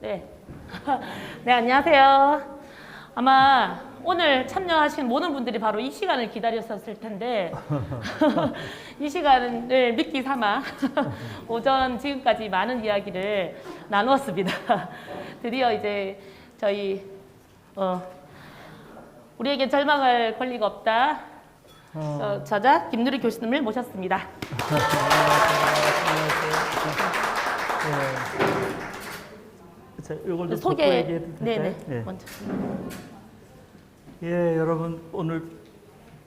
네. 네, 안녕하세요. 아마 오늘 참여하신 모든 분들이 바로 이 시간을 기다렸었을 텐데 이 시간을 미끼 삼아 오전 지금까지 많은 이야기를 나누었습니다. 드디어 이제 저희 우리에게 절망할 권리가 없다 저자 김누리 교수님을 모셨습니다. 자, 이걸 좀 소개 얘기해도 될까요? 네네 네. 먼저. 예, 여러분 오늘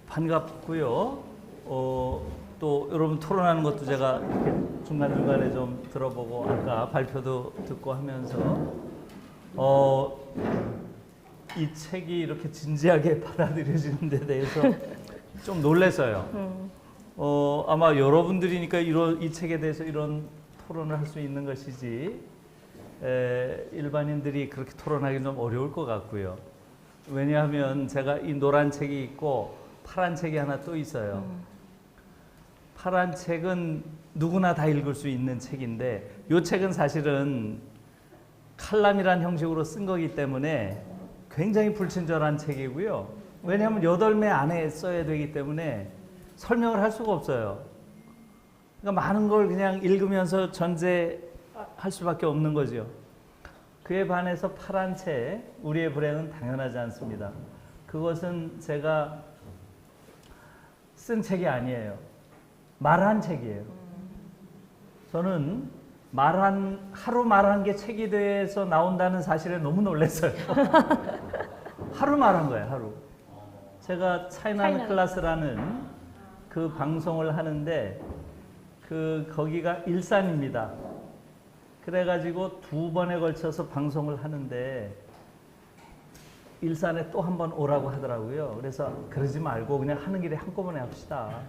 반갑고요. 또 여러분 토론하는 것도 제가 이렇게 중간중간에 좀 들어보고 아까 발표도 듣고 하면서 이 책이 이렇게 진지하게 받아들여지는 데 대해서 좀 놀라서요. 아마 여러분들이니까 이 책에 대해서 이런 토론을 할 수 있는 것이지 일반인들이 그렇게 토론하기 좀 어려울 것 같고요. 왜냐하면 제가 이 노란 책이 있고 파란 책이 하나 또 있어요. 파란 책은 누구나 다 읽을 수 있는 책인데 이 책은 사실은 칼럼이란 형식으로 쓴 거기 때문에 굉장히 불친절한 책이고요. 왜냐하면 8매 안에 써야 되기 때문에 설명을 할 수가 없어요. 그러니까 많은 걸 그냥 읽으면서 전제할 수밖에 없는 거죠. 그에 반해서 파란 책, 우리의 불행은 당연하지 않습니다. 그것은 제가 쓴 책이 아니에요. 말한 책이에요. 저는 하루 말한 게 책이 돼서 나온다는 사실에 너무 놀랐어요. 하루 말한 거예요, 하루. 제가 차이나 클래스라는 그 방송을 하는데 거기가 일산입니다. 그래가지고 2번에 걸쳐서 방송을 하는데 일산에 또 한 번 오라고 하더라고요. 그래서 그러지 말고 그냥 하는 길에 한꺼번에 합시다.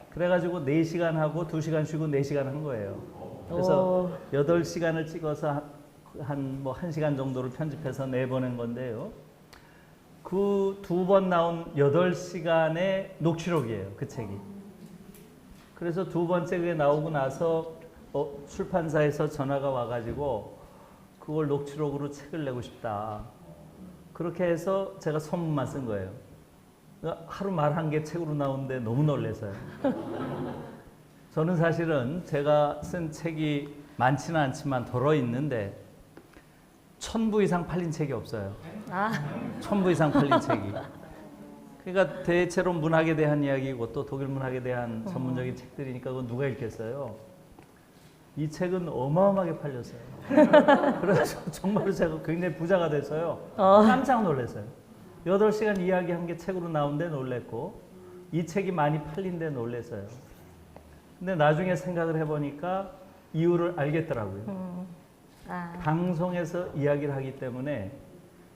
그래가지고 4시간 하고 2시간 쉬고 4시간 한 거예요. 그래서 8시간을 찍어서 한 1시간 정도를 편집해서 내보낸 건데요. 그 2번 나온 8시간의 녹취록이에요, 그 책이. 그래서 2번째 그게 나오고 나서 출판사에서 전화가 와가지고 그걸 녹취록으로 책을 내고 싶다. 그렇게 해서 제가 소문만 쓴 거예요. 그러니까 하루 말한 게 책으로 나오는데 너무 놀라서요. 저는 사실은 제가 쓴 책이 많지는 않지만 덜어 있는데 1000부 이상 팔린 책이 없어요. 1000부 이상 팔린 책이. 그러니까 대체로 문학에 대한 이야기고 또 독일 문학에 대한 전문적인 책들이니까 그건 누가 읽겠어요. 이 책은 어마어마하게 팔렸어요. 그래서 정말로 제가 굉장히 부자가 됐어요. 깜짝 놀랐어요. 8시간 이야기한 게 책으로 나온데 놀랬고 이 책이 많이 팔린데 놀랐어요. 근데 나중에 생각을 해보니까 이유를 알겠더라고요. 방송에서 이야기를 하기 때문에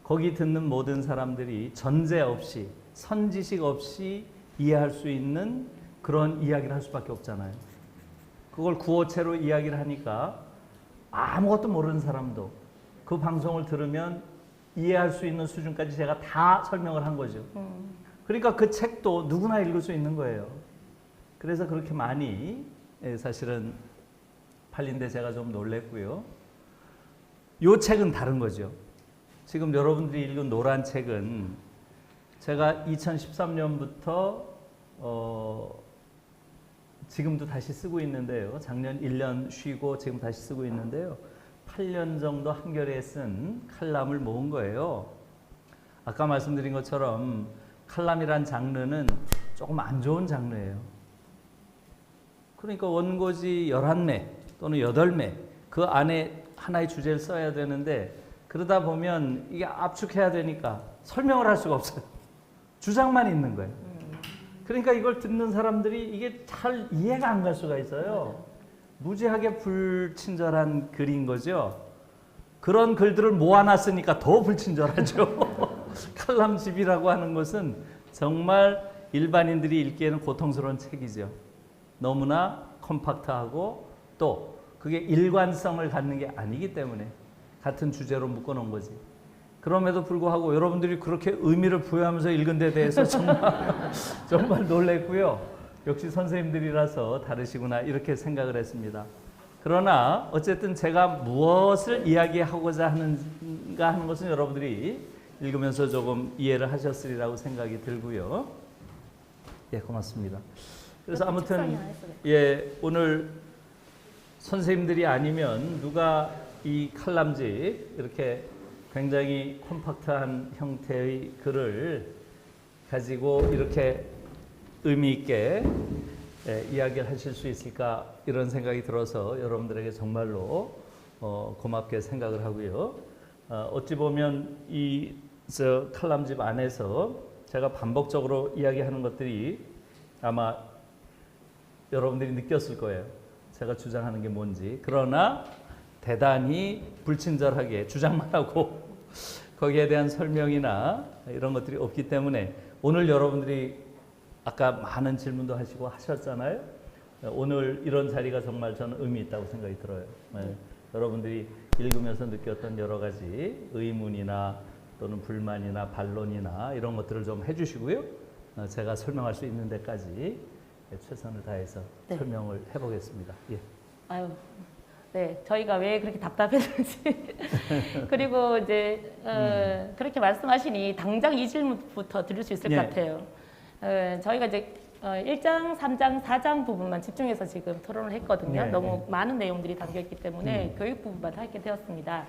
거기 듣는 모든 사람들이 전제 없이 선지식 없이 이해할 수 있는 그런 이야기를 할 수밖에 없잖아요. 그걸 구어체로 이야기를 하니까 아무것도 모르는 사람도 그 방송을 들으면 이해할 수 있는 수준까지 제가 다 설명을 한 거죠. 그러니까 그 책도 누구나 읽을 수 있는 거예요. 그래서 그렇게 많이 사실은 팔린데 제가 좀 놀랬고요. 이 책은 다른 거죠. 지금 여러분들이 읽은 노란 책은 제가 2013년부터 지금도 다시 쓰고 있는데요. 작년 1년 쉬고 지금 다시 쓰고 있는데요. 8년 정도 한겨레에 쓴 칼럼을 모은 거예요. 아까 말씀드린 것처럼 칼럼이란 장르는 조금 안 좋은 장르예요. 그러니까 원고지 11매 또는 8매 그 안에 하나의 주제를 써야 되는데 그러다 보면 이게 압축해야 되니까 설명을 할 수가 없어요. 주장만 있는 거예요. 그러니까 이걸 듣는 사람들이 이게 잘 이해가 안 갈 수가 있어요. 무지하게 불친절한 글인 거죠. 그런 글들을 모아놨으니까 더 불친절하죠. 칼럼집이라고 하는 것은 정말 일반인들이 읽기에는 고통스러운 책이죠. 너무나 컴팩트하고 또 그게 일관성을 갖는 게 아니기 때문에 같은 주제로 묶어놓은 거지. 그럼에도 불구하고 여러분들이 그렇게 의미를 부여하면서 읽은 데 대해서 정말 놀랬고요. 역시 선생님들이라서 다르시구나 이렇게 생각을 했습니다. 그러나 어쨌든 제가 무엇을 이야기하고자 하는가 하는 것은 여러분들이 읽으면서 조금 이해를 하셨으리라고 생각이 들고요. 예, 고맙습니다. 그래서 아무튼 예, 오늘 선생님들이 아니면 누가 이 칼럼지 이렇게 굉장히 콤팩트한 형태의 글을 가지고 이렇게 의미 있게 이야기를 하실 수 있을까 이런 생각이 들어서 여러분들에게 정말로 고맙게 생각을 하고요. 어찌 보면 이 칼럼집 안에서 제가 반복적으로 이야기하는 것들이 아마 여러분들이 느꼈을 거예요. 제가 주장하는 게 뭔지. 그러나 대단히 불친절하게 주장만 하고 거기에 대한 설명이나 이런 것들이 없기 때문에 오늘 여러분들이 아까 많은 질문도 하시고 하셨잖아요. 오늘 이런 자리가 정말 저는 의미 있다고 생각이 들어요. 여러분들이 읽으면서 느꼈던 여러 가지 의문이나 또는 불만이나 반론이나 이런 것들을 좀 해주시고요. 제가 설명할 수 있는 데까지 최선을 다해서 네. 설명을 해보겠습니다. 예. 아유, 네, 저희가 왜 그렇게 답답했는지 그리고 이제 그렇게 말씀하시니 당장 이 질문부터 드릴 수 있을 예. 것 같아요. 저희가 이제 1장, 3장, 4장 부분만 집중해서 지금 토론을 했거든요. 네, 너무 많은 내용들이 담겨 있기 때문에 교육 부분만 하게 되었습니다.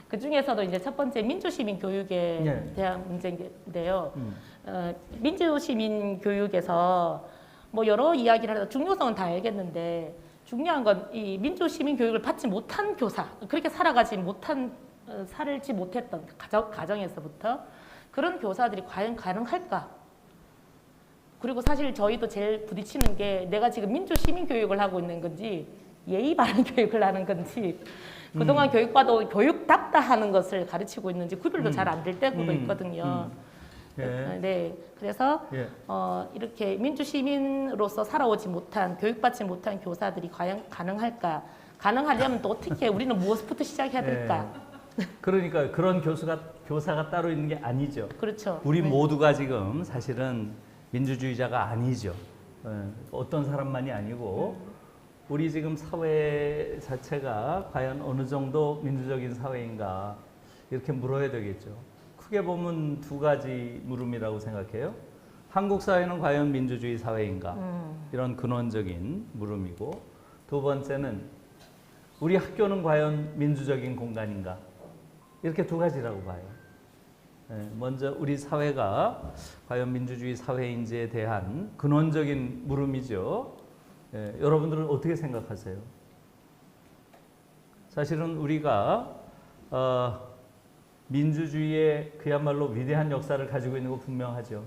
그 중에서도 이제 첫 번째 민주시민 교육에 네. 대한 문제인데요. 민주시민 교육에서 뭐 여러 이야기를 하다 중요성은 다 알겠는데 중요한 건 이 민주시민 교육을 받지 못한 교사, 그렇게 살아가지 못한 살지 못했던 가정에서부터 그런 교사들이 과연 가능할까? 그리고 사실 저희도 제일 부딪히는 게 내가 지금 민주시민 교육을 하고 있는 건지 예의 바른 교육을 하는 건지 그동안 교육과도 교육답다 하는 것을 가르치고 있는지 구별도 잘 안 될 때도 있거든요. 예. 네, 그래서 예. 이렇게 민주시민으로서 살아오지 못한 교육받지 못한 교사들이 과연 가능할까? 가능하려면 또 어떻게 우리는 무엇부터 시작해야 될까? 그러니까 그런 교사가 따로 있는 게 아니죠. 그렇죠. 우리 네. 모두가 지금 사실은 민주주의자가 아니죠. 어떤 사람만이 아니고 우리 지금 사회 자체가 과연 어느 정도 민주적인 사회인가 이렇게 물어야 되겠죠. 크게 보면 두 가지 물음이라고 생각해요. 한국 사회는 과연 민주주의 사회인가? 이런 근원적인 물음이고 두 번째는 우리 학교는 과연 민주적인 공간인가? 이렇게 두 가지라고 봐요. 먼저 우리 사회가 과연 민주주의 사회인지에 대한 근원적인 물음이죠. 여러분들은 어떻게 생각하세요? 사실은 우리가 민주주의의 그야말로 위대한 역사를 가지고 있는 거 분명하죠.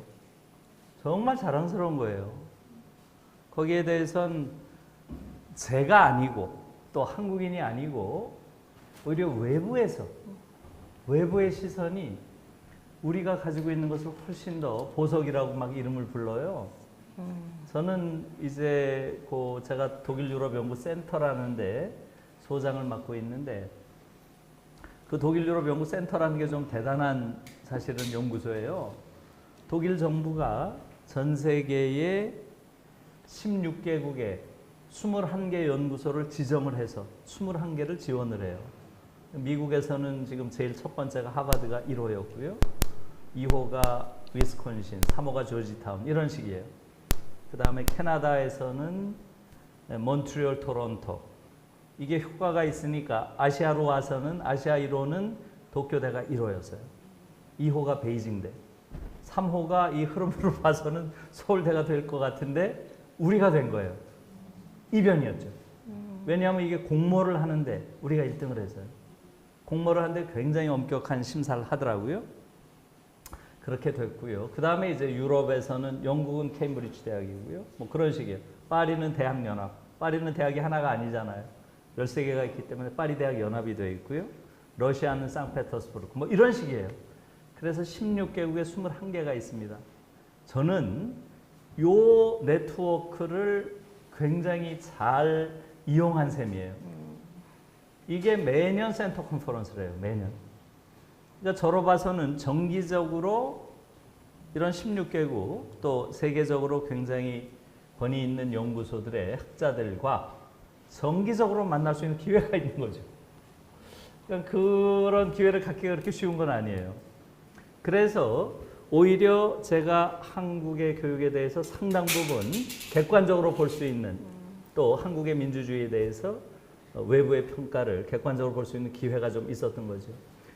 정말 자랑스러운 거예요. 거기에 대해선 제가 아니고 또 한국인이 아니고 오히려 외부의 시선이 우리가 가지고 있는 것을 훨씬 더 보석이라고 막 이름을 불러요. 저는 이제 제가 독일 유럽 연구 센터라는 데 소장을 맡고 있는데 그 독일 유럽 연구 센터라는 게 좀 대단한 사실은 연구소예요. 독일 정부가 전 세계의 16개국에 21개 연구소를 지정을 해서 21개를 지원을 해요. 미국에서는 지금 제일 첫 번째가 하버드가 1호였고요. 2호가 위스콘신, 3호가 조지타운 이런 식이에요. 그 다음에 캐나다에서는 몬트리올, 토론토. 이게 효과가 있으니까 아시아로 와서는 아시아 1호는 도쿄대가 1호였어요. 2호가 베이징대. 3호가 이 흐름으로 봐서는 서울대가 될 것 같은데 우리가 된 거예요. 이변이었죠. 왜냐하면 이게 공모를 하는데 우리가 1등을 했어요. 공모를 하는데 굉장히 엄격한 심사를 하더라고요. 그렇게 됐고요. 그 다음에 이제 유럽에서는 영국은 케임브리지 대학이고요. 뭐 그런 식이에요. 파리는 대학연합. 파리는 대학이 하나가 아니잖아요. 13개가 있기 때문에 파리 대학 연합이 되어 있고요. 러시아는 상페터스부르크. 뭐 이런 식이에요. 그래서 16개국에 21개가 있습니다. 저는 요 네트워크를 굉장히 잘 이용한 셈이에요. 이게 매년 센터 컨퍼런스를 해요. 매년. 그러니까 저로 봐서는 정기적으로 이런 16개국 또 세계적으로 굉장히 권위 있는 연구소들의 학자들과 정기적으로 만날 수 있는 기회가 있는 거죠. 그러니까 그런 기회를 갖기가 그렇게 쉬운 건 아니에요. 그래서 오히려 제가 한국의 교육에 대해서 상당 부분 객관적으로 볼 수 있는, 또 한국의 민주주의에 대해서 외부의 평가를 객관적으로 볼 수 있는 기회가 좀 있었던 거죠.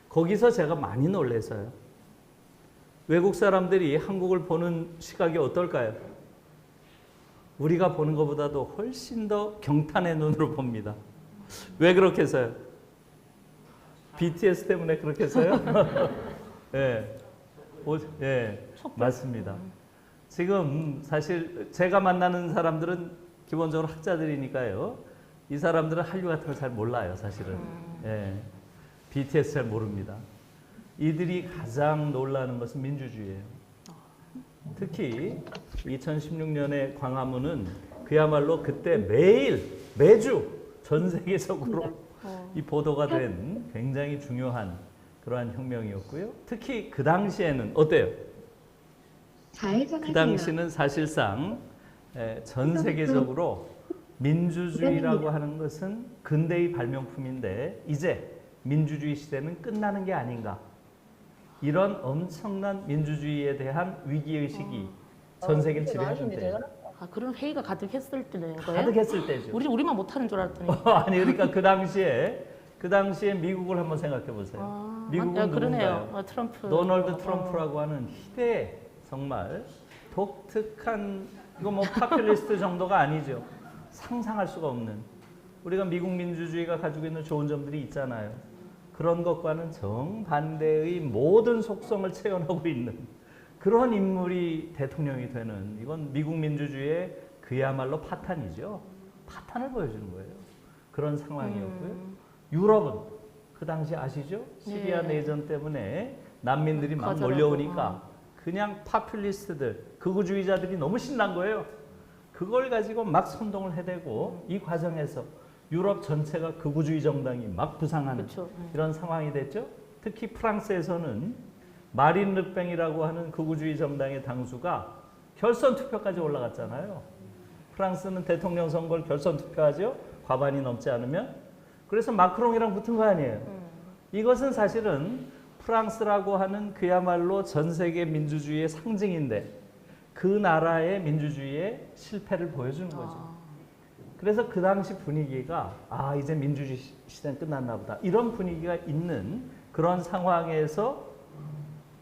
거기서 제가 많이 놀라서요. 외국 사람들이 한국을 보는 시각이 어떨까요? 우리가 보는 것보다도 훨씬 더 경탄의 눈으로 봅니다. 왜 그렇게 해서요? BTS 때문에 그렇게 해서요? 네. 네, 맞습니다. 지금 사실 제가 만나는 사람들은 기본적으로 학자들이니까요. 이 사람들은 한류 같은 걸 잘 몰라요, 사실은. 예, BTS 잘 모릅니다. 이들이 가장 놀라는 것은 민주주의예요. 특히 2016년의 광화문은 그야말로 그때 매주 전 세계적으로 이 보도가 된 굉장히 중요한 그러한 혁명이었고요. 특히 그 당시에는 어때요? 그 당시는 사실상 전 세계적으로 민주주의라고 하는 것은 근대의 발명품인데 이제 민주주의 시대는 끝나는 게 아닌가. 이런 엄청난 민주주의에 대한 위기의식이 전 세계를 지배했던 때예요. 아, 그런 회의가 가득했을 때는 거예요? 가득했을 때죠. 우리만 못하는 줄 알았더니. 아니 그러니까 그 당시에 미국을 한번 생각해 보세요. 미국은 누군가요? 트럼프. 도널드 트럼프라고 하는 희대 정말 독특한, 이거 뭐 파퓰리스트 정도가 아니죠. 상상할 수가 없는, 우리가 미국 민주주의가 가지고 있는 좋은 점들이 있잖아요. 그런 것과는 정반대의 모든 속성을 체현하고 있는 그런 인물이 대통령이 되는, 이건 미국 민주주의의 그야말로 파탄이죠. 파탄을 보여주는 거예요. 그런 상황이었고요. 유럽은 그 당시 아시죠? 시리아 내전 때문에 난민들이 막 몰려오니까 그냥 파퓰리스트들, 극우주의자들이 너무 신난 거예요. 그걸 가지고 막 선동을 해대고 이 과정에서 유럽 전체가 극우주의 정당이 막 부상하는 이런 상황이 됐죠. 특히 프랑스에서는 마린 르팽이라고 하는 극우주의 정당의 당수가 결선 투표까지 올라갔잖아요. 프랑스는 대통령 선거를 결선 투표하죠. 과반이 넘지 않으면. 그래서 마크롱이랑 붙은 거 아니에요. 이것은 사실은 프랑스라고 하는 그야말로 전 세계 민주주의의 상징인데 그 나라의 민주주의의 실패를 보여주는 거죠. 그래서 그 당시 분위기가 이제 민주주의 시대는 끝났나 보다. 이런 분위기가 있는 그런 상황에서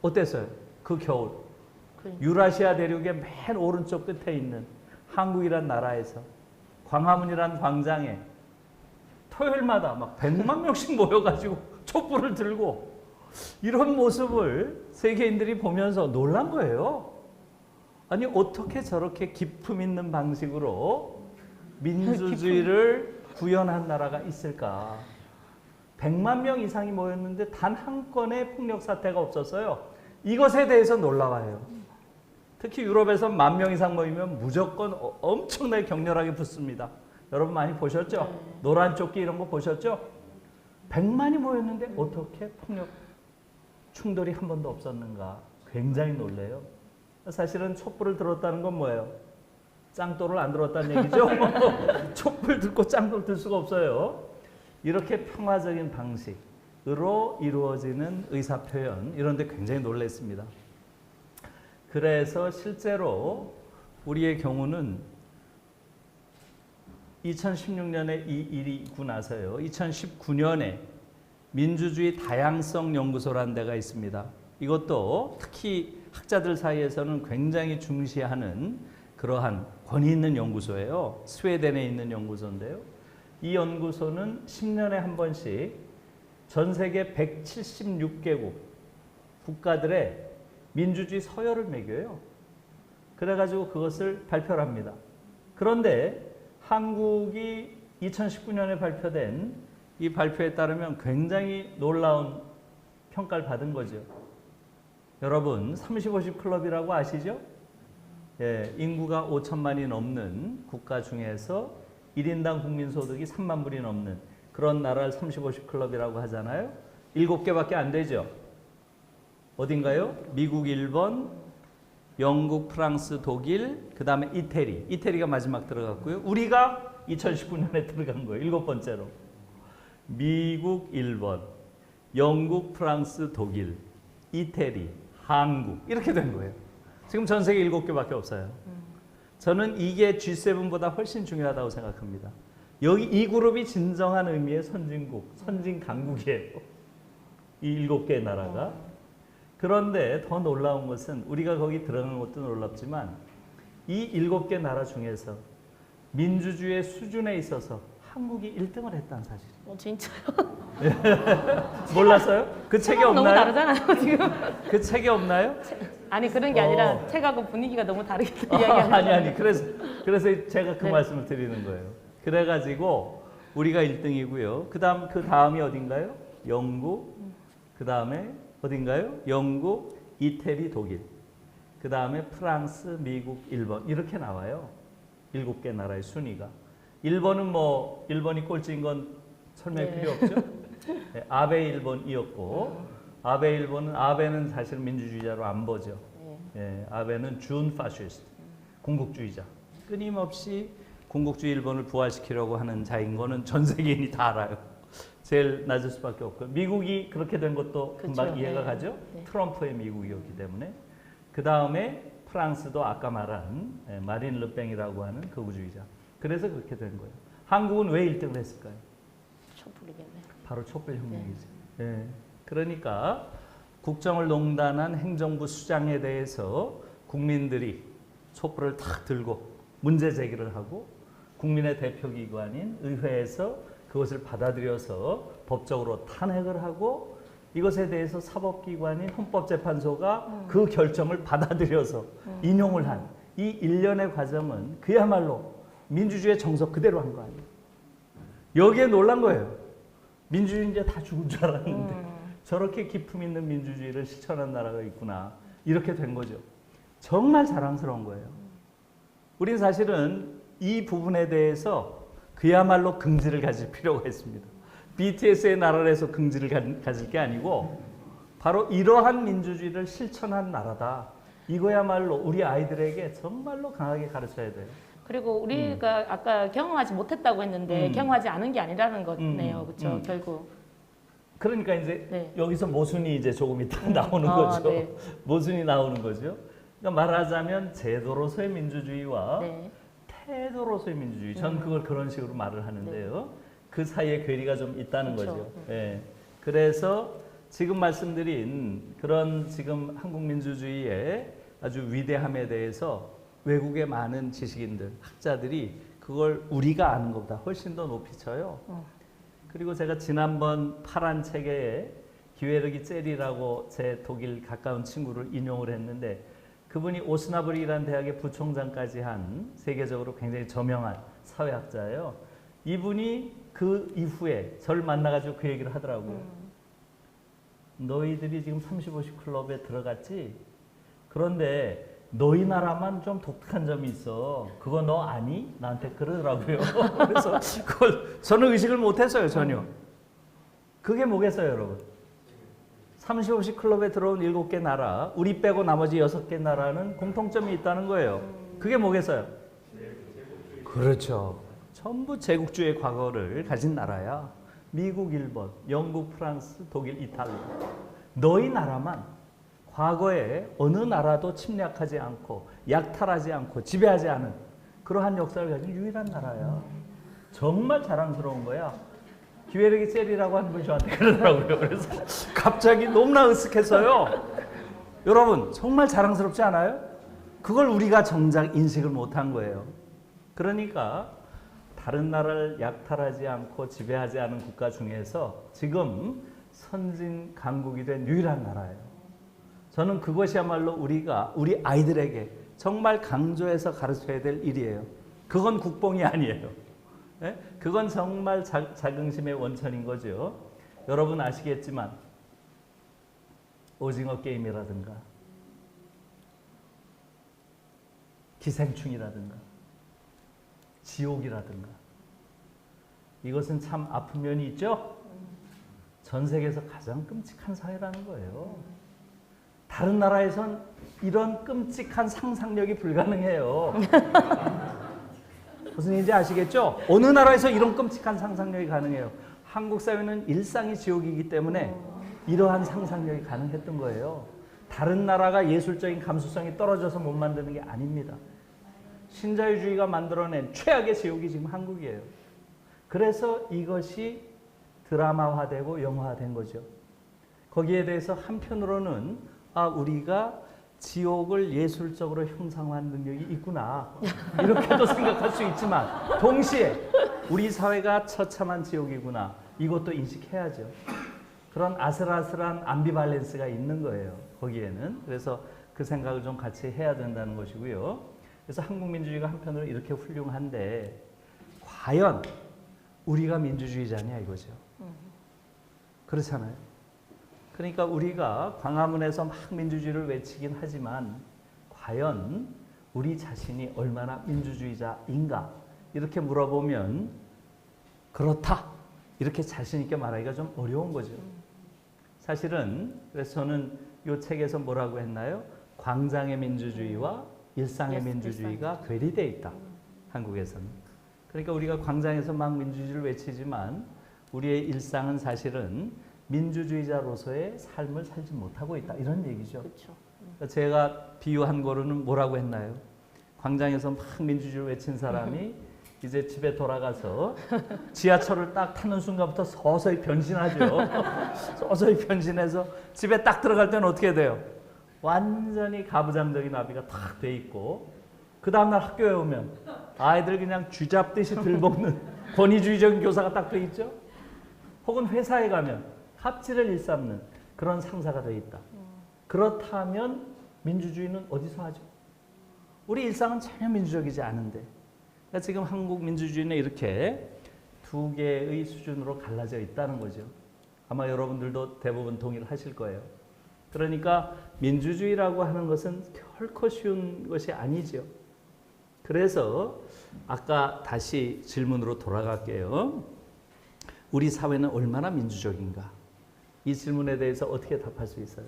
어땠어요? 그 겨울. 유라시아 대륙의 맨 오른쪽 끝에 있는 한국이란 나라에서 광화문이란 광장에 토요일마다 막 100만 명씩 모여가지고 촛불을 들고 이런 모습을 세계인들이 보면서 놀란 거예요. 아니 어떻게 저렇게 기품 있는 방식으로 민주주의를 구현한 나라가 있을까? 100만 명 이상이 모였는데 단 한 건의 폭력 사태가 없었어요. 이것에 대해서 놀라워요. 특히 유럽에서 10,000명 이상 모이면 무조건 엄청나게 격렬하게 붙습니다. 여러분 많이 보셨죠? 네. 노란 조끼 이런 거 보셨죠? 100만이 모였는데 어떻게 폭력 충돌이 한 번도 없었는가? 굉장히 놀래요. 사실은 촛불을 들었다는 건 뭐예요? 짱돌을 안 들었다는 얘기죠? 촛불 들고 짱돌 들 수가 없어요. 이렇게 평화적인 방식으로 이루어지는 의사표현, 이런 데 굉장히 놀랐습니다. 그래서 실제로 우리의 경우는 2016년에 이 일이 있고 나서요. 2019년에 민주주의 다양성 연구소라는 데가 있습니다. 이것도 특히 학자들 사이에서는 굉장히 중시하는 그러한 권위 있는 연구소예요. 스웨덴에 있는 연구소인데요. 이 연구소는 10년에 한 번씩 전 세계 176개국 국가들의 민주주의 서열을 매겨요. 그래가지고 그것을 발표를 합니다. 그런데 한국이 2019년에 발표된 이 발표에 따르면 굉장히 놀라운 평가를 받은 거죠. 여러분 30, 50 클럽이라고 아시죠? 예, 인구가 5천만이 넘는 국가 중에서 1인당 국민소득이 3만 불이 넘는 그런 나라를 30, 50 클럽이라고 하잖아요. 7개밖에 안 되죠. 어딘가요? 미국, 일본, 영국, 프랑스, 독일, 그 다음에 이태리. 이태리가 마지막 들어갔고요. 우리가 2019년에 들어간 거예요. 7번째로. 미국, 일본, 영국, 프랑스, 독일, 이태리, 한국 이렇게 된 거예요. 지금 전 세계 7개밖에 없어요. 저는 이게 G7보다 훨씬 중요하다고 생각합니다. 여기 이 그룹이 진정한 의미의 선진국, 선진 강국이에요. 이 7개의 나라가. 그런데 더 놀라운 것은 우리가 거기 들어간 것도 놀랍지만 이 7개 나라 중에서 민주주의의 수준에 있어서 한국이 1등을 했다는 사실. 진짜요? 몰랐어요? 그 책이 너무 없나요? 다르잖아요 지금. 그 책이 없나요? 아니 그런 게 아니라 책하고 분위기가 너무 다르게 이야기하는 아니 그래서 제가 그 네. 말씀을 드리는 거예요. 그래가지고 우리가 1등이고요. 그 다음이 어딘가요? 영국. 그 다음에 어딘가요? 영국, 이태리, 독일. 그 다음에 프랑스, 미국, 일본 이렇게 나와요. 7개 나라의 순위가. 일본이 꼴찌인 건 설명이 네. 필요 없죠. 네, 아베 일본이었고 아베는 사실 민주주의자로 안 보죠. 예, 아베는 준 파시스트, 군국주의자. 끊임없이 군국주의 일본을 부활시키려고 하는 자인 거는 전 세계인이 다 알아요. 제일 낮을 수밖에 없고 미국이 그렇게 된 것도 금방 그렇죠. 이해가 네. 가죠. 네. 트럼프의 미국이었기 때문에. 그 다음에 프랑스도 아까 말한 마린 르팽이라고 하는 극우주의자. 그래서 그렇게 된 거예요. 한국은 왜 1등을 했을까요? 촛불이겠네. 바로 촛불혁명이죠. 예. 그러니까 국정을 농단한 행정부 수장에 대해서 국민들이 촛불을 탁 들고 문제 제기를 하고 국민의 대표기관인 의회에서 그것을 받아들여서 법적으로 탄핵을 하고 이것에 대해서 사법기관인 헌법재판소가 그 결정을 받아들여서 인용을 한 이 일련의 과정은 그야말로 민주주의의 정석 그대로 한 거 아니에요. 여기에 놀란 거예요. 민주주의 이제 다 죽은 줄 알았는데 저렇게 기품 있는 민주주의를 실천한 나라가 있구나. 이렇게 된 거죠. 정말 자랑스러운 거예요. 우린 사실은 이 부분에 대해서 그야말로 긍지를 가질 필요가 있습니다. BTS의 나라에서 긍지를 가질 게 아니고 바로 이러한 민주주의를 실천한 나라다. 이거야말로 우리 아이들에게 정말로 강하게 가르쳐야 돼요. 그리고 우리가 아까 경험하지 못했다고 했는데 경험하지 않은 게 아니라는 거네요. 그렇죠. 결국. 그러니까 이제 네. 여기서 모순이 이제 조금 이따 나오는 거죠. 네. 모순이 나오는 거죠. 그러니까 말하자면 제도로서의 민주주의와 네. 태도로서의 민주주의. 전 그걸 그런 식으로 말을 하는데요. 그 사이에 괴리가 좀 있다는 그렇죠. 거죠. 예. 그래서 지금 말씀드린 그런 지금 한국 민주주의의 아주 위대함에 대해서 외국의 많은 지식인들, 학자들이 그걸 우리가 아는 것보다 훨씬 더 높이 쳐요. 그리고 제가 지난번 파란 책에 기회르기 젤이라고 제 독일 가까운 친구를 인용을 했는데 그분이 오스나브리라는 대학의 부총장까지 한 세계적으로 굉장히 저명한 사회학자예요. 이분이 그 이후에 저를 만나가지고 그 얘기를 하더라고요. 너희들이 지금 30, 50클럽에 들어갔지? 그런데 너희 나라만 좀 독특한 점이 있어. 그거 너 아니? 나한테 그러더라고요. 그래서 그걸 저는 의식을 못했어요, 전혀. 그게 뭐겠어요, 여러분? 30, 50클럽에 들어온 7개 나라, 우리 빼고 나머지 6개 나라는 공통점이 있다는 거예요. 그게 뭐겠어요? 그렇죠. 전부 제국주의 과거를 가진 나라야. 미국, 일본, 영국, 프랑스, 독일, 이탈리아. 너희 나라만 과거에 어느 나라도 침략하지 않고 약탈하지 않고 지배하지 않은 그러한 역사를 가진 유일한 나라야. 정말 자랑스러운 거야. 기회르기 셀이라고 하는 분이 저한테 그러더라고요. 그래서 갑자기 너무나 으쓱해서요. 여러분 정말 자랑스럽지 않아요? 그걸 우리가 정작 인식을 못한 거예요. 그러니까 다른 나라를 약탈하지 않고 지배하지 않은 국가 중에서 지금 선진 강국이 된 유일한 나라예요. 저는 그것이야말로 우리 아이들에게 정말 강조해서 가르쳐야 될 일이에요. 그건 국뽕이 아니에요. 네? 그건 정말 자긍심의 원천인 거죠. 여러분 아시겠지만 오징어 게임이라든가 기생충이라든가 지옥이라든가 이것은 참 아픈 면이 있죠. 전 세계에서 가장 끔찍한 사회라는 거예요. 다른 나라에선 이런 끔찍한 상상력이 불가능해요. 무슨 얘기인지 아시겠죠? 어느 나라에서 이런 끔찍한 상상력이 가능해요? 한국 사회는 일상이 지옥이기 때문에 이러한 상상력이 가능했던 거예요. 다른 나라가 예술적인 감수성이 떨어져서 못 만드는 게 아닙니다. 신자유주의가 만들어낸 최악의 지옥이 지금 한국이에요. 그래서 이것이 드라마화되고 영화화된 거죠. 거기에 대해서 한편으로는 우리가 지옥을 예술적으로 형상화하는 능력이 있구나 이렇게도 생각할 수 있지만 동시에 우리 사회가 처참한 지옥이구나 이것도 인식해야죠. 그런 아슬아슬한 암비발렌스가 있는 거예요. 거기에는. 그래서 그 생각을 좀 같이 해야 된다는 것이고요. 그래서 한국 민주주의가 한편으로 이렇게 훌륭한데 과연 우리가 민주주의자냐 이거죠. 그렇잖아요. 그러니까 우리가 광화문에서 막 민주주의를 외치긴 하지만 과연 우리 자신이 얼마나 민주주의자인가 이렇게 물어보면 그렇다 이렇게 자신 있게 말하기가 좀 어려운 거죠. 사실은 그래서 저는 이 책에서 뭐라고 했나요? 광장의 민주주의와 일상의 민주주의가 괴리되어 있다. 한국에서는. 그러니까 우리가 광장에서 막 민주주의를 외치지만 우리의 일상은 사실은 민주주의자로서의 삶을 살지 못하고 있다. 이런 얘기죠. 그렇죠. 그러니까 제가 비유한 거로는 뭐라고 했나요? 광장에서 막 민주주의를 외친 사람이 이제 집에 돌아가서 지하철을 딱 타는 순간부터 서서히 변신하죠. 서서히 변신해서 집에 딱 들어갈 때는 어떻게 돼요? 완전히 가부장적인 나비가 탁 돼 있고 그 다음날 학교에 오면 아이들 그냥 쥐잡듯이 들먹는 권위주의적인 교사가 딱 돼 있죠. 혹은 회사에 가면 갑질을 일삼는 그런 상사가 돼 있다. 그렇다면 민주주의는 어디서 하죠? 우리 일상은 전혀 민주적이지 않은데 그러니까 지금 한국 민주주의는 이렇게 두 개의 수준으로 갈라져 있다는 거죠. 아마 여러분들도 대부분 동의를 하실 거예요. 그러니까 민주주의라고 하는 것은 결코 쉬운 것이 아니죠. 그래서 아까 다시 질문으로 돌아갈게요. 우리 사회는 얼마나 민주적인가? 이 질문에 대해서 어떻게 답할 수 있어요?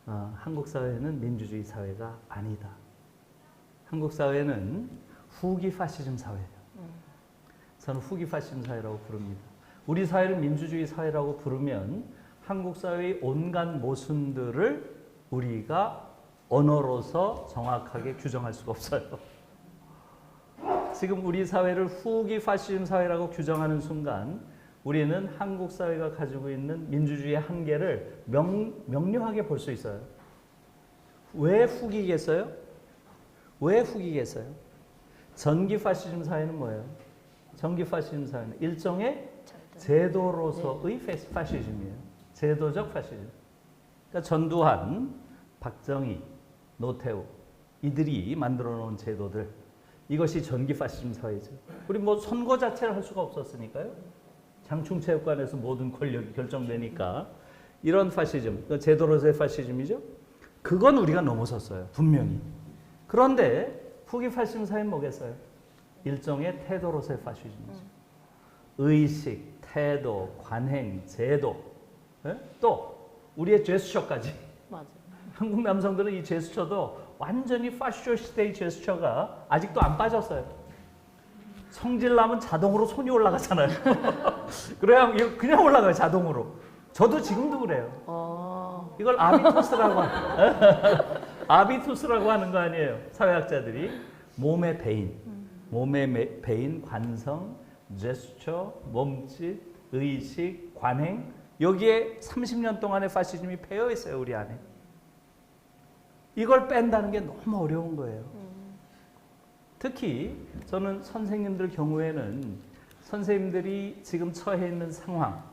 한국 사회는 민주주의 사회가 아니다. 한국 사회는 후기 파시즘 사회예요. 저는 후기 파시즘 사회라고 부릅니다. 우리 사회를 민주주의 사회라고 부르면 한국 사회의 온갖 모순들을 우리가 언어로서 정확하게 규정할 수가 없어요. 지금 우리 사회를 후기 파시즘 사회라고 규정하는 순간 우리는 한국 사회가 가지고 있는 민주주의의 한계를 명료하게 볼 수 있어요. 왜 후기겠어요? 왜 후기겠어요? 전기 파시즘 사회는 뭐예요? 전기 파시즘 사회는 일종의 제도로서의 파시즘이에요. 제도적 파시즘. 그러니까 전두환, 박정희, 노태우 이들이 만들어 놓은 제도들 이것이 전기 파시즘 사회죠. 우리 뭐 선거 자체를 할 수가 없었으니까요. 장충체육관에서 모든 권력이 결정되니까 이런 파시즘, 제도로서의 파시즘이죠. 그건 우리가 넘어섰어요. 분명히. 그런데 후기 파시즘 사회는 뭐겠어요? 일종의 태도로서의 파시즘이죠. 의식, 태도, 관행, 제도, 또 우리의 제스처까지. 맞아요. 한국 남성들은 이 제스처도 완전히 파시스트의 제스처가 아직도 안 빠졌어요. 성질 나면 자동으로 손이 올라가잖아요. 그래야 그냥 올라가요, 자동으로. 저도 지금도 그래요. 이걸 아비투스라고 하는 거 아니에요. 사회학자들이 몸의 배인, 몸의 배인, 관성, 제스처, 몸짓, 의식, 관행 여기에 30년 동안의 파시즘이 배어 있어요, 우리 안에. 이걸 뺀다는 게 너무 어려운 거예요. 특히 저는 선생님들 경우에는 선생님들이 지금 처해 있는 상황,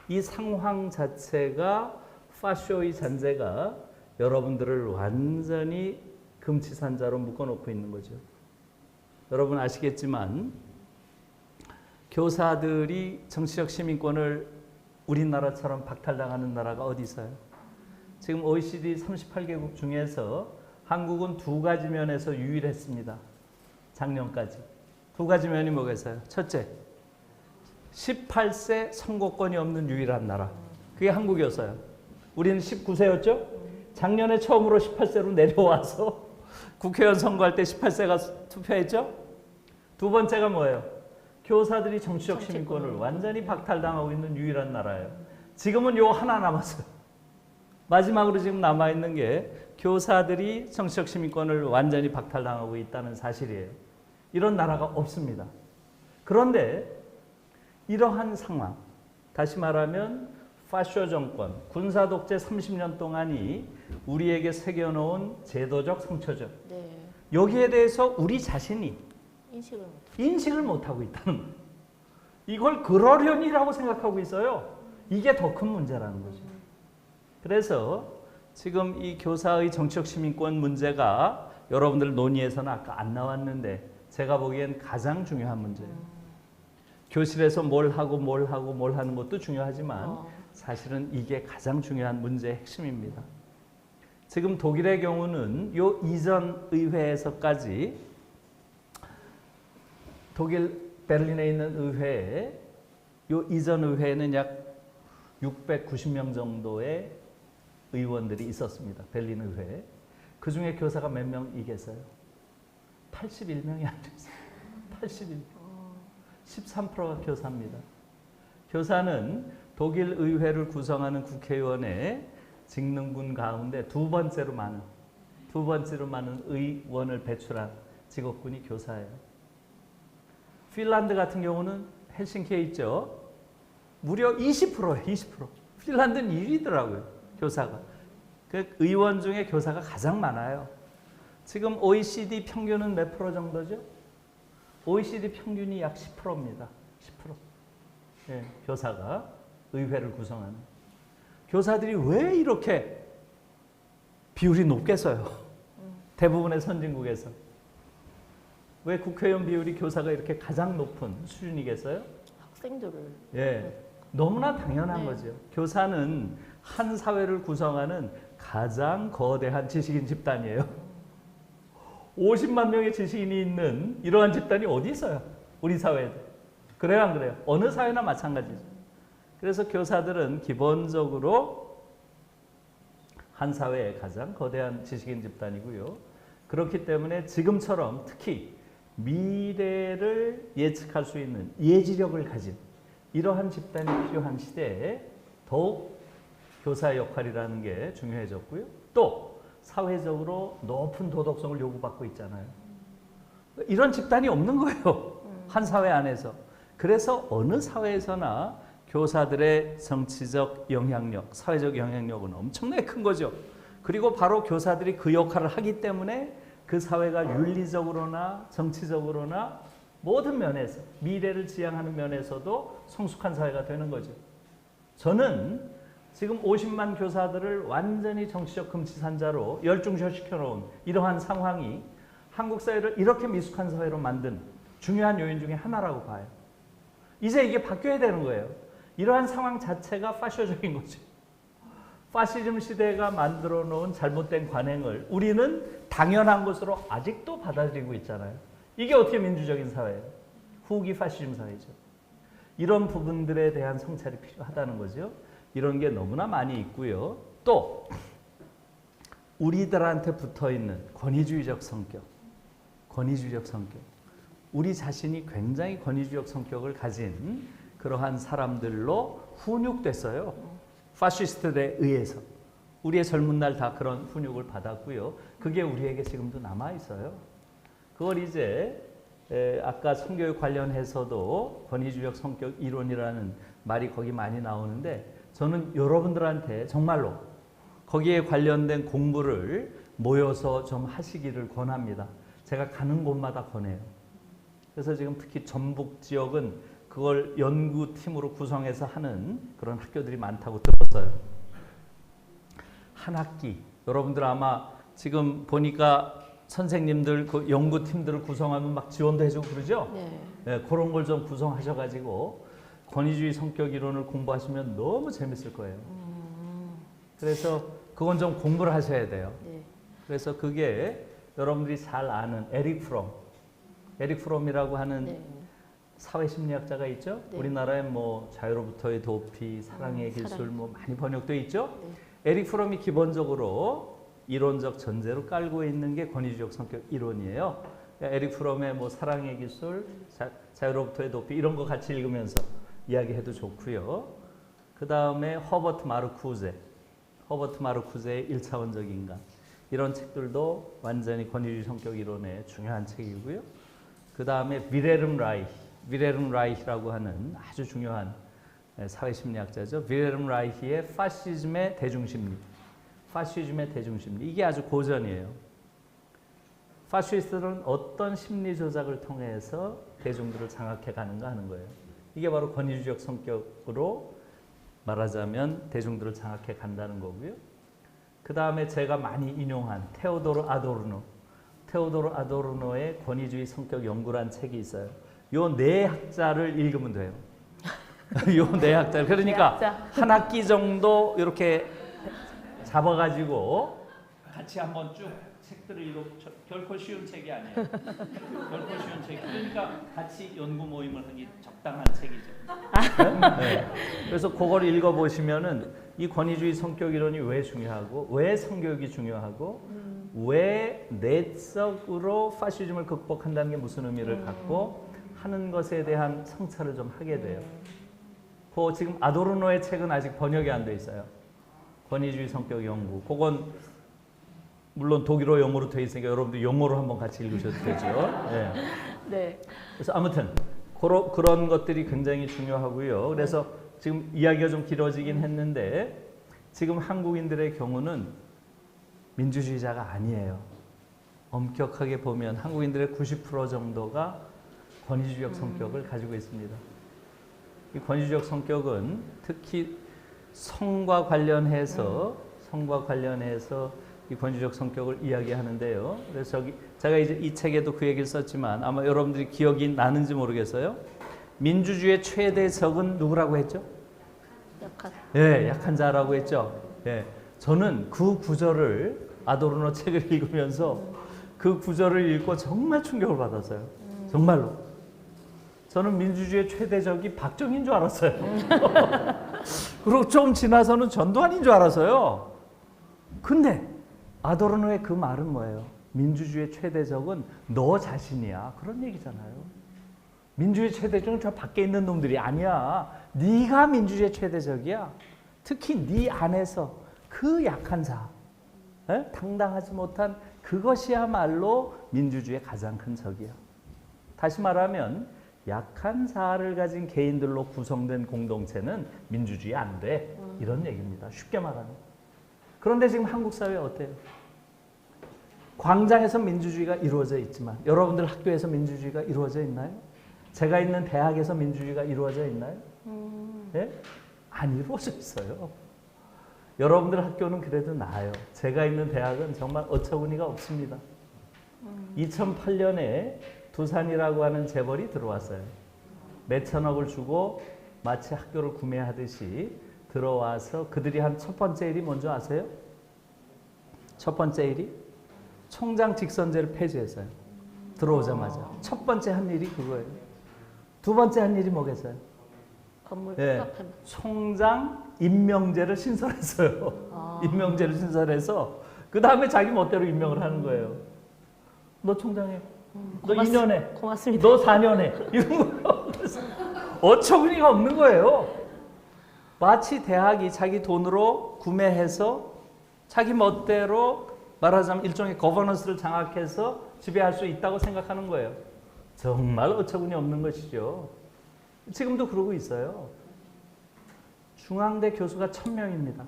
이 상황 자체가 파쇼의 잔재가 여러분들을 완전히 금치산자로 묶어놓고 있는 거죠. 여러분 아시겠지만 교사들이 정치적 시민권을 우리나라처럼 박탈당하는 나라가 어디 있어요? 지금 OECD 38개국 중에서 한국은 두 가지 면에서 유일했습니다. 작년까지. 두 가지 면이 뭐겠어요? 첫째, 18세 선거권이 없는 유일한 나라. 그게 한국이었어요. 우리는 19세였죠? 작년에 처음으로 18세로 내려와서 국회의원 선거할 때 18세가 투표했죠? 두 번째가 뭐예요? 교사들이 정치적 정치권. 시민권을 완전히 박탈당하고 있는 유일한 나라예요. 지금은 요 하나 남았어요. 마지막으로 지금 남아있는 게 교사들이 정치적 시민권을 완전히 박탈당하고 있다는 사실이에요. 이런 나라가 없습니다. 그런데 이러한 상황, 다시 말하면 파쇼 정권, 군사 독재 30년 동안이 우리에게 새겨놓은 제도적 상처죠. 네. 여기에 대해서 우리 자신이 인식을 못. 못하고 있다는 거예요. 이걸 그러려니라고 생각하고 있어요. 이게 더 큰 문제라는 거죠. 그래서 지금 이 교사의 정치적 시민권 문제가 여러분들 논의에서는 아까 안 나왔는데 제가 보기엔 가장 중요한 문제예요. 교실에서 뭘 하는 것도 중요하지만 사실은 이게 가장 중요한 문제의 핵심입니다. 지금 독일의 경우는 요 이전 의회에서까지 독일 베를린에 있는 의회에 요 이전 의회에는 약 690명 정도의 의원들이 있었습니다. 베를린 의회에. 그 중에 교사가 몇 명이겠어요? 81명이 안 됐어요. 81명. 13%가 교사입니다. 교사는 독일 의회를 구성하는 국회의원의 직능군 가운데 두 번째로 많은 의원을 배출한 직업군이 교사예요. 핀란드 같은 경우는 헬싱키에 있죠. 무려 20%예요. 20%. 핀란드는 1위더라고요. 교사가. 그 의원 중에 교사가 가장 많아요. 지금 OECD 평균은 몇 프로 정도죠? OECD 평균이 약 10%입니다. 10%. 예, 교사가 의회를 구성하는. 교사들이 왜 이렇게 비율이 높겠어요? 대부분의 선진국에서. 왜 국회의원 비율이 교사가 이렇게 가장 높은 수준이겠어요? 학생들을. 예, 너무나 당연한 네. 거죠. 교사는 한 사회를 구성하는 가장 거대한 지식인 집단이에요. 50만 명의 지식인이 있는 이러한 집단이 어디 있어요? 우리 사회에. 그래요, 안 그래요? 어느 사회나 마찬가지죠. 그래서 교사들은 기본적으로 한 사회의 가장 거대한 지식인 집단이고요. 그렇기 때문에 지금처럼 특히 미래를 예측할 수 있는 예지력을 가진 이러한 집단이 필요한 시대에 더욱 교사의 역할이라는 게 중요해졌고요. 또 사회적으로 높은 도덕성을 요구받고 있잖아요. 이런 집단이 없는 거예요. 한 사회 안에서. 그래서 어느 사회에서나 교사들의 정치적 영향력, 사회적 영향력은 엄청나게 큰 거죠. 그리고 바로 교사들이 그 역할을 하기 때문에 그 사회가 윤리적으로나 정치적으로나 모든 면에서 미래를 지향하는 면에서도 성숙한 사회가 되는 거죠. 저는 지금 50만 교사들을 완전히 정치적 금치산자로 열중시켜 놓은 이러한 상황이 한국 사회를 이렇게 미숙한 사회로 만든 중요한 요인 중에 하나라고 봐요. 이제 이게 바뀌어야 되는 거예요. 이러한 상황 자체가 파쇼적인 거죠. 파시즘 시대가 만들어 놓은 잘못된 관행을 우리는 당연한 것으로 아직도 받아들이고 있잖아요. 이게 어떻게 민주적인 사회예요? 후기 파시즘 사회죠. 이런 부분들에 대한 성찰이 필요하다는 거죠. 이런 게 너무나 많이 있고요. 또 우리들한테 붙어있는 권위주의적 성격. 우리 자신이 굉장히 권위주의적 성격을 가진 그러한 사람들로 훈육됐어요. 파시스트들에 의해서. 우리의 젊은 날 다 그런 훈육을 받았고요. 그게 우리에게 지금도 남아있어요. 그걸 이제 아까 성교육 관련해서도 권위주의적 성격 이론이라는 말이 거기 많이 나오는데 저는 여러분들한테 정말로 거기에 관련된 공부를 모여서 좀 하시기를 권합니다. 제가 가는 곳마다 권해요. 그래서 지금 특히 전북 지역은 그걸 연구팀으로 구성해서 하는 그런 학교들이 많다고 들었어요. 한 학기, 여러분들 아마 지금 보니까 선생님들 그 연구팀들을 구성하면 막 지원도 해주고 그러죠? 네. 네, 그런 걸 좀 구성하셔가지고 권위주의 성격 이론을 공부하시면 너무 재밌을 거예요. 그래서 그건 좀 공부를 하셔야 돼요. 네. 그래서 그게 여러분들이 잘 아는 에릭 프롬이라고 하는 네. 사회심리학자가 있죠. 네. 우리나라에 뭐 자유로부터의 도피, 사랑의 기술 뭐 많이 번역돼 있죠. 네. 에릭 프롬이 기본적으로 이론적 전제로 깔고 있는 게 권위주의적 성격 이론이에요. 에릭 프롬의 뭐 사랑의 기술, 자유로부터의 도피 이런 거 같이 읽으면서 이야기해도 좋고요. 그 다음에 허버트 마르쿠제의 1차원적 인간 이런 책들도 완전히 권위주의 성격 이론의 중요한 책이고요. 그 다음에 윌헬름 라이히라고 하는 아주 중요한 사회심리학자죠. 윌헬름 라이히의 파시즘의 대중심리 이게 아주 고전이에요. 파시스트는 어떤 심리 조작을 통해서 대중들을 장악해 가는가 하는 거예요. 이게 바로 권위주의적 성격으로 말하자면 대중들을 장악해 간다는 거고요. 그 다음에 제가 많이 인용한 테오도르 아도르노의 권위주의 성격 연구란 책이 있어요. 요 네 학자를 읽으면 돼요. 요 네 학자. 그러니까 한 학기 정도 이렇게 잡아가지고 같이 한번 쭉 책들을 읽어. 결코 쉬운 책이 아니에요. 결코 쉬운 책. 그러니까 같이 연구 모임을 하기 적당한 책이죠. 네. 그래서 그걸 읽어보시면은 이 권위주의 성격 이론이 왜 중요하고, 왜 성교육이 중요하고, 왜 내적으로 파시즘을 극복한다는 게 무슨 의미를 갖고 하는 것에 대한 성찰을 좀 하게 돼요. 그 지금 아도르노의 책은 아직 번역이 안 돼 있어요. 권위주의 성격 연구. 그건 물론 독일어 영어로 돼 있으니까 여러분들 영어로 한번 같이 읽으셔도 되죠. 네. 네. 그래서 아무튼 그런 것들이 굉장히 중요하고요. 그래서 지금 이야기가 좀 길어지긴 했는데 지금 한국인들의 경우는 민주주의자가 아니에요. 엄격하게 보면 한국인들의 90% 정도가 권위주의적 성격을 가지고 있습니다. 이 권위주의적 성격은 특히 성과 관련해서 이 권위주의적 성격을 이야기하는데요. 그래서 제가 이제 이 책에도 그 얘기를 썼지만 아마 여러분들이 기억이 나는지 모르겠어요. 민주주의의 최대 적은 누구라고 했죠? 약한 자라고 했죠. 예, 저는 그 구절을 아도르노 책을 읽으면서 그 구절을 읽고 정말 충격을 받았어요. 정말로. 저는 민주주의의 최대적이 박정희인 줄 알았어요. 그리고 좀 지나서는 전두환인 줄 알았어요. 근데 아도르노의 그 말은 뭐예요? 민주주의의 최대적은 너 자신이야. 그런 얘기잖아요. 민주주의 최대적은 저 밖에 있는 놈들이 아니야. 네가 민주주의의 최대적이야. 특히 네 안에서 그 약한 자, 당당하지 못한 그것이야말로 민주주의의 가장 큰 적이야. 다시 말하면 약한 자아를 가진 개인들로 구성된 공동체는 민주주의 안 돼. 이런 얘기입니다. 쉽게 말하면. 그런데 지금 한국 사회 어때요? 광장에서 민주주의가 이루어져 있지만 여러분들 학교에서 민주주의가 이루어져 있나요? 제가 있는 대학에서 민주주의가 이루어져 있나요? 네? 안 이루어져 있어요. 여러분들 학교는 그래도 나아요. 제가 있는 대학은 정말 어처구니가 없습니다. 2008년에 두산이라고 하는 재벌이 들어왔어요. 몇천억을 주고 마치 학교를 구매하듯이 들어와서 그들이 한 첫 번째 일이 뭔지 아세요? 첫 번째 일이 총장 직선제를 폐지했어요. 들어오자마자. 첫 번째 한 일이 그거예요. 두 번째 한 일이 뭐겠어요? 건물 총장 임명제를 신설했어요. 임명제를 신설해서 그 다음에 자기 멋대로 임명을 하는 거예요. 너 총장해. 너 2년에. 고맙습니다. 너 4년에. 이런 거. 어처구니가 없는 거예요. 마치 대학이 자기 돈으로 구매해서 자기 멋대로 말하자면 일종의 거버넌스를 장악해서 지배할 수 있다고 생각하는 거예요. 정말 어처구니 없는 것이죠. 지금도 그러고 있어요. 중앙대 교수가 1000명입니다.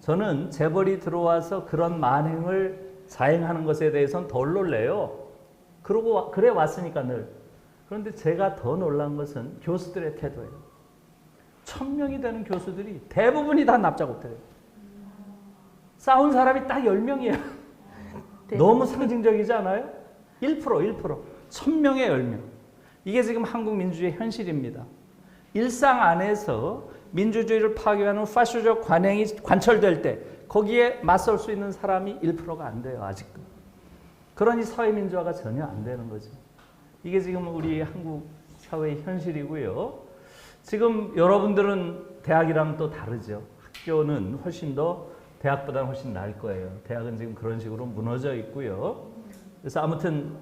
저는 재벌이 들어와서 그런 만행을 자행하는 것에 대해서는 덜 놀래요. 그래 왔으니까 늘. 그런데 제가 더 놀란 것은 교수들의 태도예요. 1000명이 되는 교수들이 대부분이 다 납작업들이에요. 싸운 사람이 딱 10명이에요. 너무 상징적이지 않아요? 1%. 1000명에 10명. 이게 지금 한국 민주주의의 현실입니다. 일상 안에서 민주주의를 파괴하는 파쇼적 관행이 관철될 때 거기에 맞설 수 있는 사람이 1%가 안 돼요. 아직도. 그러니 사회민주화가 전혀 안 되는 거죠. 이게 지금 우리 한국 사회의 현실이고요. 지금 여러분들은 대학이랑 또 다르죠. 학교는 훨씬 더 대학보다는 훨씬 나을 거예요. 대학은 지금 그런 식으로 무너져 있고요. 그래서 아무튼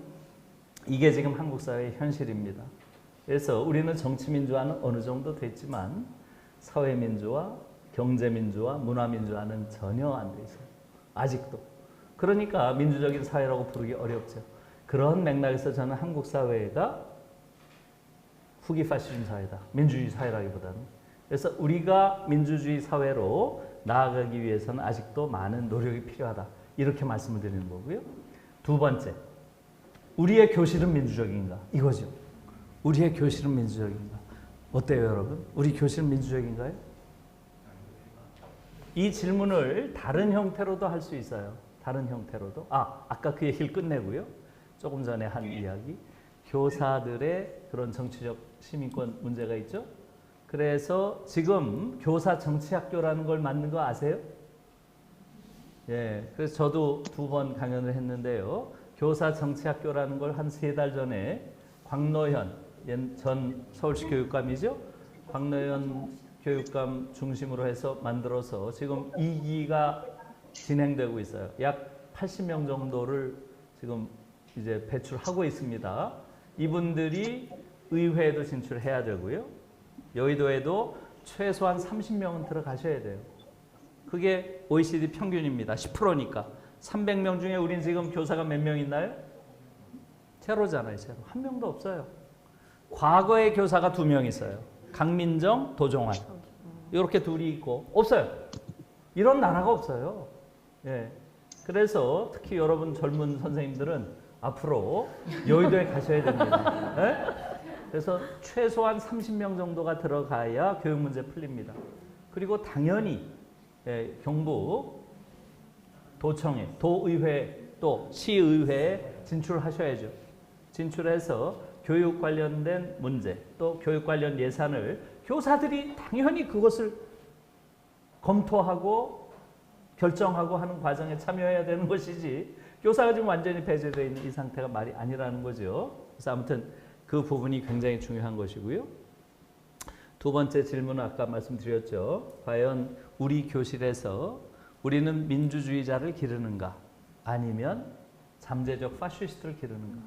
이게 지금 한국 사회의 현실입니다. 그래서 우리는 정치민주화는 어느 정도 됐지만 사회민주화, 경제민주화, 문화민주화는 전혀 안 돼 있어요. 아직도. 그러니까 민주적인 사회라고 부르기 어렵죠. 그런 맥락에서 저는 한국 사회가 후기 파시즘 사회다. 민주주의 사회라기보다는. 그래서 우리가 민주주의 사회로 나아가기 위해서는 아직도 많은 노력이 필요하다. 이렇게 말씀을 드리는 거고요. 두 번째, 우리의 교실은 민주적인가? 이거죠. 우리의 교실은 민주적인가? 어때요, 여러분? 우리 교실은 민주적인가요? 이 질문을 다른 형태로도 할 수 있어요. 다른 형태로도. 아까 그 얘기를 끝내고요. 조금 전에 한 이야기. 교사들의 그런 정치적 시민권 문제가 있죠. 그래서 지금 교사 정치학교라는 걸 만든 거 아세요? 예, 그래서 저도 2번 강연을 했는데요. 교사 정치학교라는 걸 한 3달 전에 광노현 전 서울시 교육감이죠. 광노현 교육감 중심으로 해서 만들어서 지금 2기가 진행되고 있어요. 약 80명 정도를 지금 이제 배출하고 있습니다. 이분들이 의회에도 진출해야 되고요. 여의도에도 최소한 30명은 들어가셔야 돼요. 그게 OECD 평균입니다. 10%니까. 300명 중에 우린 지금 교사가 몇 명 있나요? 제로잖아요. 제로. 한 명도 없어요. 과거에 교사가 2명 있어요. 강민정, 도종환. 이렇게 둘이 있고 없어요. 이런 나라가 없어요. 예. 그래서 특히 여러분 젊은 선생님들은 앞으로 여의도에 가셔야 됩니다. 예? 그래서 최소한 30명 정도가 들어가야 교육 문제 풀립니다. 그리고 당연히 경북 도청에, 도의회 또 시의회에 진출하셔야죠. 진출해서 교육 관련된 문제 또 교육 관련 예산을 교사들이 당연히 그것을 검토하고 결정하고 하는 과정에 참여해야 되는 것이지 교사가 지금 완전히 배제되어 있는 이 상태가 말이 아니라는 거죠. 그래서 아무튼 그 부분이 굉장히 중요한 것이고요. 두 번째 질문은 아까 말씀드렸죠. 과연 우리 교실에서 우리는 민주주의자를 기르는가 아니면 잠재적 파시스트를 기르는가.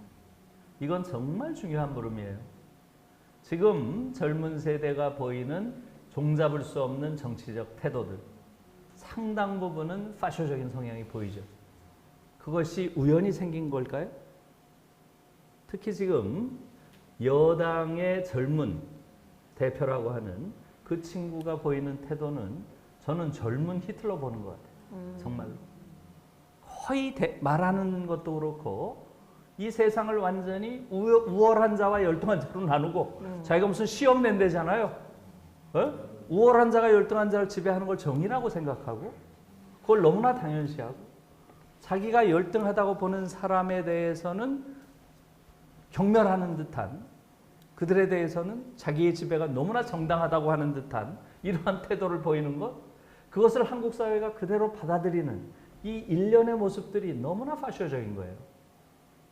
이건 정말 중요한 물음이에요. 지금 젊은 세대가 보이는 종잡을 수 없는 정치적 태도들 상당 부분은 파쇼적인 성향이 보이죠. 그것이 우연히 생긴 걸까요? 특히 지금 여당의 젊은 대표라고 하는 그 친구가 보이는 태도는 저는 젊은 히틀러 보는 것 같아요. 정말로. 거의 말하는 것도 그렇고 이 세상을 완전히 우월한 자와 열등한 자로 나누고 자기가 무슨 시험 낸대잖아요. 우월한 자가 열등한 자를 지배하는 걸 정의라고 생각하고 그걸 너무나 당연시하고 자기가 열등하다고 보는 사람에 대해서는 경멸하는 듯한 그들에 대해서는 자기의 지배가 너무나 정당하다고 하는 듯한 이러한 태도를 보이는 것 그것을 한국 사회가 그대로 받아들이는 이 일련의 모습들이 너무나 파쇼적인 거예요.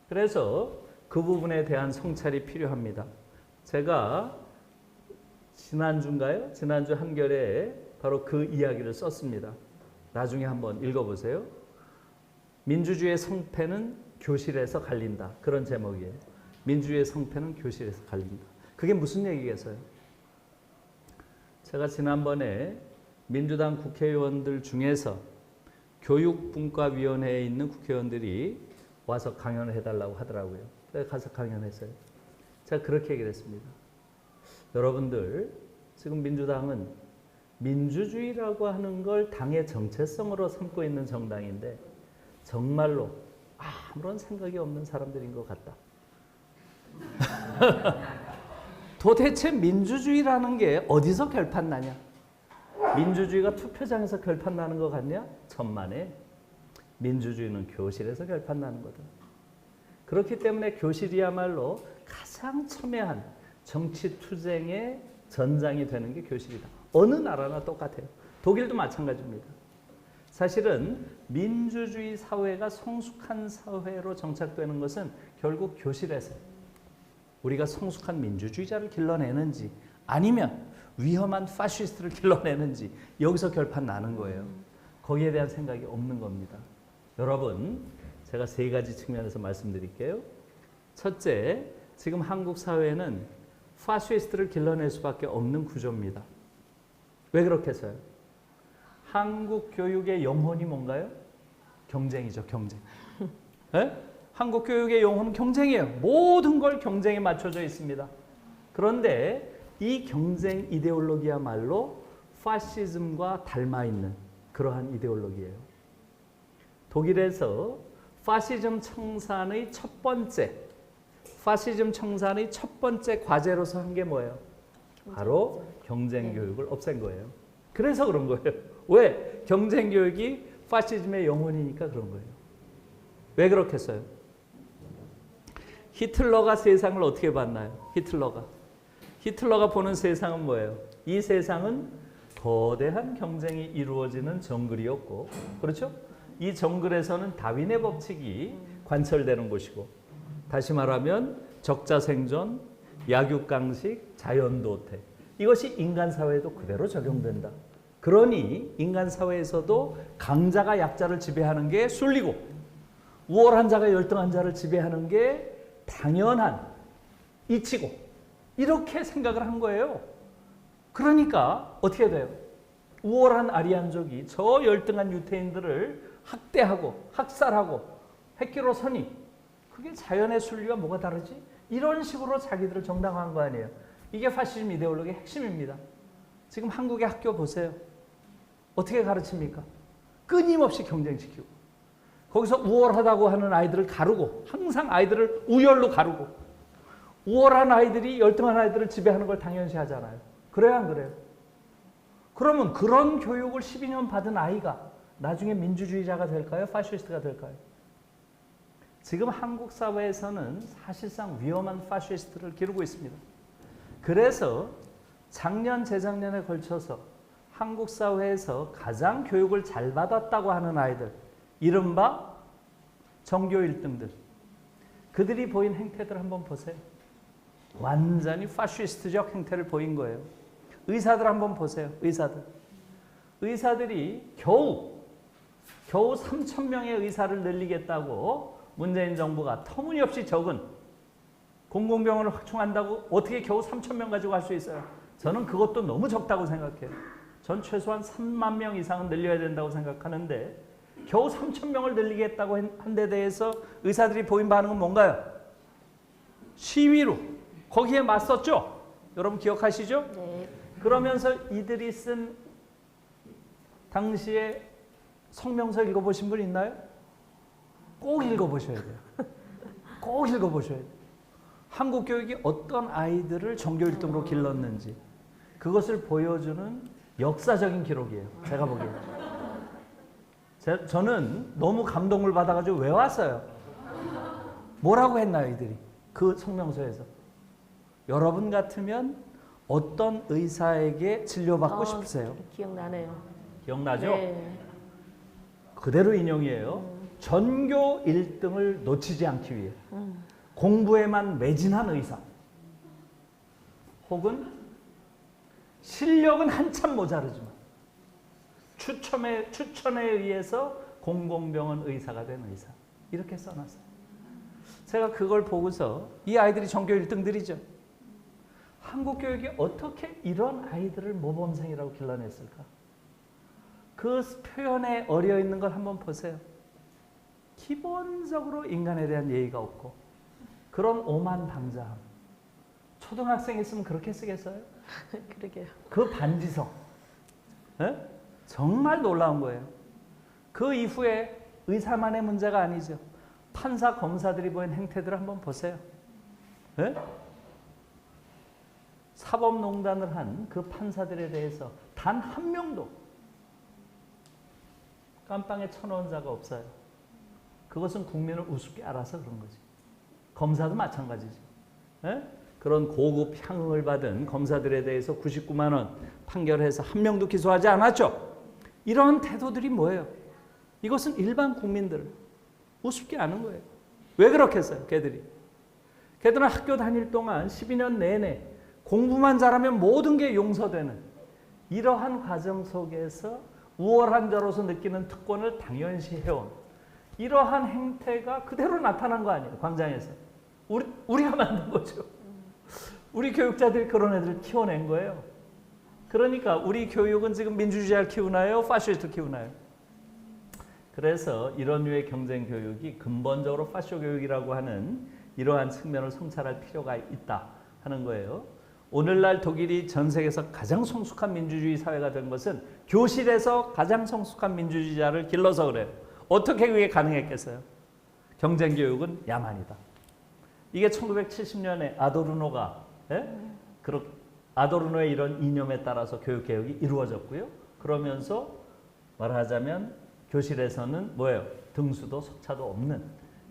그래서 그 부분에 대한 성찰이 필요합니다. 제가 지난주인가요? 지난주 한결에 바로 그 이야기를 썼습니다. 나중에 한번 읽어보세요. 민주주의의 성패는 교실에서 갈린다. 그런 제목이에요. 민주주의의 성패는 교실에서 갈린다. 그게 무슨 얘기겠어요? 제가 지난번에 민주당 국회의원들 중에서 교육분과위원회에 있는 국회의원들이 와서 강연을 해달라고 하더라고요. 그래서 가서 강연했어요. 제가 그렇게 얘기를 했습니다. 여러분들 지금 민주당은 민주주의라고 하는 걸 당의 정체성으로 삼고 있는 정당인데 정말로 아무런 생각이 없는 사람들인 것 같다. 도대체 민주주의라는 게 어디서 결판나냐? 민주주의가 투표장에서 결판나는 것 같냐? 천만에. 민주주의는 교실에서 결판나는 거다. 그렇기 때문에 교실이야말로 가장 첨예한 정치 투쟁의 전장이 되는 게 교실이다. 어느 나라나 똑같아요. 독일도 마찬가지입니다. 사실은 민주주의 사회가 성숙한 사회로 정착되는 것은 결국 교실에서 우리가 성숙한 민주주의자를 길러내는지 아니면 위험한 파시스트를 길러내는지 여기서 결판 나는 거예요. 거기에 대한 생각이 없는 겁니다. 여러분, 제가 3가지 측면에서 말씀드릴게요. 첫째, 지금 한국 사회는 파시스트를 길러낼 수밖에 없는 구조입니다. 왜 그렇겠어요? 한국 교육의 영혼이 뭔가요? 경쟁이죠, 경쟁. 네? 한국 교육의 영혼은 경쟁이에요. 모든 걸 경쟁에 맞춰져 있습니다. 그런데 이 경쟁 이데올로기야말로 파시즘과 닮아 있는 그러한 이데올로기예요. 독일에서 파시즘 청산의 첫 번째 과제로서 한 게 뭐예요? 바로 경쟁 교육을 없앤 거예요. 그래서 그런 거예요. 왜? 경쟁 교육이 파시즘의 영혼이니까 그런 거예요. 왜 그렇겠어요? 히틀러가 세상을 어떻게 봤나요? 히틀러가 보는 세상은 뭐예요? 이 세상은 거대한 경쟁이 이루어지는 정글이었고, 그렇죠? 이 정글에서는 다윈의 법칙이 관철되는 곳이고, 다시 말하면 적자생존, 약육강식, 자연도태, 이것이 인간 사회에도 그대로 적용된다. 그러니 인간 사회에서도 강자가 약자를 지배하는 게 순리고, 우월한 자가 열등한 자를 지배하는 게 당연한 이치고, 이렇게 생각을 한 거예요. 그러니까 어떻게 돼요? 우월한 아리안족이 저 열등한 유태인들을 학대하고 학살하고 획기로 서니 그게 자연의 순리와 뭐가 다르지? 이런 식으로 자기들을 정당화한 거 아니에요. 이게 파시즘 이데올로기의 핵심입니다. 지금 한국의 학교 보세요. 어떻게 가르칩니까? 끊임없이 경쟁시키고, 거기서 우월하다고 하는 아이들을 가르고, 항상 아이들을 우열로 가르고, 우월한 아이들이 열등한 아이들을 지배하는 걸 당연시 하잖아요. 그래요, 안 그래요? 그러면 그런 교육을 12년 받은 아이가 나중에 민주주의자가 될까요? 파시스트가 될까요? 지금 한국 사회에서는 사실상 위험한 파시스트를 기르고 있습니다. 그래서 작년, 재작년에 걸쳐서 한국 사회에서 가장 교육을 잘 받았다고 하는 아이들, 이른바 전교 1등들, 그들이 보인 행태들 한번 보세요. 완전히 파시스트적 행태를 보인 거예요. 의사들 한번 보세요. 의사들이 겨우 3,000명의 의사를 늘리겠다고 문재인 정부가 터무니없이 적은 공공병원을 확충한다고 어떻게 겨우 3,000명 가지고 할 수 있어요? 저는 그것도 너무 적다고 생각해요. 전 최소한 3만 명 이상은 늘려야 된다고 생각하는데 겨우 3,000명을 늘리겠다고 한 데 대해서 의사들이 보인 반응은 뭔가요? 시위로 거기에 맞섰죠? 여러분 기억하시죠? 네. 그러면서 이들이 쓴 당시에 성명서 읽어보신 분 있나요? 꼭 읽어보셔야 돼요. 꼭 읽어보셔야 돼요. 한국 교육이 어떤 아이들을 전교 1등으로 길렀는지 그것을 보여주는 역사적인 기록이에요. 제가 보기에는. 저는 너무 감동을 받아가지고 외웠어요. 뭐라고 했나요, 이들이? 그 성명서에서. 여러분 같으면 어떤 의사에게 진료받고 싶으세요? 기억나네요. 기억나죠? 네. 그대로 인용이에요. 전교 1등을 놓치지 않기 위해 공부에만 매진한 의사, 혹은 실력은 한참 모자르지만 추천에 의해서 공공병원 의사가 된 의사, 이렇게 써놨어요. 제가 그걸 보고서 이 아이들이 전교 1등들이죠. 한국 교육이 어떻게 이런 아이들을 모범생이라고 길러냈을까? 그 표현에 어려 있는 걸 한번 보세요. 기본적으로 인간에 대한 예의가 없고 그런 오만방자함. 초등학생 있으면 그렇게 쓰겠어요? 그러게요. 그 반지성. 에? 정말 놀라운 거예요. 그 이후에 의사만의 문제가 아니죠. 판사, 검사들이 보인 행태들을 한번 보세요. 에? 사법농단을 한 그 판사들에 대해서 단 한 명도 깜빵에 쳐넣은 자가 없어요. 그것은 국민을 우습게 알아서 그런 거지. 검사도 마찬가지죠. 에? 그런 고급 향응을 받은 검사들에 대해서 99만 원 판결해서 한 명도 기소하지 않았죠. 이런 태도들이 뭐예요? 이것은 일반 국민들을 우습게 아는 거예요. 왜 그렇겠어요? 걔들은 학교 다닐 동안 12년 내내 공부만 잘하면 모든 게 용서되는 이러한 과정 속에서 우월한 자로서 느끼는 특권을 당연시 해온 이러한 행태가 그대로 나타난 거 아니에요. 광장에서. 우리가 만든 거죠. 우리 교육자들이 그런 애들을 키워낸 거예요. 그러니까 우리 교육은 지금 민주주의를 키우나요? 파시스트 키우나요? 그래서 이런 류의 경쟁 교육이 근본적으로 파쇼 교육이라고 하는 이러한 측면을 성찰할 필요가 있다 하는 거예요. 오늘날 독일이 전 세계에서 가장 성숙한 민주주의 사회가 된 것은 교실에서 가장 성숙한 민주주의자를 길러서 그래요. 어떻게 그게 가능했겠어요? 경쟁 교육은 야만이다. 이게 1970년에 아도르노가 아도르노의 이런 이념에 따라서 교육 개혁이 이루어졌고요. 그러면서 말하자면 교실에서는 뭐예요? 등수도 석차도 없는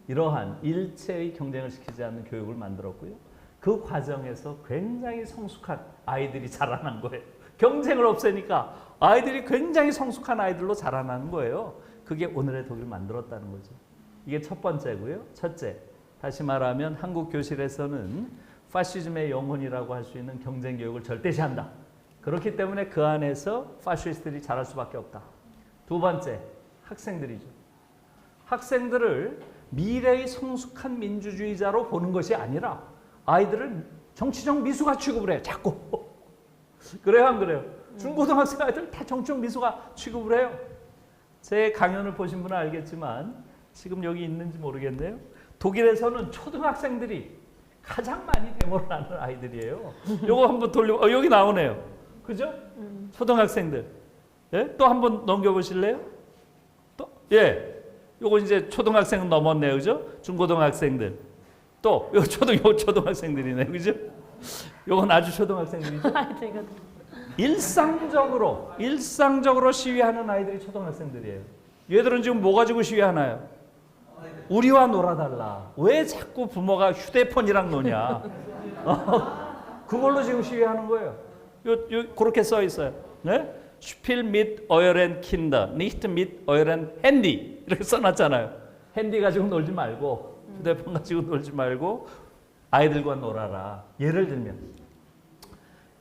이러한 일체의 경쟁을 시키지 않는 교육을 만들었고요. 그 과정에서 굉장히 성숙한 아이들이 자라난 거예요. 경쟁을 없애니까 아이들이 굉장히 성숙한 아이들로 자라나는 거예요. 그게 오늘의 독일을 만들었다는 거죠. 이게 첫 번째고요. 첫째, 다시 말하면 한국 교실에서는 파시즘의 영혼이라고 할 수 있는 경쟁 교육을 절대시한다. 그렇기 때문에 그 안에서 파시스트들이 자랄 수밖에 없다. 두 번째, 학생들이죠. 학생들을 미래의 성숙한 민주주의자로 보는 것이 아니라 아이들을 정치적 미숙아 취급을 해요. 자꾸. 그래요, 안 그래요? 중고등학생 아이들 다 정치적 미숙아 취급을 해요. 제 강연을 보신 분은 알겠지만 지금 여기 있는지 모르겠네요. 독일에서는 초등학생들이 가장 많이 데모를 하는 아이들이에요. 요거 한번 돌려, 여기 나오네요. 그죠? 초등학생들. 예? 또 한번 넘겨보실래요? 또, 예. 요거 이제 초등학생은 넘었네요. 그죠? 중고등학생들. 또, 요 초등학생들이네. 그죠? 요건 아주 초등학생들이죠. 일상적으로 시위하는 아이들이 초등학생들이에요. 얘들은 지금 뭐 가지고 시위하나요? 우리와 놀아달라. 왜 자꾸 부모가 휴대폰이랑 노냐? 그걸로 지금 시위하는 거예요. 그렇게 써 있어요. 네? Spiel mit euren Kindern, nicht mit euren Handy. 이렇게 써놨잖아요. 핸디 가지고 놀지 말고, 휴대폰 가지고 놀지 말고, 아이들과 놀아라. 예를 들면,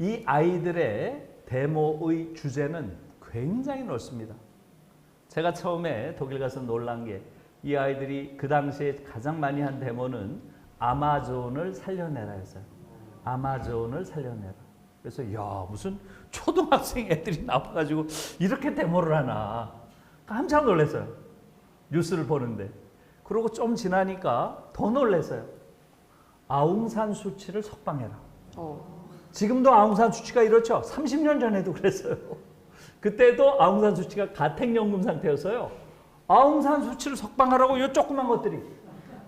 이 아이들의 데모의 주제는 굉장히 넓습니다. 제가 처음에 독일 가서 놀란 게, 이 아이들이 그 당시에 가장 많이 한 데모는 아마존을 살려내라였어요. 아마존을 살려내라. 그래서 야, 무슨 초등학생 애들이 나와가지고 이렇게 데모를 하나 깜짝 놀랐어요. 뉴스를 보는데. 그리고 좀 지나니까 더 놀랐어요. 아웅산 수치를 석방해라. 지금도 아웅산 수치가 이렇죠. 30년 전에도 그랬어요. 그때도 아웅산 수치가 가택연금 상태였어요. 아웅산 수치를 석방하라고 이 조그만 것들이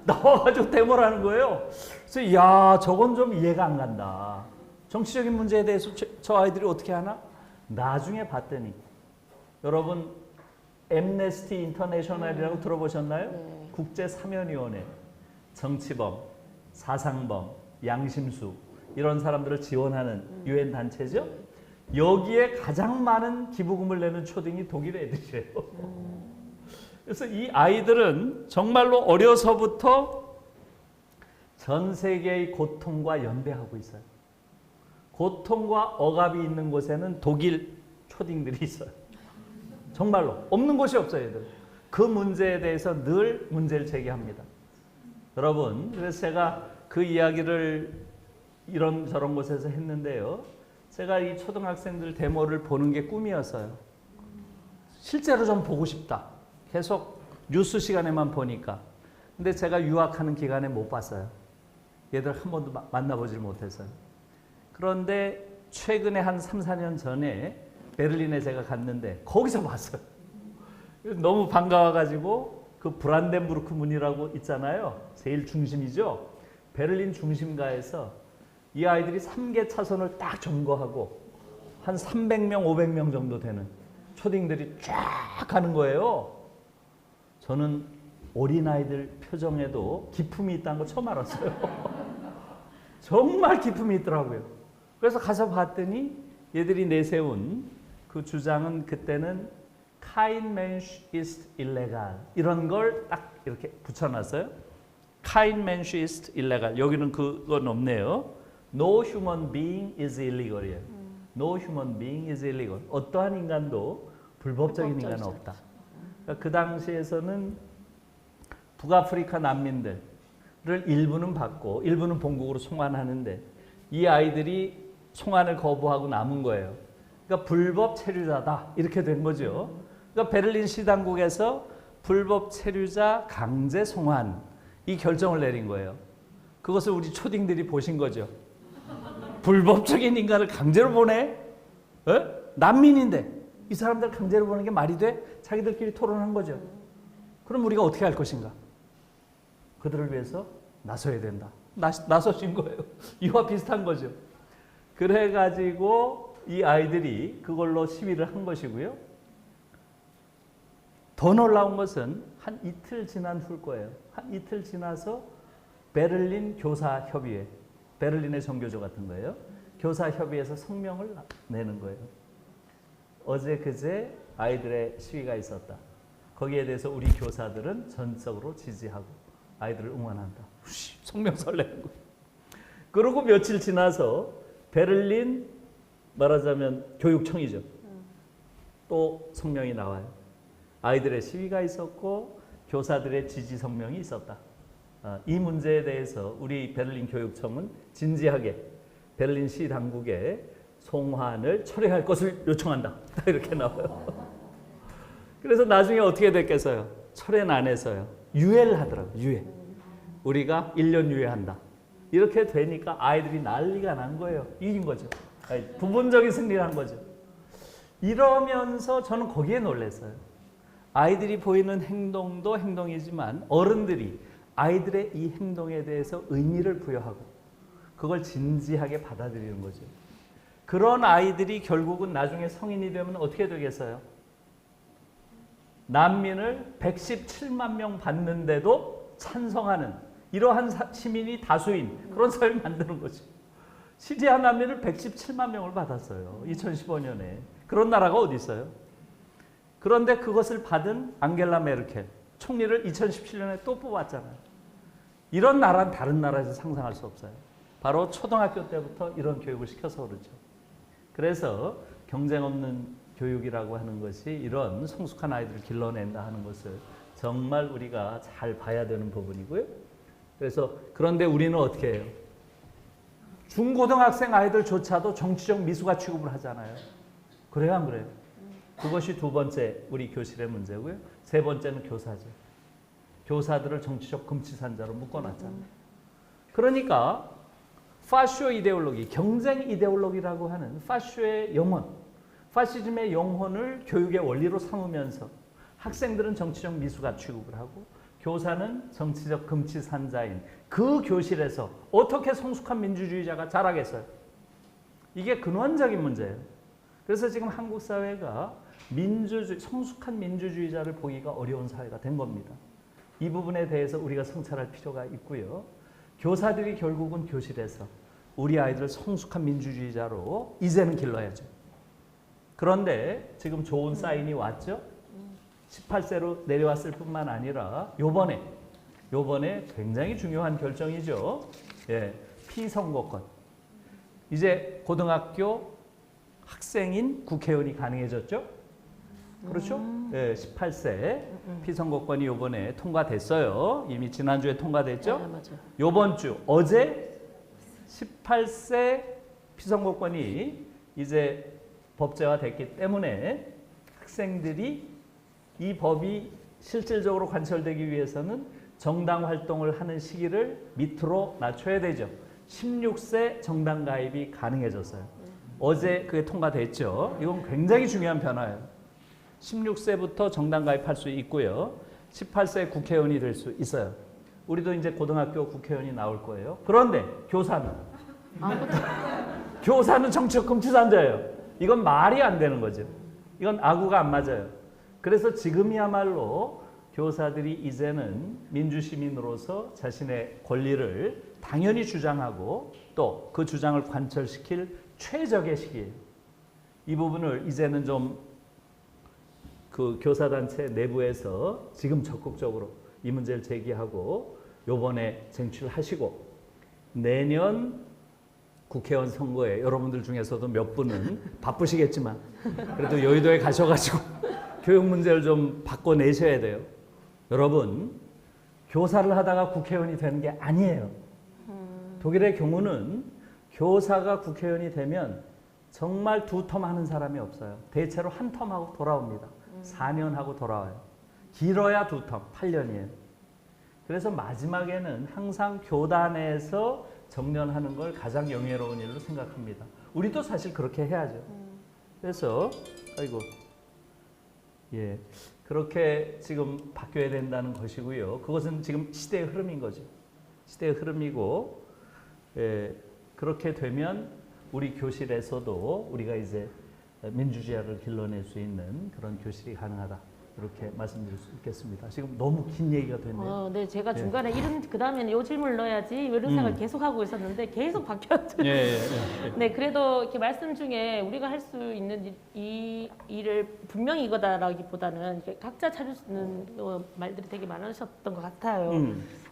나와가지고 데모를 하는 거예요. 그래서 야, 저건 좀 이해가 안 간다. 정치적인 문제에 대해서 저 아이들이 어떻게 하나? 나중에 봤더니 여러분 엠네스티 인터내셔널이라고 들어보셨나요? 네. 국제사면위원회, 정치범, 사상범, 양심수 이런 사람들을 지원하는 유엔 단체죠. 여기에 가장 많은 기부금을 내는 초등이 독일 애들이에요. 그래서 이 아이들은 정말로 어려서부터 전 세계의 고통과 연대하고 있어요. 고통과 억압이 있는 곳에는 독일 초딩들이 있어요. 정말로 없는 곳이 없어요. 얘들. 그 문제에 대해서 늘 문제를 제기합니다. 여러분, 그래서 제가 그 이야기를 이런저런 곳에서 했는데요. 제가 이 초등학생들 데모를 보는 게 꿈이었어요. 실제로 좀 보고 싶다. 계속 뉴스 시간에만 보니까. 근데 제가 유학하는 기간에 못 봤어요. 얘들 한 번도 만나보질 못했어요. 그런데 최근에 한 3, 4년 전에 베를린에 제가 갔는데 거기서 봤어요. 너무 반가워가지고 그 브란덴부르크 문이라고 있잖아요. 제일 중심이죠. 베를린 중심가에서 이 아이들이 3개 차선을 딱 점거하고 한 300명, 500명 정도 되는 초딩들이 쫙 가는 거예요. 저는 어린아이들 표정에도 기품이 있다는 거 처음 알았어요. 정말 기품이 있더라고요. 그래서 가서 봤더니 얘들이 내세운 그 주장은 그때는 Kein Mensch ist illegal 이런 걸 딱 이렇게 붙여놨어요. Kein Mensch ist illegal. 여기는 그건 없네요. No human being is illegal이에요. No human being is illegal. 어떠한 인간도 불법적인 인간은 없다. 그러니까 그 당시에서는 북아프리카 난민들, 일부는 받고 일부는 본국으로 송환하는데 이 아이들이 송환을 거부하고 남은 거예요. 그러니까 불법 체류자다 이렇게 된 거죠. 그러니까 베를린 시당국에서 불법 체류자 강제 송환 이 결정을 내린 거예요. 그것을 우리 초딩들이 보신 거죠. 불법적인 인간을 강제로 보내? 난민인데 이 사람들 강제로 보내는 게 말이 돼? 자기들끼리 토론한 거죠. 그럼 우리가 어떻게 할 것인가? 그들을 위해서 나서야 된다. 나서신 거예요. 이와 비슷한 거죠. 그래가지고 이 아이들이 그걸로 시위를 한 것이고요. 더 놀라운 것은 한 이틀 지난 후일 거예요. 한 이틀 지나서 베를린 교사협의회, 베를린의 정교조 같은 거예요. 교사협의회에서 성명을 내는 거예요. 어제 그제 아이들의 시위가 있었다. 거기에 대해서 우리 교사들은 전적으로 지지하고 아이들을 응원한다. 성명서를 내는 거예요. 그리고 며칠 지나서 베를린 말하자면 교육청이죠. 또 성명이 나와요. 아이들의 시위가 있었고 교사들의 지지 성명이 있었다. 이 문제에 대해서 우리 베를린 교육청은 진지하게 베를린 시 당국에 송환을 철회할 것을 요청한다. 이렇게 나와요. 그래서 나중에 어떻게 됐겠어요? 철회는 안 해서요. 유예를 하더라고요. 유예. 우리가 1년 유예한다. 이렇게 되니까 아이들이 난리가 난 거예요. 이긴 거죠. 부분적인 승리를 한 거죠. 이러면서 저는 거기에 놀랐어요. 아이들이 보이는 행동도 행동이지만 어른들이 아이들의 이 행동에 대해서 의미를 부여하고 그걸 진지하게 받아들이는 거죠. 그런 아이들이 결국은 나중에 성인이 되면 어떻게 되겠어요? 난민을 117만 명 받는데도 찬성하는 이러한 시민이 다수인 그런 사회를 만드는 거죠. 시리아 난민을 117만 명을 받았어요. 2015년에. 그런 나라가 어디 있어요? 그런데 그것을 받은 앙겔라 메르켈 총리를 2017년에 또 뽑았잖아요. 이런 나라는 다른 나라에서 상상할 수 없어요. 바로 초등학교 때부터 이런 교육을 시켜서 그렇죠. 그래서 경쟁 없는 교육이라고 하는 것이 이런 성숙한 아이들을 길러낸다 하는 것을 정말 우리가 잘 봐야 되는 부분이고요. 그래서 그런데 우리는 어떻게 해요? 중고등학생 아이들조차도 정치적 미숙아 취급을 하잖아요. 그래요, 안 그래요? 그것이 두 번째 우리 교실의 문제고요. 세 번째는 교사죠. 교사들을 정치적 금치산자로 묶어놨잖아요. 그러니까 파쇼 이데올로기, 경쟁 이데올로기라고 하는 파쇼의 영혼, 파시즘의 영혼을 교육의 원리로 삼으면서 학생들은 정치적 미숙아 취급을 하고 교사는 정치적 금치산자인 그 교실에서 어떻게 성숙한 민주주의자가 자라겠어요? 이게 근원적인 문제예요. 그래서 지금 한국 사회가 성숙한 민주주의자를 보기가 어려운 사회가 된 겁니다. 이 부분에 대해서 우리가 성찰할 필요가 있고요. 교사들이 결국은 교실에서 우리 아이들을 성숙한 민주주의자로 이제는 길러야죠. 그런데 지금 좋은 사인이 왔죠. 18세로 내려왔을 뿐만 아니라 요번에 굉장히 중요한 결정이죠. 예, 피선거권. 이제 고등학교 학생인 국회의원이 가능해졌죠. 그렇죠? 예, 18세 피선거권이 요번에 통과됐어요. 이미 지난주에 통과됐죠. 네, 맞아요. 요번 주 어제 18세 피선거권이 이제 법제화됐기 때문에 학생들이 이 법이 실질적으로 관철되기 위해서는 정당 활동을 하는 시기를 밑으로 낮춰야 되죠. 16세 정당 가입이 가능해졌어요. 어제 그게 통과됐죠. 이건 굉장히 중요한 변화예요. 16세부터 정당 가입할 수 있고요. 18세 국회의원이 될 수 있어요. 우리도 이제 고등학교 국회의원이 나올 거예요. 그런데 교사는 교사는 정치적 금치산자예요. 이건 말이 안 되는 거죠. 이건 아구가 안 맞아요. 그래서 지금이야말로 교사들이 이제는 민주시민으로서 자신의 권리를 당연히 주장하고 또 그 주장을 관철시킬 최적의 시기예요. 이 부분을 이제는 좀 그 교사단체 내부에서 지금 적극적으로 이 문제를 제기하고 요번에 쟁취하시고 내년 국회의원 선거에 여러분들 중에서도 몇 분은 바쁘시겠지만 그래도 여의도에 가셔가지고 교육 문제를 좀 바꿔내셔야 돼요. 여러분, 교사를 하다가 국회의원이 되는 게 아니에요. 독일의 경우는 교사가 국회의원이 되면 정말 2텀 하는 사람이 없어요. 대체로 한 텀 하고 돌아옵니다. 4년 하고 돌아와요. 길어야 2텀, 8년이에요. 그래서 마지막에는 항상 교단에서 정년하는 걸 가장 영예로운 일로 생각합니다. 우리도 사실 그렇게 해야죠. 그래서 아이고 예 그렇게 지금 바뀌어야 된다는 것이고요. 그것은 지금 시대의 흐름인 거죠. 시대의 흐름이고 예, 그렇게 되면 우리 교실에서도 우리가 이제 민주주의를 길러낼 수 있는 그런 교실이 가능하다. 이렇게 말씀드릴 수 있겠습니다. 지금 너무 긴 얘기가 됐네요. 네, 제가 중간에 이런 그 다음에는 요 질문을 넣어야지 이런 생각을 계속 하고 있었는데 계속 바뀌었죠. 네, 그래도 이렇게 말씀 중에 우리가 할 수 있는 이 일을 분명히 이거다라기보다는 이렇게 각자 찾을 수 있는 말들이 되게 많으셨던 것 같아요.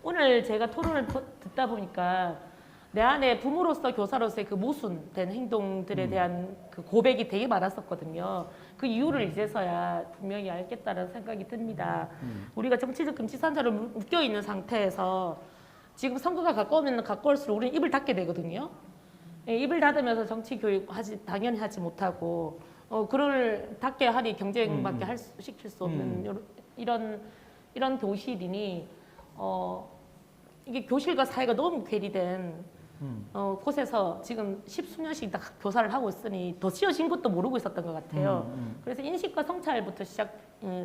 오늘 제가 토론을 듣다 보니까 내 안에 부모로서 교사로서의 그 모순된 행동들에 대한 그 고백이 되게 많았었거든요. 그 이유를 이제서야 분명히 알겠다는 생각이 듭니다. 우리가 정치적 금지산자로 묶여 있는 상태에서 지금 선거가 가까우면 가까울수록 우리는 입을 닫게 되거든요. 예, 입을 닫으면서 정치 교육 당연히 하지 못하고 그걸 닫게 하니 경쟁밖에 시킬 수 없는 이런 교실이니 이게 교실과 사회가 너무 괴리된 곳에서 지금 10수년씩 다 교사를 하고 있으니 더 씌어진 것도 모르고 있었던 것 같아요. 그래서 인식과 성찰부터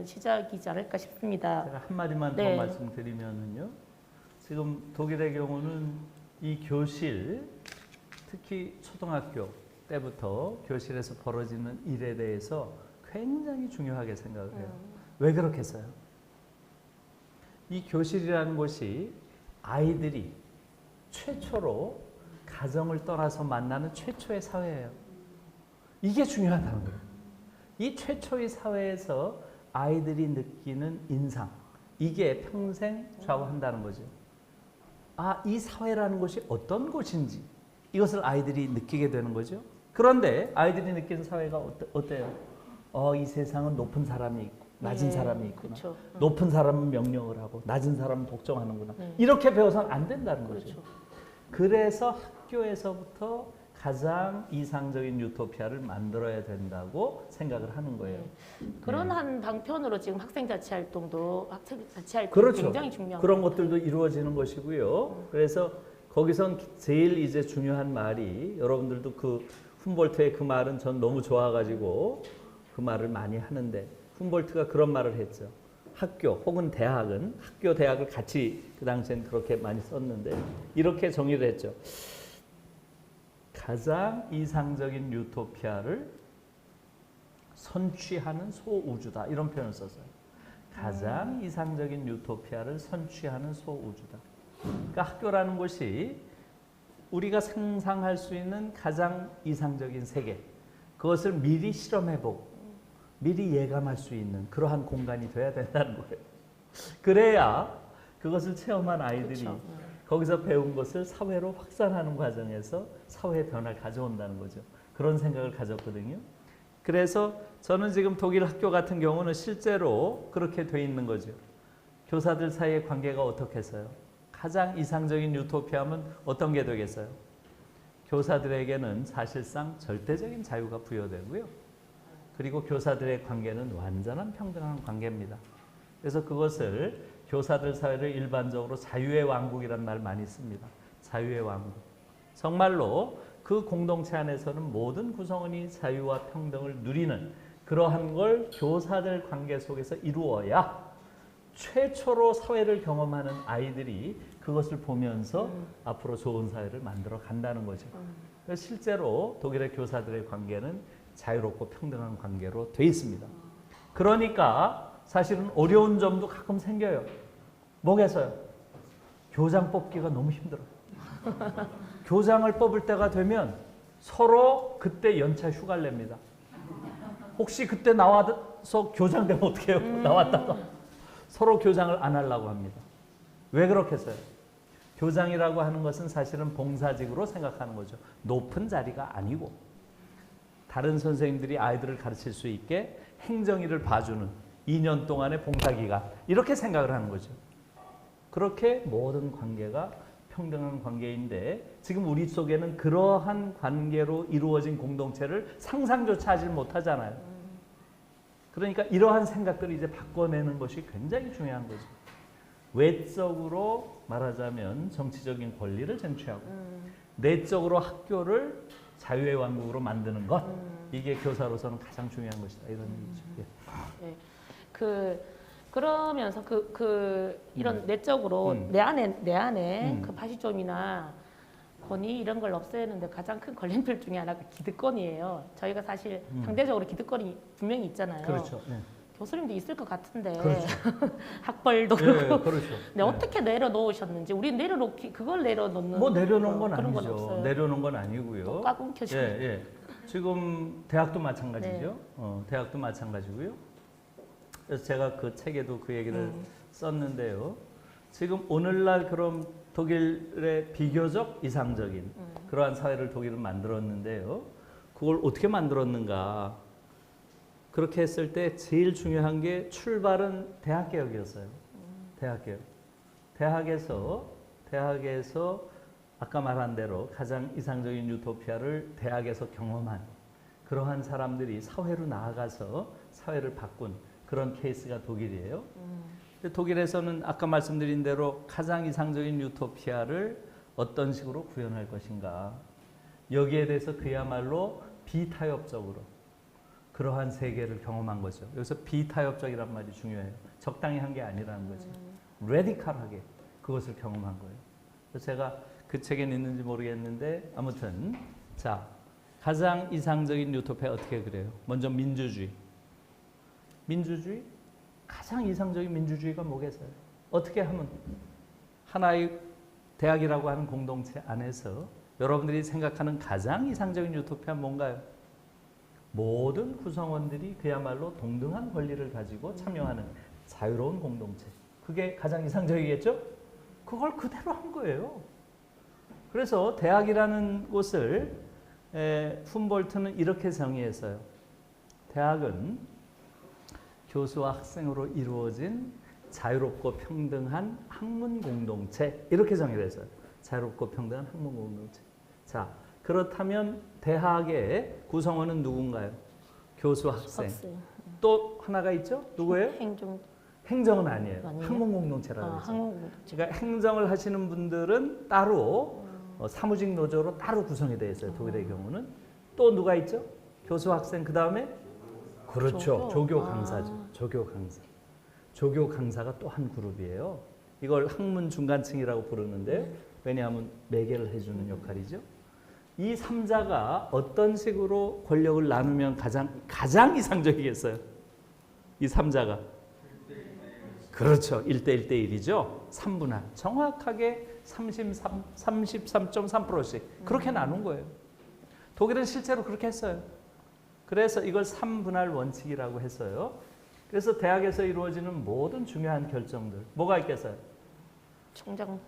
시작이지 않을까 싶습니다. 제가 한마디만 더 말씀드리면은요. 지금 독일의 경우는 이 교실, 특히 초등학교 때부터 교실에서 벌어지는 일에 대해서 굉장히 중요하게 생각을 해요. 왜 그렇겠어요? 이 교실이라는 곳이 아이들이 최초로 가정을 떠나서 만나는 최초의 사회예요. 이게 중요하다는 거예요. 이 최초의 사회에서 아이들이 느끼는 인상, 이게 평생 좌우한다는 거죠. 아, 이 사회라는 곳이 어떤 곳인지 이것을 아이들이 느끼게 되는 거죠. 그런데 아이들이 느끼는 사회가 어때요? 이 세상은 높은 사람이 있고 낮은 사람이 있구나. 그렇죠. 높은 사람은 명령을 하고 낮은 사람은 복종하는구나. 이렇게 배워서는 안 된다는 거죠. 그렇죠. 그래서 학교에서부터 가장 이상적인 유토피아를 만들어야 된다고 생각을 하는 거예요. 그런 한 방편으로 지금 학생 자치 활동도 그렇죠. 굉장히 중요한 그런 것들도 이루어지는 것이고요. 그래서 거기선 제일 이제 중요한 말이 여러분들도 그 훔볼트의 그 말은 전 너무 좋아가지고 그 말을 많이 하는데 훔볼트가 그런 말을 했죠. 학교 혹은 대학은 학교 대학을 같이 그 당시엔 그렇게 많이 썼는데 이렇게 정의를 했죠. 가장 이상적인 유토피아를 선취하는 소우주다 이런 표현을 썼어요. 가장 이상적인 유토피아를 선취하는 소우주다. 그러니까 학교라는 곳이 우리가 상상할 수 있는 가장 이상적인 세계, 그것을 미리 실험해보고 미리 예감할 수 있는 그러한 공간이 돼야 된다는 거예요. 그래야 그것을 체험한 아이들이 그렇죠. 거기서 배운 것을 사회로 확산하는 과정에서 사회 변화를 가져온다는 거죠. 그런 생각을 가졌거든요. 그래서 저는 지금 독일 학교 같은 경우는 실제로 그렇게 돼 있는 거죠. 교사들 사이의 관계가 어떻겠어요? 가장 이상적인 유토피아면 어떤 게 되겠어요? 교사들에게는 사실상 절대적인 자유가 부여되고요. 그리고 교사들의 관계는 완전한 평등한 관계입니다. 그래서 그것을 교사들 사회를 일반적으로 자유의 왕국이라는 말 많이 씁니다. 자유의 왕국. 정말로 그 공동체 안에서는 모든 구성원이 자유와 평등을 누리는 그러한 걸 교사들 관계 속에서 이루어야 최초로 사회를 경험하는 아이들이 그것을 보면서 앞으로 좋은 사회를 만들어 간다는 거죠. 그래서 실제로 독일의 교사들의 관계는 자유롭고 평등한 관계로 돼 있습니다. 그러니까 사실은 어려운 점도 가끔 생겨요. 뭐겠어요? 교장 뽑기가 너무 힘들어요. 교장을 뽑을 때가 되면 서로 그때 연차 휴가를 냅니다. 혹시 그때 나와서 교장 되면 어떻게 해요? 나왔다가 서로 교장을 안 하려고 합니다. 왜 그렇겠어요? 교장이라고 하는 것은 사실은 봉사직으로 생각하는 거죠. 높은 자리가 아니고 다른 선생님들이 아이들을 가르칠 수 있게 행정일을 봐주는 2년 동안의 봉사기간 이렇게 생각을 하는 거죠. 그렇게 모든 관계가 평등한 관계인데 지금 우리 속에는 그러한 관계로 이루어진 공동체를 상상조차 하지 못하잖아요. 그러니까 이러한 생각들을 이제 바꿔내는 것이 굉장히 중요한 거죠. 외적으로 말하자면 정치적인 권리를 쟁취하고 내적으로 학교를 자유의 왕국으로 만드는 것, 이게 교사로서는 가장 중요한 것이다, 이런 얘기죠. 예. 네. 그러면서 이런 내적으로 내 안에 그 파시즘이나 권위 이런 걸 없애는데 가장 큰 걸림돌 중에 하나가 기득권이에요. 저희가 사실 상대적으로 기득권이 분명히 있잖아요. 그렇죠. 네. 교수님도 있을 것 같은데 그렇죠. 학벌도 네, 그렇고. 그렇죠. 네, 어떻게 내려놓으셨는지 우리 그걸 내려놓는 뭐 내려놓은 건 그런 아니죠. 없어요. 내려놓은 건 아니고요. 꽉 움켜쥐고. 예, 예. 지금 대학도 마찬가지죠. 대학도 마찬가지고요. 그래서 제가 그 책에도 그 얘기를 썼는데요. 지금 오늘날 그럼 독일의 비교적 이상적인 그러한 사회를 독일은 만들었는데요. 그걸 어떻게 만들었는가? 그렇게 했을 때 제일 중요한 게 출발은 대학개혁이었어요. 대학개혁. 대학에서 아까 말한 대로 가장 이상적인 유토피아를 대학에서 경험한 그러한 사람들이 사회로 나아가서 사회를 바꾼 그런 케이스가 독일이에요. 독일에서는 아까 말씀드린 대로 가장 이상적인 유토피아를 어떤 식으로 구현할 것인가. 여기에 대해서 그야말로 비타협적으로 그러한 세계를 경험한 거죠. 여기서 비타협적이란 말이 중요해요. 적당히 한 게 아니라는 거죠. 레디컬하게 그것을 경험한 거예요. 그래서 제가 그 책에 있는지 모르겠는데 아무튼 자, 가장 이상적인 유토피아 어떻게 그래요? 먼저 민주주의. 가장 이상적인 민주주의가 뭐겠어요? 어떻게 하면 하나의 대학이라고 하는 공동체 안에서 여러분들이 생각하는 가장 이상적인 유토피아는 뭔가요? 모든 구성원들이 그야말로 동등한 권리를 가지고 참여하는 자유로운 공동체. 그게 가장 이상적이겠죠? 그걸 그대로 한 거예요. 그래서 대학이라는 곳을 훔볼트는 이렇게 정의했어요. 대학은 교수와 학생으로 이루어진 자유롭고 평등한 학문 공동체, 이렇게 정의를 했어요. 자유롭고 평등한 학문 공동체. 자, 그렇다면 대학의 구성원은 누군가요? 교수, 학생. 또 하나가 있죠? 누구예요? 행정은 아니에요. 학문 공동체라고 그러죠. 그러니까 행정을 하시는 분들은 따로 사무직 노조로 따로 구성이 되어 있어요. 독일의 경우는. 또 누가 있죠? 교수, 학생, 그 다음에 그렇죠. 조교 강사죠. 조교 강사. 조교 강사가 또 한 그룹이에요. 이걸 학문 중간층이라고 부르는데 왜냐하면 매개를 해주는 역할이죠. 이 3자가 어떤 식으로 권력을 나누면 가장 이상적이겠어요? 이 3자가. 그렇죠. 1대 1대1이죠. 3분할. 정확하게 33.3%씩 그렇게 나눈 거예요. 독일은 실제로 그렇게 했어요. 그래서 이걸 3분할 원칙이라고 했어요. 그래서 대학에서 이루어지는 모든 중요한 결정들 뭐가 있겠어요? 총장.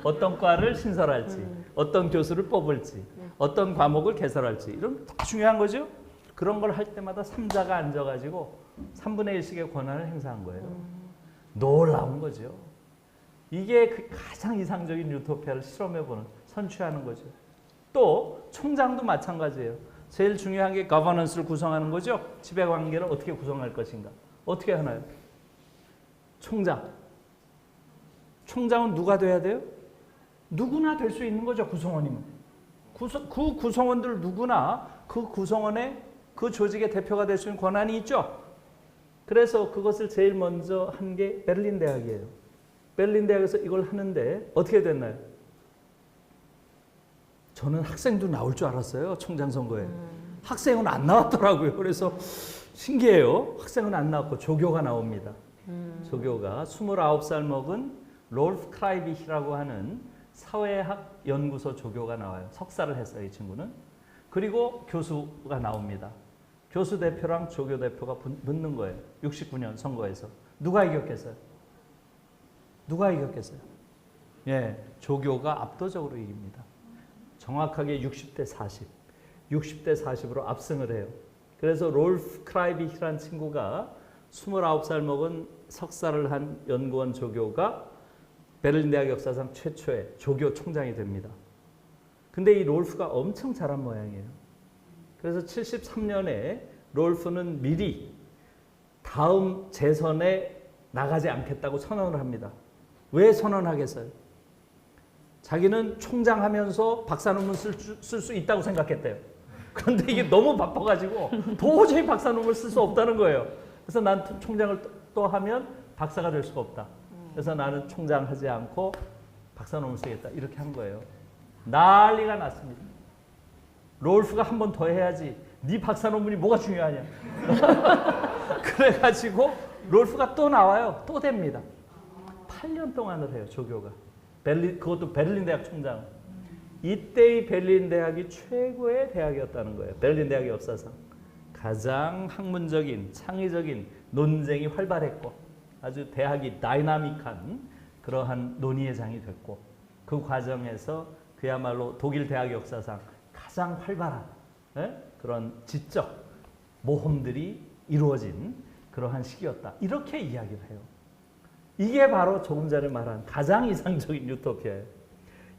어떤 과를 신설할지, 어떤 교수를 뽑을지, 어떤 과목을 개설할지 이런 다 중요한 거죠. 그런 걸 할 때마다 3자가 앉아가지고 3분의 1씩의 권한을 행사한 거예요. 놀라운 거죠. 이게 가장 이상적인 유토피아를 실험해보는, 선취하는 거죠. 또 총장도 마찬가지예요. 제일 중요한 게 거버넌스를 구성하는 거죠. 지배관계를 어떻게 구성할 것인가. 어떻게 하나요? 총장은 누가 돼야 돼요? 누구나 될 수 있는 거죠. 구성원이면. 그 구성원들 누구나 그 구성원의 그 조직의 대표가 될 수 있는 권한이 있죠. 그래서 그것을 제일 먼저 한 게 베를린 대학이에요. 베를린 대학에서 이걸 하는데 어떻게 됐나요? 저는 학생도 나올 줄 알았어요. 총장 선거에. 학생은 안 나왔더라고요. 그래서 신기해요. 학생은 안 나왔고 조교가 나옵니다. 조교가 29살 먹은 롤프 크라이비히라고 하는 사회학 연구소 조교가 나와요. 석사를 했어요. 이 친구는. 그리고 교수가 나옵니다. 교수 대표랑 조교 대표가 붙는 거예요. 69년 선거에서. 누가 이겼겠어요? 예, 조교가 압도적으로 이깁니다. 정확하게 60대 40. 60대 40으로 압승을 해요. 그래서 롤프 크라이비히라는 친구가 29살 먹은 석사를 한 연구원 조교가 베를린 대학 역사상 최초의 조교 총장이 됩니다. 근데 이 롤프가 엄청 잘한 모양이에요. 그래서 73년에 롤프는 미리 다음 재선에 나가지 않겠다고 선언을 합니다. 왜 선언하겠어요? 자기는 총장하면서 박사 논문 쓸 수 있다고 생각했대요. 그런데 이게 너무 바빠가지고 도저히 박사 논문을 쓸 수 없다는 거예요. 그래서 난 총장을 또 하면 박사가 될 수가 없다. 그래서 나는 총장 하지 않고 박사 논문 쓰겠다. 이렇게 한 거예요. 난리가 났습니다. 롤프가 한 번 더 해야지. 네 박사 논문이 뭐가 중요하냐. 그래가지고 롤프가 또 나와요. 또 됩니다. 8년 동안을 해요. 조교가. 그것도 베를린 대학 총장. 이때의 베를린 대학이 최고의 대학이었다는 거예요. 베를린 대학의 역사상. 가장 학문적인, 창의적인 논쟁이 활발했고 아주 대학이 다이나믹한 그러한 논의의 장이 됐고 그 과정에서 그야말로 독일 대학 역사상 가장 활발한 그런 지적 모험들이 이루어진 그러한 시기였다. 이렇게 이야기를 해요. 이게 바로 조금 전에 말한 가장 이상적인 유토피아예요.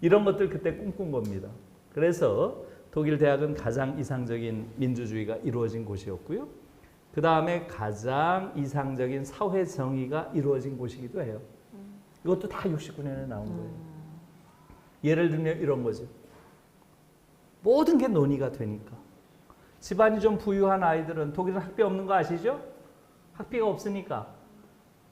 이런 것들 그때 꿈꾼 겁니다. 그래서 독일 대학은 가장 이상적인 민주주의가 이루어진 곳이었고요. 그 다음에 가장 이상적인 사회 정의가 이루어진 곳이기도 해요. 이것도 다 69년에 나온 거예요. 예를 들면 이런 거죠. 모든 게 논의가 되니까. 집안이 좀 부유한 아이들은 독일은 학비 없는 거 아시죠? 학비가 없으니까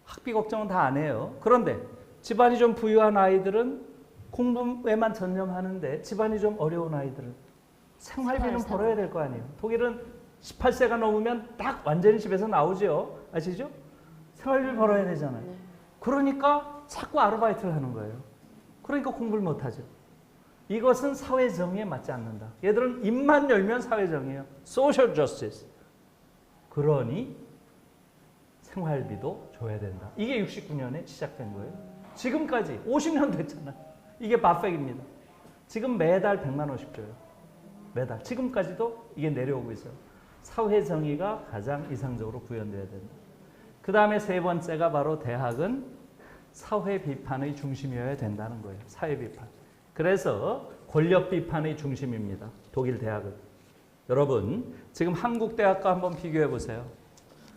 학비 걱정은 다 안 해요. 그런데 집안이 좀 부유한 아이들은 공부에만 전념하는데 집안이 좀 어려운 아이들은 생활비는 벌어야 될 거 아니에요. 독일은 18세가 넘으면 딱 완전히 집에서 나오죠. 아시죠? 생활비를 벌어야 되잖아요. 그러니까 자꾸 아르바이트를 하는 거예요. 그러니까 공부를 못하죠. 이것은 사회 정의에 맞지 않는다. 얘들은 입만 열면 사회 정의예요. Social justice. 그러니 생활비도 줘야 된다. 이게 69년에 시작된 거예요. 지금까지 50년 됐잖아요. 이게 바팩입니다. 지금 매달 100만 원씩 줘요. 매달. 지금까지도 이게 내려오고 있어요. 사회 정의가 가장 이상적으로 구현돼야 된다. 그 다음에 세 번째가 바로 대학은 사회 비판의 중심이어야 된다는 거예요. 사회 비판. 그래서 권력 비판의 중심입니다. 독일 대학은. 여러분, 지금 한국 대학과 한번 비교해 보세요.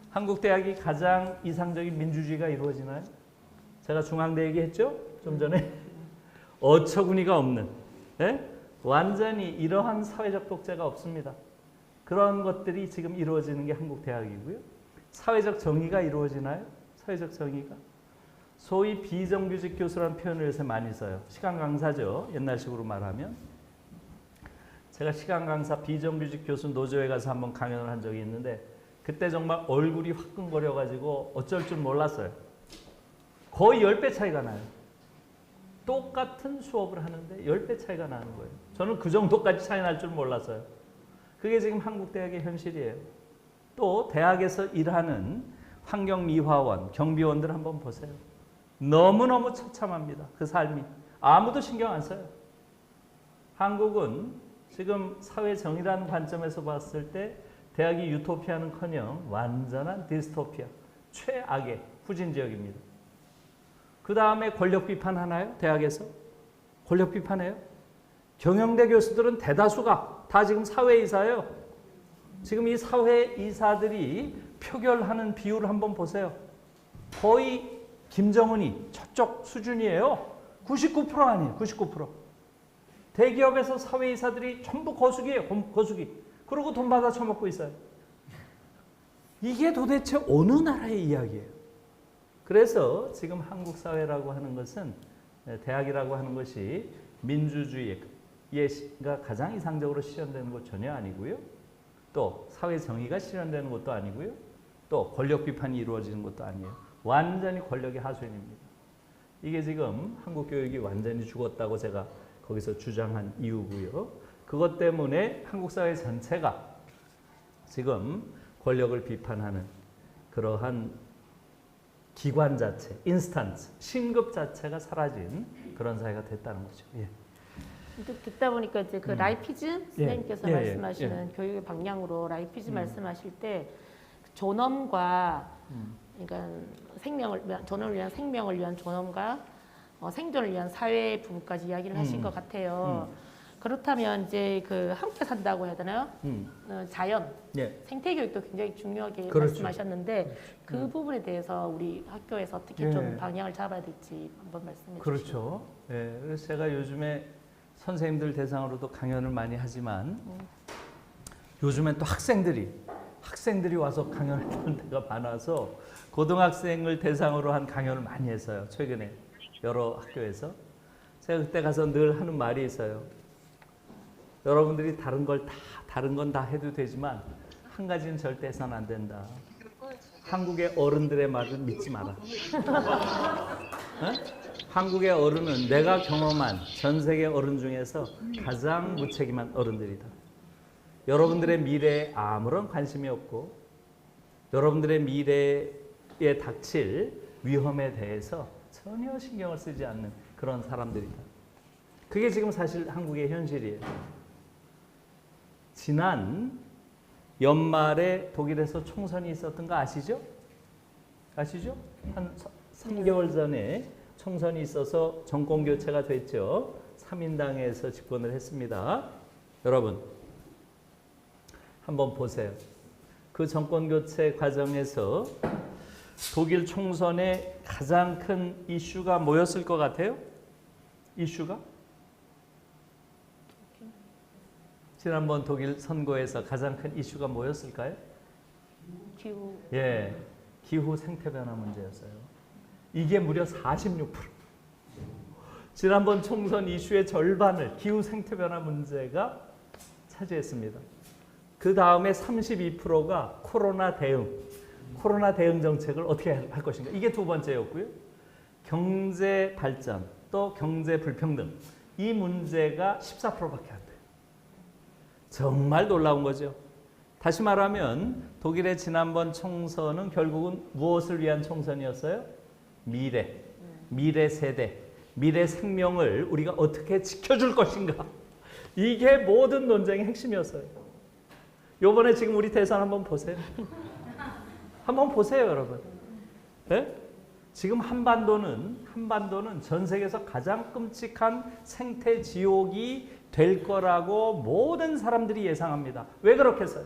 한국 대학이 가장 이상적인 민주주의가 이루어지나요? 제가 중앙대 얘기했죠? 좀 전에. 어처구니가 없는. 네? 완전히 이러한 사회적 독재가 없습니다. 그런 것들이 지금 이루어지는 게 한국 대학이고요. 사회적 정의가 이루어지나요? 사회적 정의가. 소위 비정규직 교수라는 표현을 요새 많이 써요. 시간 강사죠. 옛날식으로 말하면. 제가 시간 강사 비정규직 교수 노조에 가서 한번 강연을 한 적이 있는데 그때 정말 얼굴이 화끈거려가지고 어쩔 줄 몰랐어요. 거의 10배 차이가 나요. 똑같은 수업을 하는데 10배 차이가 나는 거예요. 저는 그 정도까지 차이 날 줄 몰랐어요. 그게 지금 한국 대학의 현실이에요. 또 대학에서 일하는 환경미화원, 경비원들 한번 보세요. 너무너무 처참합니다. 그 삶이. 아무도 신경 안 써요. 한국은 지금 사회정의라는 관점에서 봤을 때 대학이 유토피아는커녕 완전한 디스토피아, 최악의 후진지역입니다. 그 다음에 권력 비판하나요? 대학에서? 권력 비판해요? 경영대 교수들은 대다수가 다 지금 사회이사예요. 지금 이 사회이사들이 표결하는 비율을 한번 보세요. 거의 김정은이 저쪽 수준이에요. 99% 아니에요. 99%. 대기업에서 사회이사들이 전부 거수기예요. 거수기. 그리고 돈 받아 처먹고 있어요. 이게 도대체 어느 나라의 이야기예요? 그래서 지금 한국 사회라고 하는 것은 대학이라고 하는 것이 민주주의가 가장 이상적으로 실현되는 것 전혀 아니고요. 또 사회 정의가 실현되는 것도 아니고요. 또 권력 비판이 이루어지는 것도 아니에요. 완전히 권력의 하수인입니다. 이게 지금 한국 교육이 완전히 죽었다고 제가 거기서 주장한 이유고요. 그것 때문에 한국 사회 전체가 지금 권력을 비판하는 그러한 기관 자체, 인스턴스, 신급 자체가 사라진 그런 사회가 됐다는 거죠. 예. 듣다 보니까 이제 그 라이피즈 선생님께서 예, 말씀하시는 교육의 방향으로 라이피즈 말씀하실 때 존엄과 그러니까 전원을 위한 생명을 위한 존엄과 생존을 위한 사회 부분까지 이야기를 하신 것 같아요. 그렇다면 이제 그 함께 산다고 해야 되나요? 자연, 예. 생태 교육도 굉장히 중요하게 그렇죠. 말씀하셨는데 그 부분에 대해서 우리 학교에서 어떻게 예. 좀 방향을 잡아야 될지 한번 말씀해 주시죠. 그렇죠. 예. 그래서 제가 요즘에 선생님들 대상으로도 강연을 많이 하지만 요즘엔 또 학생들이 와서 강연을 하는 데가 많아서 고등학생을 대상으로 한 강연을 많이 했어요. 최근에 여러 학교에서. 제가 그때 가서 늘 하는 말이 있어요. 여러분들이 다른 건 다 해도 되지만 한 가지는 절대 해서는 안 된다. 한국의 어른들의 말을 믿지 마라. 어? 한국의 어른은 내가 경험한 전 세계 어른 중에서 가장 무책임한 어른들이다. 여러분들의 미래에 아무런 관심이 없고 여러분들의 미래에 닥칠 위험에 대해서 전혀 신경을 쓰지 않는 그런 사람들이다. 그게 지금 사실 한국의 현실이에요. 지난 연말에 독일에서 총선이 있었던 거 아시죠? 아시죠? 한 3개월 전에 총선이 있어서 정권 교체가 됐죠. 3인당에서 집권을 했습니다. 여러분 한번 보세요. 그 정권 교체 과정에서 독일 총선의 가장 큰 이슈가 뭐였을 것 같아요? 이슈가? 지난번 독일 선거에서 가장 큰 이슈가 뭐였을까요? 기후. 예, 기후 생태 변화 문제였어요. 이게 무려 46%. 지난번 총선 이슈의 절반을 기후 생태 변화 문제가 차지했습니다. 그 다음에 32%가 코로나 대응 정책을 어떻게 할 것인가. 이게 두 번째였고요. 경제 발전, 또 경제 불평등. 이 문제가 14%밖에 안 돼요. 정말 놀라운 거죠. 다시 말하면 독일의 지난번 총선은 결국은 무엇을 위한 총선이었어요? 미래 세대, 미래 생명을 우리가 어떻게 지켜줄 것인가. 이게 모든 논쟁의 핵심이었어요. 요번에 지금 우리 대선 한번 보세요. 한번 보세요, 여러분. 네? 지금 한반도는 전 세계에서 가장 끔찍한 생태 지옥이 될 거라고 모든 사람들이 예상합니다. 왜 그렇겠어요?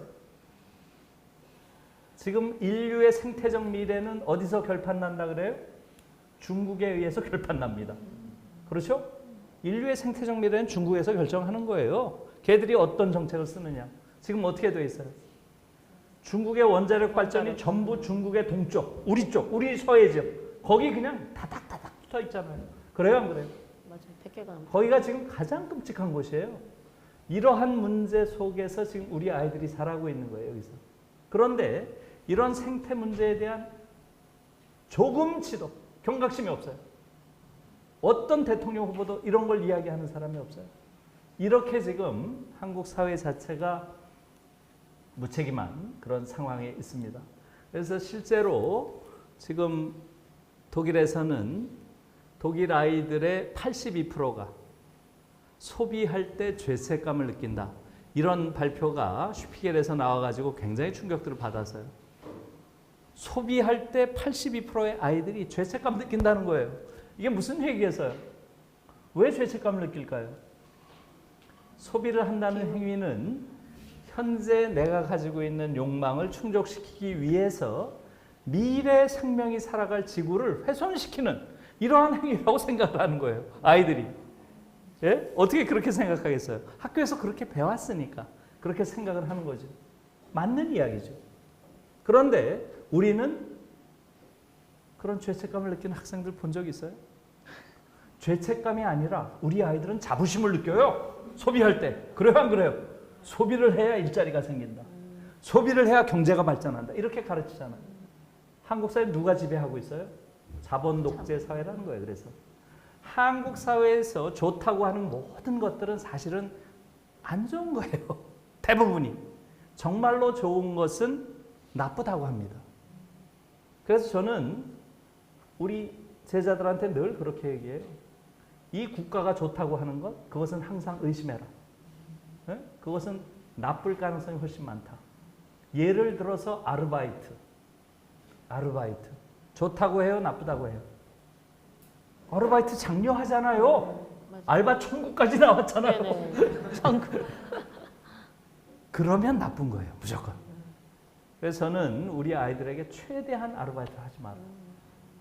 지금 인류의 생태적 미래는 어디서 결판난다 그래요? 중국에 의해서 결판납니다. 그렇죠? 인류의 생태적 미래는 중국에서 결정하는 거예요. 걔들이 어떤 정책을 쓰느냐. 지금 어떻게 돼 있어요? 중국의 원자력 발전이 전부 중국의 동쪽, 우리 서해 지역. 거기 그냥 다닥다닥 붙어 있잖아요. 그래요, 안 그래요? 맞아요. 백개가 거기가 지금 가장 끔찍한 곳이에요. 이러한 문제 속에서 지금 우리 아이들이 살아가고 있는 거예요, 여기서. 그런데 이런 생태 문제에 대한 조금치도 경각심이 없어요. 어떤 대통령 후보도 이런 걸 이야기하는 사람이 없어요. 이렇게 지금 한국 사회 자체가 무책임한 그런 상황에 있습니다. 그래서 실제로 지금 독일에서는 독일 아이들의 82%가 소비할 때 죄책감을 느낀다. 이런 발표가 슈피겔에서 나와가지고 굉장히 충격들을 받았어요. 소비할 때 82%의 아이들이 죄책감 느낀다는 거예요. 이게 무슨 얘기겠어요? 왜 죄책감을 느낄까요? 소비를 한다는 행위는 현재 내가 가지고 있는 욕망을 충족시키기 위해서 미래 생명이 살아갈 지구를 훼손시키는 이러한 행위라고 생각을 하는 거예요. 아이들이. 예? 어떻게 그렇게 생각하겠어요? 학교에서 그렇게 배웠으니까 그렇게 생각을 하는 거죠. 맞는 이야기죠. 그런데 우리는 그런 죄책감을 느끼는 학생들 본 적 있어요? 죄책감이 아니라 우리 아이들은 자부심을 느껴요. 소비할 때. 그래요, 안 그래요? 소비를 해야 일자리가 생긴다. 소비를 해야 경제가 발전한다. 이렇게 가르치잖아요. 한국 사회 누가 지배하고 있어요? 자본 독재 사회라는 거예요. 그래서 한국 사회에서 좋다고 하는 모든 것들은 사실은 안 좋은 거예요. 대부분이. 정말로 좋은 것은 나쁘다고 합니다. 그래서 저는 우리 제자들한테 늘 그렇게 얘기해요. 이 국가가 좋다고 하는 것, 그것은 항상 의심해라. 네? 그것은 나쁠 가능성이 훨씬 많다. 예를 들어서 아르바이트. 좋다고 해요? 나쁘다고 해요? 아르바이트 장려하잖아요. 맞아요. 알바 천국까지 나왔잖아요. 네네. 천국. 그러면 나쁜 거예요, 무조건. 그래서 저는 우리 아이들에게 최대한 아르바이트를 하지 마라.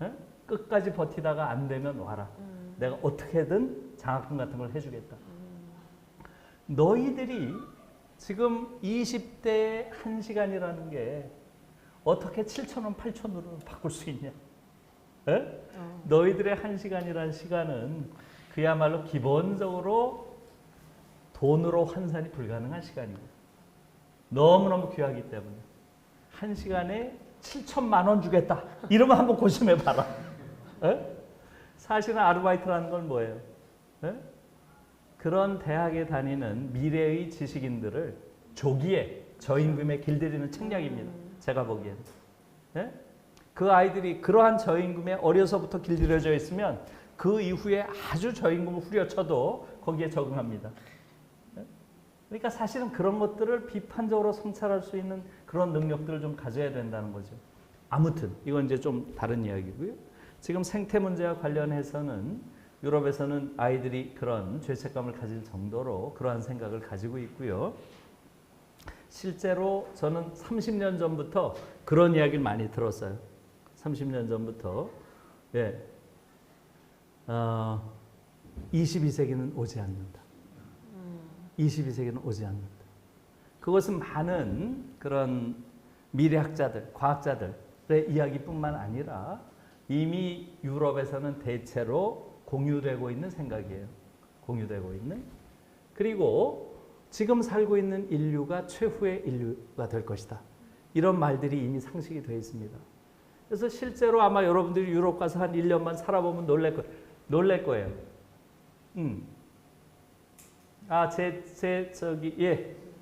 예? 끝까지 버티다가 안 되면 와라. 내가 어떻게든 장학금 같은 걸 해주겠다. 너희들이 지금 20대 1시간이라는 게 어떻게 7,000원, 8,000원으로 바꿀 수 있냐? 예? 너희들의 1시간이라는 시간은 그야말로 기본적으로 돈으로 환산이 불가능한 시간이고 너무너무 귀하기 때문에 1시간에 7천만 원 주겠다. 이러면 한번 고심해 봐라. 사실은 아르바이트라는 건 뭐예요? 에? 그런 대학에 다니는 미래의 지식인들을 조기에 저임금에 길들이는 책략입니다. 제가 보기에는. 에? 그 아이들이 그러한 저임금에 어려서부터 길들여져 있으면 그 이후에 아주 저임금을 후려쳐도 거기에 적응합니다. 그러니까 사실은 그런 것들을 비판적으로 성찰할 수 있는 그런 능력들을 좀 가져야 된다는 거죠. 아무튼 이건 이제 좀 다른 이야기고요. 지금 생태 문제와 관련해서는 유럽에서는 아이들이 그런 죄책감을 가질 정도로 그러한 생각을 가지고 있고요. 실제로 저는 30년 전부터 그런 이야기를 많이 들었어요. 30년 전부터 22세기는 오지 않는다. 22세기는 오지 않는다. 그것은 많은 그런 미래학자들, 과학자들의 이야기뿐만 아니라 이미 유럽에서는 대체로 공유되고 있는 생각이에요. 공유되고 있는. 그리고 지금 살고 있는 인류가 최후의 인류가 될 것이다. 이런 말들이 이미 상식이 되어 있습니다. 그래서 실제로 아마 여러분들이 유럽 가서 한 1년만 살아보면 놀랄 거예요.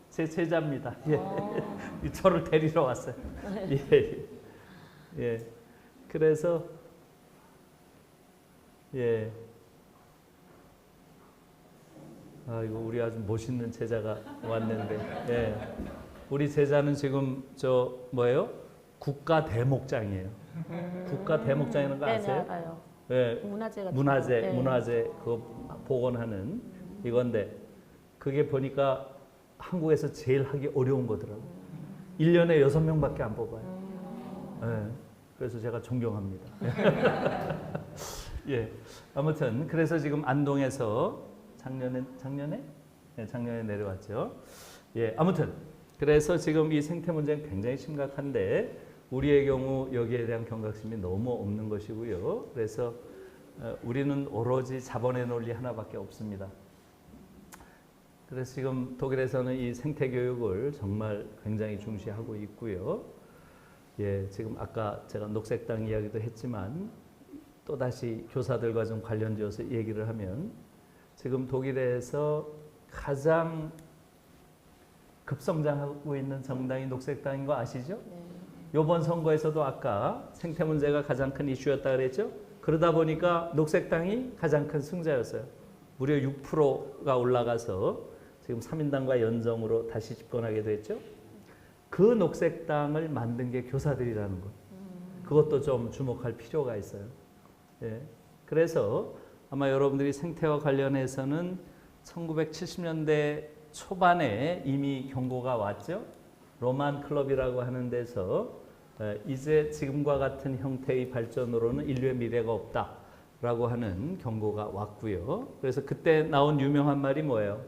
제 제자입니다. 예. 저를 데리러 왔어요. 예. 그래서 이거 우리 아주 멋있는 제자가 왔는데, 우리 제자는 지금 국가 대목장이에요. 국가 대목장이라는 거 아세요? 네네, 알아요. 예. 문화재 같은 문화재 그거 복원하는 이건데 그게 보니까 한국에서 제일 하기 어려운 거더라고요. 1년에 6명밖에 안 뽑아요. 그래서 제가 존경합니다. 아무튼 그래서 지금 안동에서 작년에 내려왔죠. 아무튼 그래서 지금 이 생태 문제는 굉장히 심각한데 우리의 경우 여기에 대한 경각심이 너무 없는 것이고요. 그래서 우리는 오로지 자본의 논리 하나밖에 없습니다. 그래서 지금 독일에서는 이 생태 교육을 정말 굉장히 중시하고 있고요. 지금 아까 제가 녹색당 이야기도 했지만 또다시 교사들과 좀 관련지어서 얘기를 하면 지금 독일에서 가장 급성장하고 있는 정당이 녹색당인 거 아시죠? 이번 선거에서도 아까 생태 문제가 가장 큰 이슈였다 그랬죠? 그러다 보니까 녹색당이 가장 큰 승자였어요. 무려 6%가 올라가서 지금 3인당과 연정으로 다시 집권하게 됐죠. 그 녹색당을 만든 게 교사들이라는 것. 그것도 좀 주목할 필요가 있어요. 그래서 아마 여러분들이 생태와 관련해서는 1970년대 초반에 이미 경고가 왔죠. 로만 클럽이라고 하는 데서 이제 지금과 같은 형태의 발전으로는 인류의 미래가 없다라고 하는 경고가 왔고요. 그래서 그때 나온 유명한 말이 뭐예요?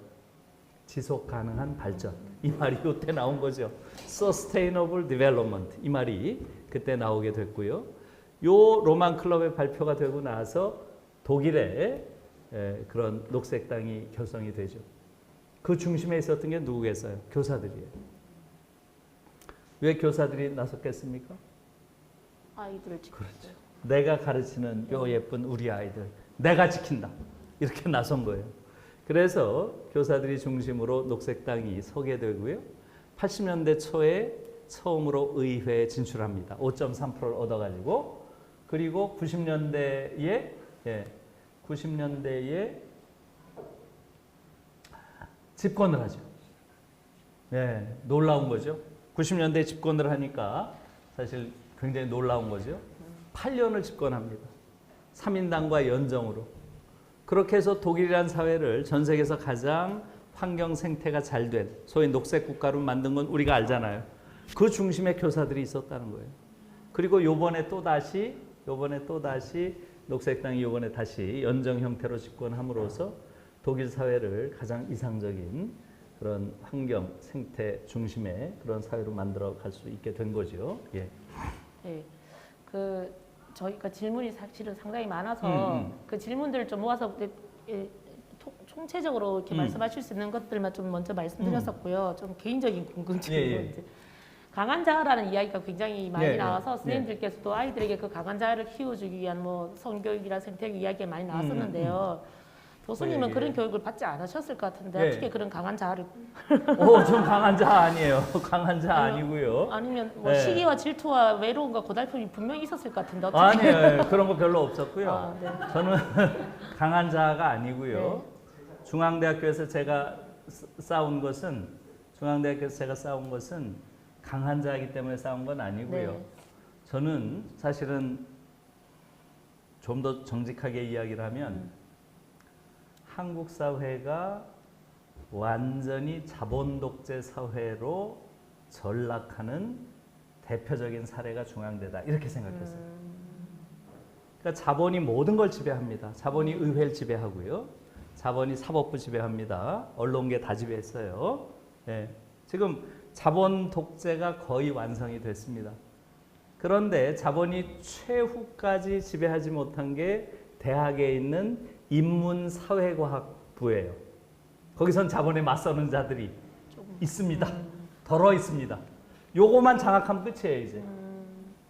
지속 가능한 발전. 이 말이 이때 나온 거죠. Sustainable Development. 이 말이 그때 나오게 됐고요. 요 로만 클럽의 발표가 되고 나서 독일에 그런 녹색당이 결성이 되죠. 그 중심에 있었던 게 누구겠어요? 교사들이에요. 왜 교사들이 나섰겠습니까? 아이들을 지키죠. 그렇죠. 내가 가르치는 요 예쁜 우리 아이들 내가 지킨다. 이렇게 나선 거예요. 그래서 교사들이 중심으로 녹색당이 서게 되고요. 80년대 초에 처음으로 의회에 진출합니다. 5.3%를 얻어가지고 그리고 90년대에 집권을 하죠. 놀라운 거죠. 90년대에 집권을 하니까 사실 굉장히 놀라운 거죠. 8년을 집권합니다. 3인당과 연정으로. 그렇게 해서 독일이라는 사회를 전 세계에서 가장 환경 생태가 잘 된 소위 녹색 국가로 만든 건 우리가 알잖아요. 그 중심에 교사들이 있었다는 거예요. 그리고 요번에 또 다시 녹색당이 요번에 다시 연정 형태로 집권함으로써 독일 사회를 가장 이상적인 그런 환경 생태 중심의 그런 사회로 만들어 갈 수 있게 된 거죠. 예. 네. 저희가 질문이 사실은 상당히 많아서 그 질문들을 좀 모아서 총체적으로 이렇게 말씀하실 수 있는 것들만 좀 먼저 말씀드렸었고요. 좀 개인적인 궁금증으로 이제 강한 자아라는 이야기가 굉장히 많이 나와서 선생님들께서도 아이들에게 그 강한 자아를 키워주기 위한 뭐 성교육이나 생태교육 이야기가 많이 나왔었는데요. 교수님은 그런 교육을 받지 않으셨을 것 같은데 어떻게 그런 강한 자아를? 좀 강한 자아 아니에요. 강한 자아 아니고요. 아니면 뭐 시기와 질투와 외로움과 고달픔이 분명히 있었을 것 같은데 어떻게? 아니에요. 그런 거 별로 없었고요. 네. 저는 강한 자아가 아니고요. 중앙대학교에서 제가 싸운 것은 강한 자이기 때문에 싸운 건 아니고요. 저는 사실은 좀 더 정직하게 이야기를 하면 한국 사회가 완전히 자본 독재 사회로 전락하는 대표적인 사례가 중앙대다 이렇게 생각했어요. 그러니까 자본이 모든 걸 지배합니다. 자본이 의회를 지배하고요. 자본이 사법부 지배합니다. 언론계 다 지배했어요. 네. 지금 자본 독재가 거의 완성이 됐습니다. 그런데 자본이 최후까지 지배하지 못한 게 대학에 있는 인문사회과학부예요. 거기선 자본에 맞서는 자들이 있습니다. 덜어 있습니다. 요거만 장악하면 끝이에요 이제.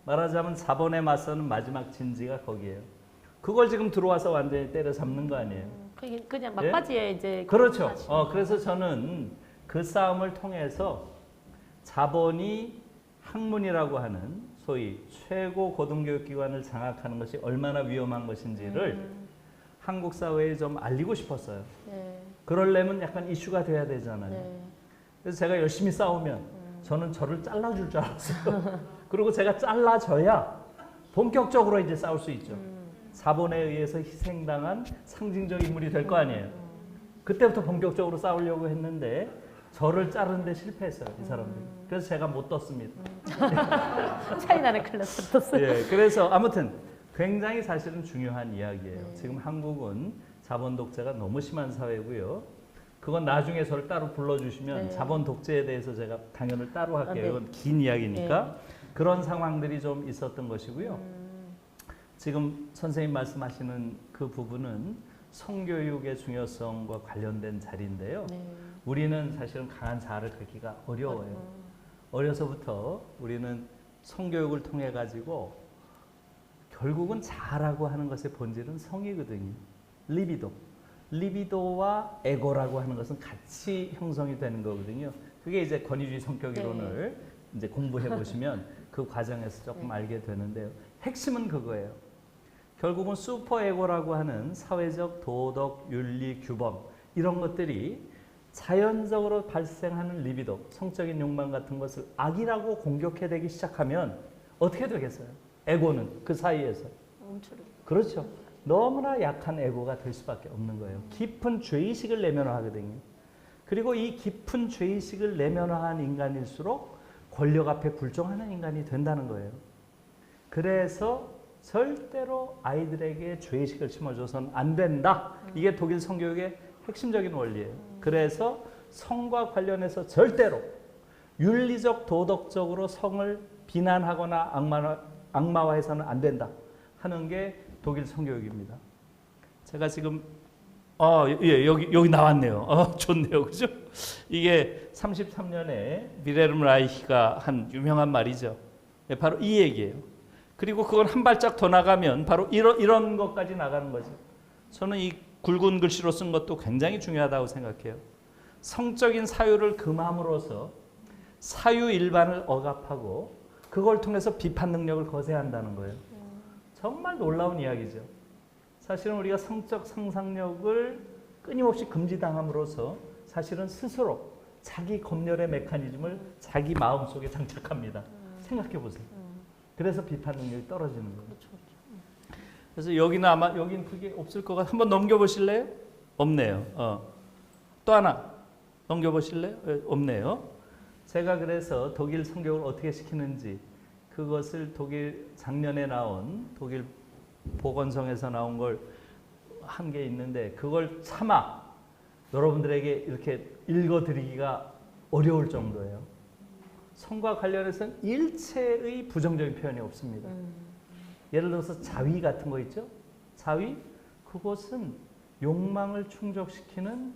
말하자면 자본에 맞서는 마지막 진지가 거기에요. 그걸 지금 들어와서 완전히 때려잡는 거 아니에요. 그냥 막바지에 이제 그렇죠. 그래서 저는 그 싸움을 통해서 자본이 학문이라고 하는 소위 최고 고등교육기관을 장악하는 것이 얼마나 위험한 것인지를 한국 사회에 좀 알리고 싶었어요. 그러려면 약간 이슈가 돼야 되잖아요. 그래서 제가 열심히 싸우면 저는 저를 잘라줄 줄 알았어요. 그리고 제가 잘라져야 본격적으로 이제 싸울 수 있죠. 자본에 의해서 희생당한 상징적 인물이 될 거 아니에요. 그때부터 본격적으로 싸우려고 했는데 저를 자르는데 실패했어요, 이 사람들이. 그래서 제가 못 떴습니다. 차이나는 클래스 떴어요. 예, 그래서 아무튼 굉장히 사실은 중요한 이야기예요. 지금 한국은 자본 독재가 너무 심한 사회고요. 그건 나중에 저를 따로 불러주시면 자본 독재에 대해서 제가 강연을 따로 할게요. 이건 긴 이야기니까. 그런 상황들이 좀 있었던 것이고요. 지금 선생님 말씀하시는 그 부분은 성교육의 중요성과 관련된 자리인데요. 우리는 사실은 강한 자아를 갖기가 어려워요. 어려서부터 우리는 성교육을 통해 가지고 결국은 자아라고 하는 것의 본질은 성이거든요. 리비도와 에고라고 하는 것은 같이 형성이 되는 거거든요. 그게 이제 권위주의 성격 이론을 이제 공부해 보시면 그 과정에서 조금 알게 되는데요. 핵심은 그거예요. 결국은 슈퍼에고라고 하는 사회적 도덕, 윤리, 규범 이런 것들이 자연적으로 발생하는 리비도, 성적인 욕망 같은 것을 악이라고 공격해대기 시작하면 어떻게 되겠어요? 에고는 그 사이에서. 그렇죠. 너무나 약한 에고가 될 수밖에 없는 거예요. 깊은 죄의식을 내면화하거든요. 그리고 이 깊은 죄의식을 내면화한 인간일수록 권력 앞에 굴종하는 인간이 된다는 거예요. 그래서 절대로 아이들에게 죄의식을 심어줘서는 안 된다. 이게 독일 성교육의 핵심적인 원리예요. 그래서 성과 관련해서 절대로 윤리적 도덕적으로 성을 비난하거나 악마화해서는 안 된다 하는 게 독일 성교육입니다. 제가 지금 여기 나왔네요. 좋네요. 그죠? 이게 33년에 비레름 라이히가 한 유명한 말이죠. 바로 이 얘기예요. 그리고 그건 한 발짝 더 나가면 바로 이런 것까지 나가는 거죠. 저는 이 굵은 글씨로 쓴 것도 굉장히 중요하다고 생각해요. 성적인 사유를 금함으로써 사유 일반을 억압하고 그걸 통해서 비판 능력을 거세한다는 거예요. 정말 놀라운 이야기죠. 사실은 우리가 성적 상상력을 끊임없이 금지당함으로써 사실은 스스로 자기 검열의 메커니즘을 자기 마음속에 장착합니다. 생각해 보세요. 그래서 비판 능력이 떨어지는 거예요. 그래서 여기는 아마 여기는 그게 없을 것 같아. 한번 넘겨보실래요? 없네요. 또 하나 넘겨보실래요? 없네요. 제가 그래서 독일 성경을 어떻게 시키는지 그것을 독일 작년에 나온 독일 보건성에서 나온 걸 한 게 있는데 그걸 차마 여러분들에게 이렇게 읽어드리기가 어려울 정도예요. 성과 관련해서는 일체의 부정적인 표현이 없습니다. 예를 들어서 자위 같은 거 있죠? 자위? 그것은 욕망을 충족시키는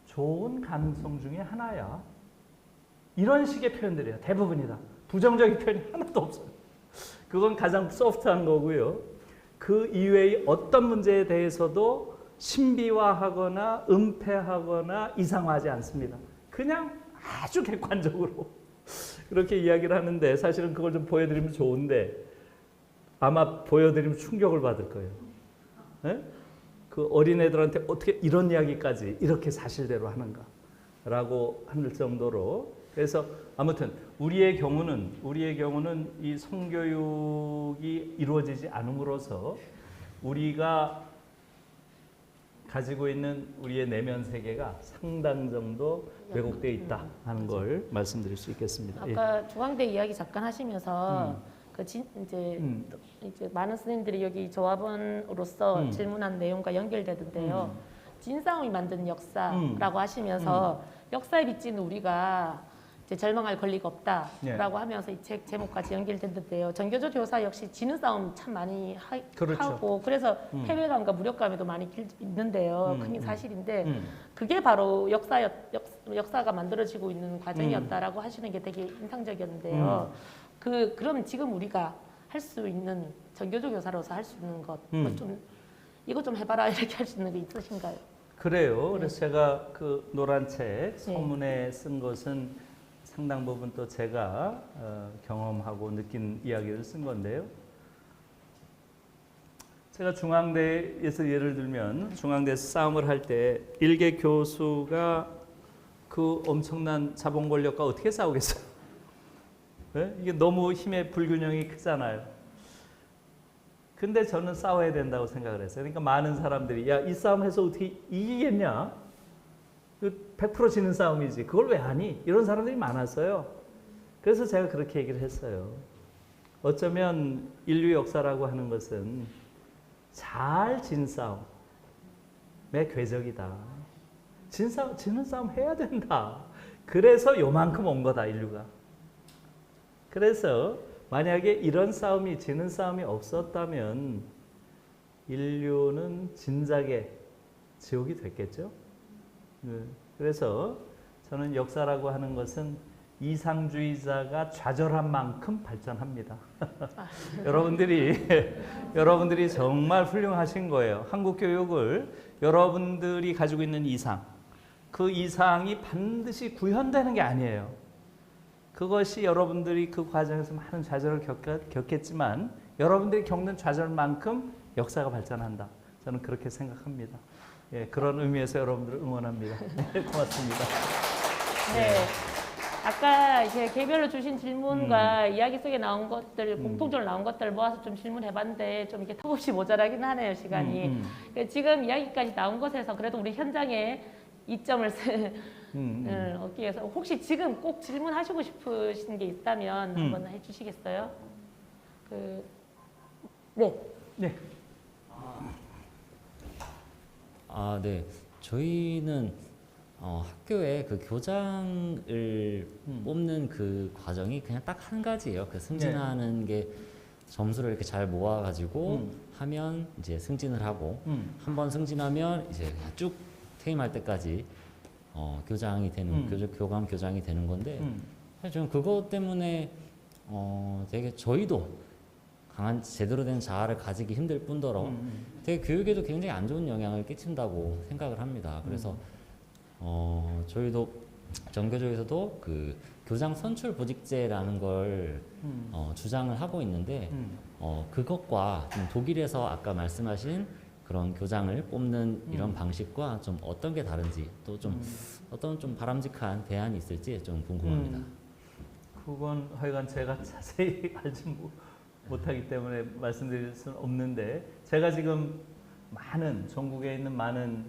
좋은 가능성 중에 하나야. 이런 식의 표현들이에요. 대부분이다. 부정적인 표현이 하나도 없어요. 그건 가장 소프트한 거고요. 그 이외의 어떤 문제에 대해서도 신비화하거나 은폐하거나 이상화하지 않습니다. 그냥 아주 객관적으로 그렇게 이야기를 하는데 사실은 그걸 좀 보여드리면 좋은데 아마 보여드리면 충격을 받을 거예요. 네? 그 어린애들한테 어떻게 이런 이야기까지 이렇게 사실대로 하는가라고 할 정도로 그래서 아무튼 우리의 경우는 이 성교육이 이루어지지 않음으로써 우리가 가지고 있는 우리의 내면 세계가 상당 정도 왜곡되어 있다 하는 걸 말씀드릴 수 있겠습니다. 아까 중앙대 이야기 잠깐 하시면서 이제 많은 선생님들이 여기 조합원으로서 질문한 내용과 연결되던데요. 진싸움이 만드는 역사라고 하시면서 역사에 비치는 우리가 이제 절망할 권리가 없다라고 하면서 이 책 제목까지 연결됐는데요. 전교조 교사 역시 지는 싸움 참 많이 그렇죠. 하고 그래서 패배감과 무력감에도 많이 있는데요. 큰 사실인데 그게 바로 역사가 만들어지고 있는 과정이었다라고 하시는 게 되게 인상적이었는데요. 그럼 지금 우리가 할 수 있는 전교조 교사로서 할 수 있는 것, 좀 이거 좀 해봐라 이렇게 할 수 있는 게 있으신가요? 그래요. 그래서 제가 그 노란 책 서문에 쓴 것은 상당 부분 또 제가 경험하고 느낀 이야기를 쓴 건데요. 제가 중앙대에서 예를 들면 중앙대에서 싸움을 할 때 일개 교수가 그 엄청난 자본 권력과 어떻게 싸우겠어요? 네? 이게 너무 힘의 불균형이 크잖아요. 근데 저는 싸워야 된다고 생각을 했어요. 그러니까 많은 사람들이 야, 이 싸움에서 어떻게 이기겠냐? 100% 지는 싸움이지. 그걸 왜 하니? 이런 사람들이 많았어요. 그래서 제가 그렇게 얘기를 했어요. 어쩌면 인류 역사라고 하는 것은 잘 진 싸움의 궤적이다. 지는 싸움 해야 된다. 그래서 요만큼 온 거다, 인류가. 그래서 만약에 이런 싸움이 지는 싸움이 없었다면 인류는 진작에 지옥이 됐겠죠. 그래서 저는 역사라고 하는 것은 이상주의자가 좌절한 만큼 발전합니다. 여러분들이 정말 훌륭하신 거예요. 한국 교육을 여러분들이 가지고 있는 이상, 그 이상이 반드시 구현되는 게 아니에요. 그것이 여러분들이 그 과정에서 많은 좌절을 겪겠지만 여러분들이 겪는 좌절만큼 역사가 발전한다. 저는 그렇게 생각합니다. 예, 그런 의미에서 여러분들을 응원합니다. 네, 고맙습니다. 네. 아까 이제 개별로 주신 질문과 이야기 속에 나온 것들, 공통적으로 나온 것들을 모아서 좀 질문해봤는데 좀 이게 턱없이 모자라긴 하네요, 시간이. 지금 이야기까지 나온 것에서 그래도 우리 현장에 이점을 얻기 위해서 혹시 지금 꼭 질문하시고 싶으신 게 있다면 한번 해주시겠어요? 네. 네. 네. 저희는 학교에 그 교장을 뽑는 그 과정이 그냥 딱 한 가지예요. 그 승진하는 게 점수를 이렇게 잘 모아가지고 하면 이제 승진을 하고 한 번 승진하면 이제 그냥 쭉 퇴임할 때까지 교장이 되는 교감 교장이 되는 건데 사실 저는 그것 때문에 되게 저희도 강한 제대로 된 자아를 가지기 힘들 뿐더러 되게 교육에도 굉장히 안 좋은 영향을 끼친다고 생각을 합니다. 그래서 저희도 전교조에서도 그 교장 선출 보직제라는 걸 주장을 하고 있는데 그것과 좀 독일에서 아까 말씀하신 그런 교장을 뽑는 이런 방식과 좀 어떤 게 다른지 또 좀 어떤 좀 바람직한 대안이 있을지 좀 궁금합니다. 그건 하여간 제가 자세히 알지 못하기 때문에 말씀드릴 수는 없는데 제가 지금 전국에 있는 많은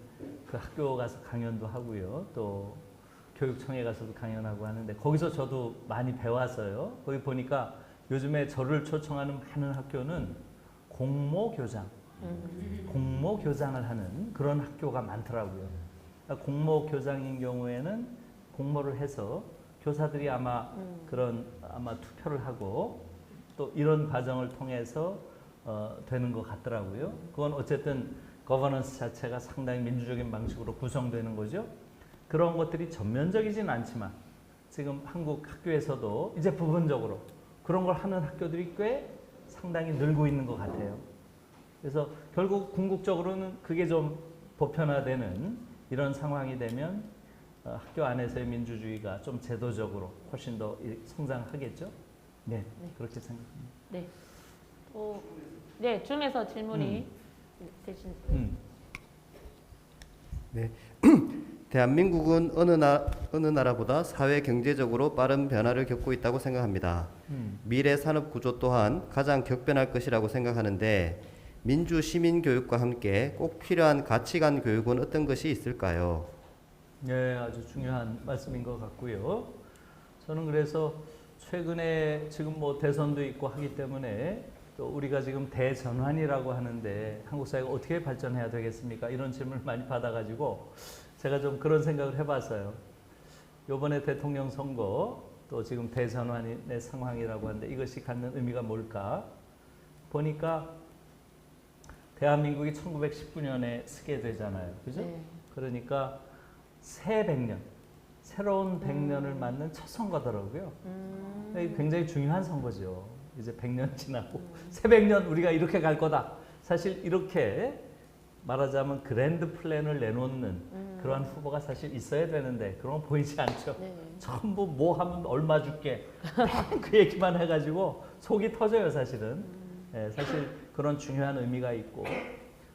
그 학교 가서 강연도 하고요. 또 교육청에 가서도 강연하고 하는데 거기서 저도 많이 배워서요. 거기 보니까 요즘에 저를 초청하는 많은 학교는 공모교장을 하는 그런 학교가 많더라고요. 그러니까 공모교장인 경우에는 공모를 해서 교사들이 아마 투표를 하고 또 이런 과정을 통해서 되는 것 같더라고요. 그건 어쨌든 거버넌스 자체가 상당히 민주적인 방식으로 구성되는 거죠. 그런 것들이 전면적이진 않지만 지금 한국 학교에서도 이제 부분적으로 그런 걸 하는 학교들이 꽤 상당히 늘고 있는 것 같아요. 그래서 결국 궁극적으로는 그게 좀 보편화되는 이런 상황이 되면 학교 안에서의 민주주의가 좀 제도적으로 훨씬 더 성장하겠죠. 네, 그렇게 생각합니다. 네. 네, 줌에서 질문이 되신. 네. 대한민국은 어느 나라보다 사회 경제적으로 빠른 변화를 겪고 있다고 생각합니다. 미래 산업 구조 또한 가장 격변할 것이라고 생각하는데 민주 시민 교육과 함께 꼭 필요한 가치관 교육은 어떤 것이 있을까요? 네, 아주 중요한 말씀인 것 같고요. 저는 그래서 최근에 지금 뭐 대선도 있고 하기 때문에 또 우리가 지금 대전환이라고 하는데 한국 사회가 어떻게 발전해야 되겠습니까? 이런 질문을 많이 받아가지고 제가 좀 그런 생각을 해봤어요. 이번에 대통령 선거 또 지금 대전환의 상황이라고 하는데 이것이 갖는 의미가 뭘까? 보니까 대한민국이 1919년에 쓰게 되잖아요. 그죠? 네. 그러니까 새 100년, 새로운 100년을 맞는 첫 선거더라고요. 이게 굉장히 중요한 선거죠. 이제 100년 지나고 새 100년 우리가 이렇게 갈 거다. 사실 이렇게 말하자면 그랜드 플랜을 내놓는 그런 후보가 사실 있어야 되는데 그런 거 보이지 않죠. 네. 전부 뭐 하면 얼마 줄게 그 얘기만 해가지고 속이 터져요 사실은. 네, 사실 그런 중요한 의미가 있고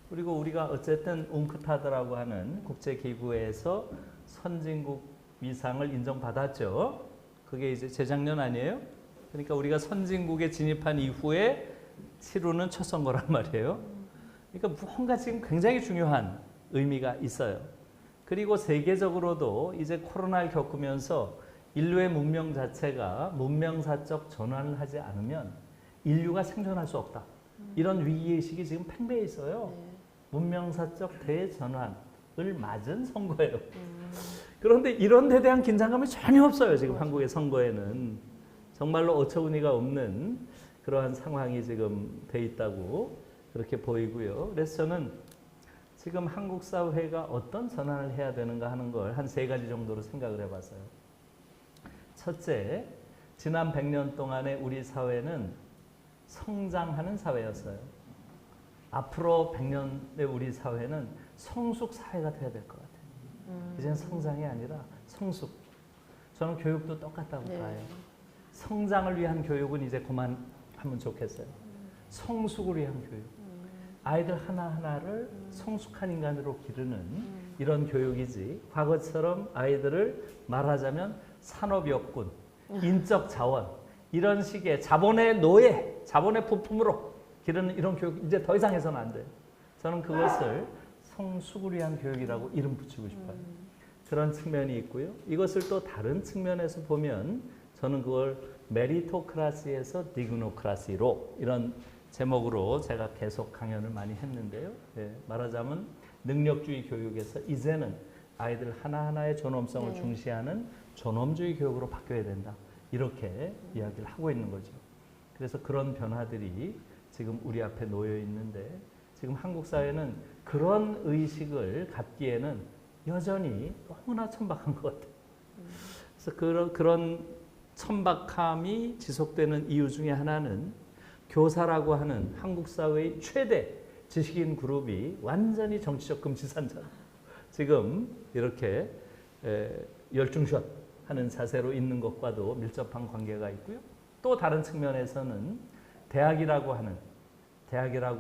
그리고 우리가 어쨌든 웅크타드라고 하는 국제기구에서 선진국 위상을 인정받았죠. 그게 이제 재작년 아니에요? 그러니까 우리가 선진국에 진입한 이후에 치르는 첫 선거란 말이에요. 그러니까 뭔가 지금 굉장히 중요한 의미가 있어요. 그리고 세계적으로도 이제 코로나를 겪으면서 인류의 문명 자체가 문명사적 전환을 하지 않으면 인류가 생존할 수 없다. 이런 위기의식이 지금 팽배해 있어요. 문명사적 대전환을 맞은 선거예요. 그런데 이런 데 대한 긴장감이 전혀 없어요. 지금 한국의 선거에는. 정말로 어처구니가 없는 그러한 상황이 지금 돼 있다고 그렇게 보이고요. 그래서 저는 지금 한국 사회가 어떤 전환을 해야 되는가 하는 걸 한 3가지 정도로 생각을 해봤어요. 첫째, 지난 100년 동안의 우리 사회는 성장하는 사회였어요. 앞으로 100년의 우리 사회는 성숙 사회가 돼야 될 것 같아요. 이제는 성장이 아니라 성숙. 저는 교육도 똑같다고 봐요. 성장을 위한 교육은 이제 그만하면 좋겠어요. 성숙을 위한 교육. 아이들 하나하나를 성숙한 인간으로 기르는 이런 교육이지 과거처럼 아이들을 말하자면 산업역군, 인적 자원 이런 식의 자본의 노예, 자본의 부품으로 기르는 이런 교육 이제 더 이상 해서는 안 돼요. 저는 그것을 성숙을 위한 교육이라고 이름 붙이고 싶어요. 그런 측면이 있고요. 이것을 또 다른 측면에서 보면 저는 그걸 메리토크라시에서 디그노크라시로 이런 제목으로 제가 계속 강연을 많이 했는데요. 말하자면 능력주의 교육에서 이제는 아이들 하나하나의 존엄성을 중시하는 존엄주의 교육으로 바뀌어야 된다. 이렇게 이야기를 하고 있는 거죠. 그래서 그런 변화들이 지금 우리 앞에 놓여 있는데 지금 한국 사회는 그런 의식을 갖기에는 여전히 너무나 천박한 것 같아요. 그래서 그런 천박함이 지속되는 이유 중에 하나는 교사라고 하는 한국 사회의 최대 지식인 그룹이 완전히 정치적 금지산자. 지금 이렇게 열중샷 하는 자세로 있는 것과도 밀접한 관계가 있고요. 또 다른 측면에서는 대학이라고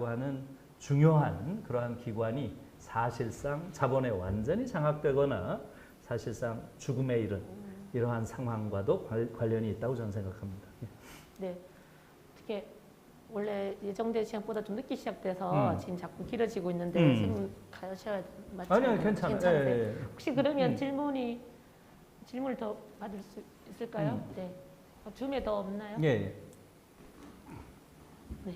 하는 중요한 그러한 기관이 사실상 자본에 완전히 장악되거나 사실상 죽음에 이른 이러한 상황과도 관련이 있다고 저는 생각합니다. 네. 어떻게 원래 예정된 시간보다 좀 늦게 시작돼서 지금 자꾸 길어지고 있는데 지금 가셔야 맞죠? 아니요, 괜찮아요. 괜찮으세요? 예, 예. 혹시 그러면 질문을 더 받을 수 있을까요? 네. 줌에 더 없나요? 예, 예. 네.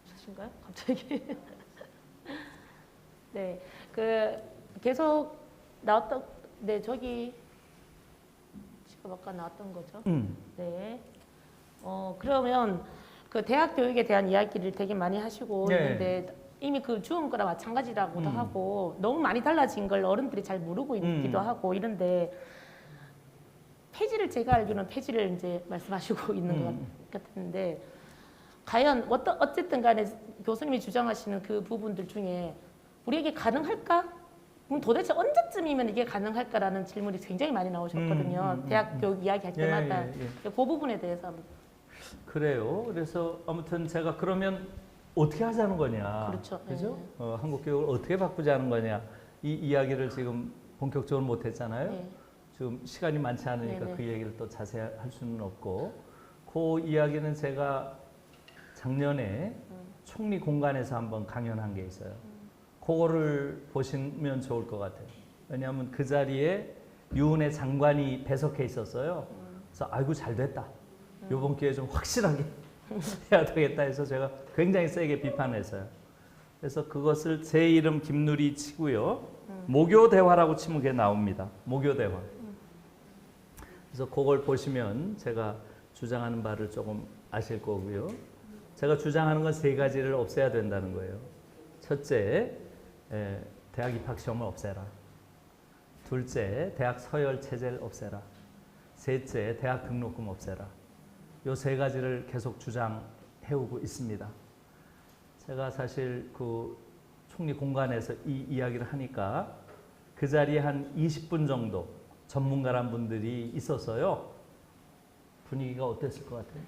없으신가요? 갑자기. 네. 그 계속 나왔던 네, 저기 지금 아까 나왔던 거죠. 네. 그러면 그 대학 교육에 대한 이야기를 되게 많이 하시고 네. 있는데 이미 그 주은 거랑 마찬가지라고도 하고 너무 많이 달라진 걸 어른들이 잘 모르고 있기도 하고 이런데 폐지를 제가 알기로는 폐지를 이제 말씀하시고 있는 것 같은데 과연 어쨌든 간에 교수님이 주장하시는 그 부분들 중에 우리에게 가능할까? 그럼 도대체 언제쯤이면 이게 가능할까라는 질문이 굉장히 많이 나오셨거든요. 대학 교육 이야기할 때마다. 그 부분에 대해서 한번. 그래요. 그래서 아무튼 제가 그러면 어떻게 하자는 거냐. 그렇죠. 그죠? 한국 교육을 어떻게 바꾸자는 거냐. 이 이야기를 지금 본격적으로 못 했잖아요. 네. 지금 시간이 많지 않으니까 네네. 그 얘기를 또 자세히 할 수는 없고 그 이야기는 제가 작년에 총리 공간에서 한번 강연한 게 있어요. 그거를 보시면 좋을 것 같아요. 왜냐하면 그 자리에 유은혜 장관이 배석해 있었어요. 그래서 아이고 잘 됐다. 이번 기회에 좀 확실하게 해야 되겠다 해서 제가 굉장히 세게 비판했어요. 그래서 그것을 제 이름 김누리 치고요. 모교대화라고 치면 그게 나옵니다. 모교대화. 그래서 그걸 보시면 제가 주장하는 바를 조금 아실 거고요. 제가 주장하는 건 세 가지를 없애야 된다는 거예요. 첫째, 대학 입학 시험을 없애라. 둘째, 대학 서열 체제를 없애라. 셋째, 대학 등록금 없애라. 요 세 가지를 계속 주장해오고 있습니다. 제가 사실 그 총리 공간에서 이 이야기를 하니까 그 자리에 한 20분 정도 전문가란 분들이 있었어요. 분위기가 어땠을 것 같아요?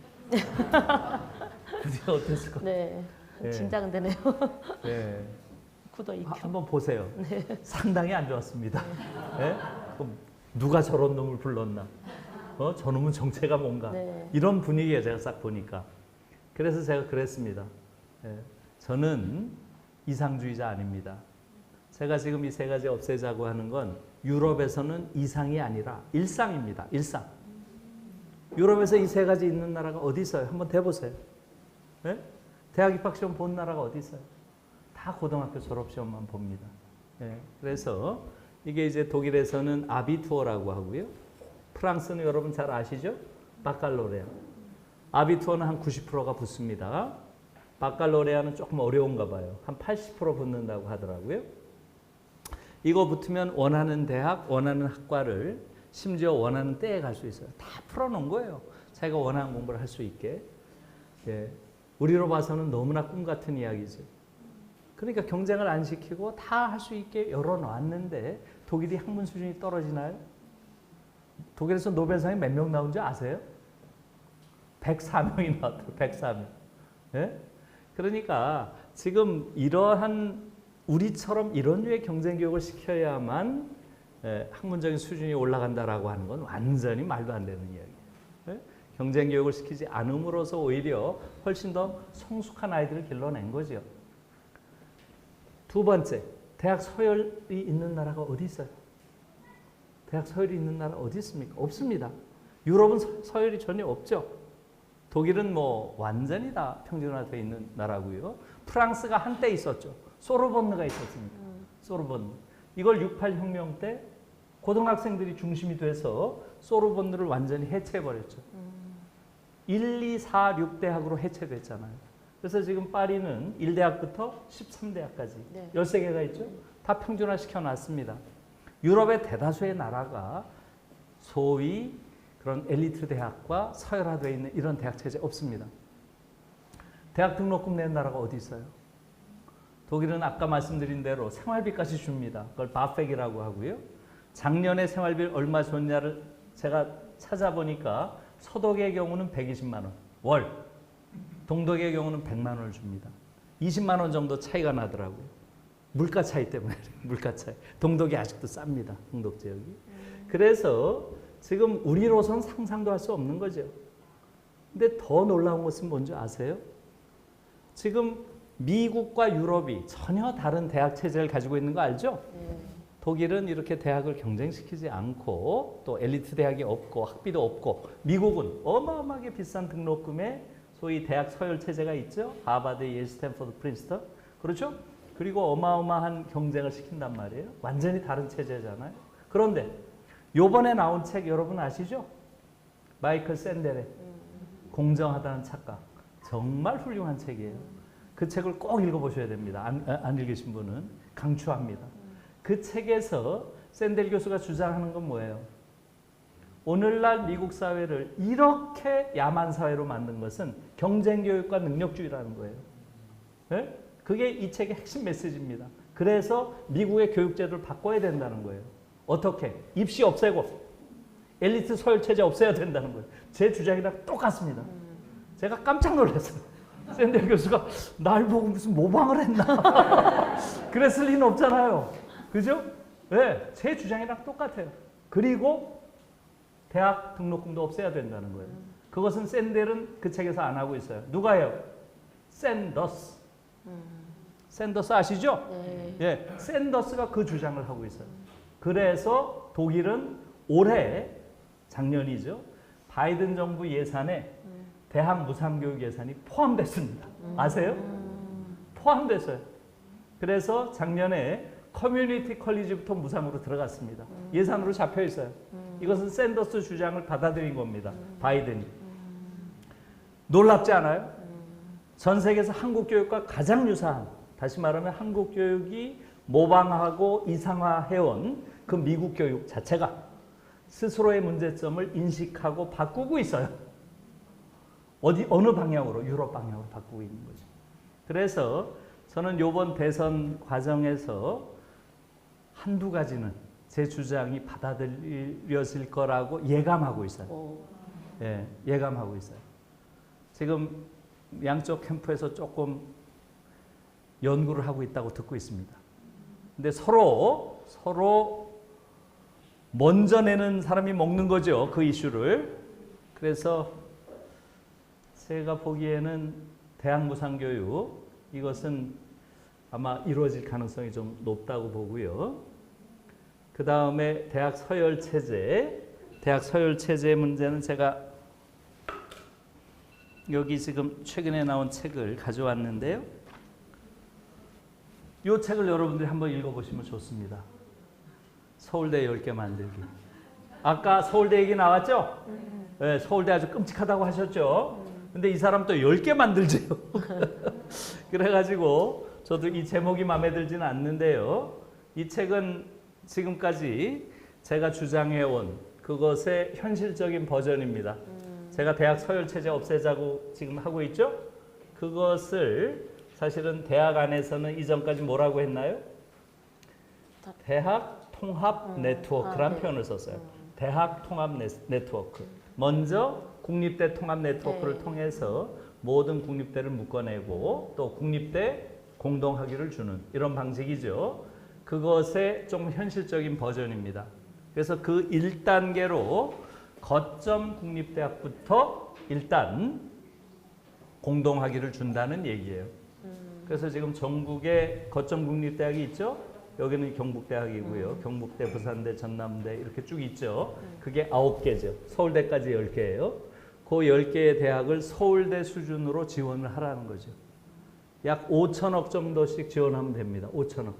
분위기가 어땠을 것 같아요? 네. 예. 긴장은 되네요. 네. 구도 익혀. 한번 보세요. 상당히 안 좋았습니다. 네? 그럼 누가 저런 놈을 불렀나? 저놈은 정체가 뭔가? 네. 이런 분위기에 제가 싹 보니까. 그래서 제가 그랬습니다. 예. 저는 이상주의자 아닙니다. 제가 지금 이 세 가지 없애자고 하는 건 유럽에서는 이상이 아니라 일상입니다. 일상. 유럽에서 이 세 가지 있는 나라가 어디 있어요? 한번 대보세요. 예? 대학 입학시험 본 나라가 어디 있어요? 다 고등학교 졸업시험만 봅니다. 예. 그래서 이게 이제 독일에서는 아비투어라고 하고요. 프랑스는 여러분 잘 아시죠? 바칼로레아. 아비투어는 한 90%가 붙습니다. 바칼로레아는 조금 어려운가 봐요. 한 80% 붙는다고 하더라고요. 이거 붙으면 원하는 대학, 원하는 학과를 심지어 원하는 때에 갈 수 있어요. 다 풀어놓은 거예요. 자기가 원하는 공부를 할 수 있게. 예. 우리로 봐서는 너무나 꿈 같은 이야기죠. 그러니까 경쟁을 안 시키고 다 할 수 있게 열어놨는데 독일이 학문 수준이 떨어지나요? 독일에서 노벨상이 몇 명 나온 줄 아세요? 104명이 나왔대요. 104명. 예? 그러니까 지금 이러한 우리처럼 이런 류의 경쟁 교육을 시켜야만 학문적인 수준이 올라간다라고 하는 건 완전히 말도 안 되는 이야기예요. 예? 경쟁 교육을 시키지 않음으로써 오히려 훨씬 더 성숙한 아이들을 길러낸 거죠. 두 번째, 대학 서열이 있는 나라가 어디 있어요? 대학 서열이 있는 나라 어디 있습니까? 없습니다. 유럽은 서열이 전혀 없죠. 독일은 뭐 완전히 다 평준화되어 있는 나라고요. 프랑스가 한때 있었죠. 소르본느가 있었습니다. 소르본느. 이걸 68 혁명 때 고등학생들이 중심이 돼서 소르본느를 완전히 해체해버렸죠. 1, 2, 4, 6대학으로 해체됐잖아요. 그래서 지금 파리는 1대학부터 13대학까지 네. 13개가 있죠. 다 평준화 시켜놨습니다. 유럽의 대다수의 나라가 소위 그런 엘리트 대학과 서열화되어 있는 이런 대학 체제 없습니다. 대학 등록금 낸 나라가 어디 있어요? 독일은 아까 말씀드린 대로 생활비까지 줍니다. 그걸 바펙이라고 하고요. 작년에 생활비 얼마 줬냐를 제가 찾아보니까 서독의 경우는 120만 원 월, 동독의 경우는 100만 원을 줍니다. 20만 원 정도 차이가 나더라고요. 물가 차이 때문에 물가 차이. 동독이 아직도 쌉니다. 동독 지역이. 그래서 지금 우리로선 상상도 할 수 없는 거죠. 근데 더 놀라운 것은 뭔지 아세요? 지금 미국과 유럽이 전혀 다른 대학 체제를 가지고 있는 거 알죠? 독일은 이렇게 대학을 경쟁시키지 않고 또 엘리트 대학이 없고 학비도 없고, 미국은 어마어마하게 비싼 등록금에 소위 대학 서열 체제가 있죠. 하버드, 예일, 스탠퍼드, 프린스턴. 그렇죠? 그리고 어마어마한 경쟁을 시킨단 말이에요. 완전히 다른 체제잖아요. 그런데 요번에 나온 책 여러분 아시죠? 마이클 샌델의 공정하다는 착각. 정말 훌륭한 책이에요. 그 책을 꼭 읽어보셔야 됩니다. 안 읽으신 분은 강추합니다. 그 책에서 샌델 교수가 주장하는 건 뭐예요? 오늘날 미국 사회를 이렇게 야만 사회로 만든 것은 경쟁교육과 능력주의라는 거예요. 네? 그게 이 책의 핵심 메시지입니다. 그래서 미국의 교육제도를 바꿔야 된다는 거예요. 어떻게? 입시 없애고 엘리트 서열 체제 없애야 된다는 거예요. 제 주장이랑 똑같습니다. 제가 깜짝 놀랐어요. 샌델 교수가 날 보고 무슨 모방을 했나. 그랬을 리는 없잖아요. 그죠? 네, 제 주장이랑 똑같아요. 그리고 대학 등록금도 없애야 된다는 거예요. 그것은 샌델은 그 책에서 안 하고 있어요. 누가 해요? 샌더스. 샌더스 아시죠? 네. 예, 샌더스가 그 주장을 하고 있어요. 그래서 독일은 올해, 작년이죠, 바이든 정부 예산에 대학 무상교육 예산이 포함됐습니다. 아세요? 포함됐어요. 그래서 작년에 커뮤니티 컬리지부터 무상으로 들어갔습니다. 예산으로 잡혀 있어요. 이것은 샌더스 주장을 받아들인 겁니다. 바이든이. 놀랍지 않아요? 전 세계에서 한국 교육과 가장 유사한, 다시 말하면 한국 교육이 모방하고 이상화해온 그 미국 교육 자체가 스스로의 문제점을 인식하고 바꾸고 있어요. 어느 방향으로? 유럽 방향으로 바꾸고 있는 거죠. 그래서 저는 이번 대선 과정에서 한두 가지는 제 주장이 받아들여질 거라고 예감하고 있어요. 예, 예감하고 있어요. 지금 양쪽 캠프에서 조금 연구를 하고 있다고 듣고 있습니다. 근데 서로 먼저 내는 사람이 먹는 거죠. 그 이슈를. 그래서 제가 보기에는 대학 무상교육, 이것은 아마 이루어질 가능성이 좀 높다고 보고요. 그 다음에 대학 서열 체제 문제는 제가 여기 지금 최근에 나온 책을 가져왔는데요. 이 책을 여러분들이 한번 읽어보시면 좋습니다. 서울대 10개 만들기. 아까 서울대 얘기 나왔죠? 네, 서울대 아주 끔찍하다고 하셨죠? 근데 이 사람 또 10개 만들죠. 그래가지고 저도 이 제목이 마음에 들지는 않는데요. 이 책은 지금까지 제가 주장해온 그것의 현실적인 버전입니다. 제가 대학 서열체제 없애자고 지금 하고 있죠? 그것을 사실은 대학 안에서는 이전까지 뭐라고 했나요? 대학 통합 네트워크란 표현을 썼어요. 대학 통합 네트워크. 먼저 국립대 통합 네트워크를 통해서 모든 국립대를 묶어내고 또 국립대 공동학위를 주는 이런 방식이죠. 그것의 좀 현실적인 버전입니다. 그래서 그 1단계로 거점 국립대학부터 일단 공동학위를 준다는 얘기예요. 그래서 지금 전국에 거점 국립대학이 있죠. 여기는 경북대학이고요. 경북대, 부산대, 전남대 이렇게 쭉 있죠. 그게 9개죠. 서울대까지 10개예요. 그 10개의 대학을 서울대 수준으로 지원을 하라는 거죠. 약 5천억 정도씩 지원하면 됩니다. 5천억.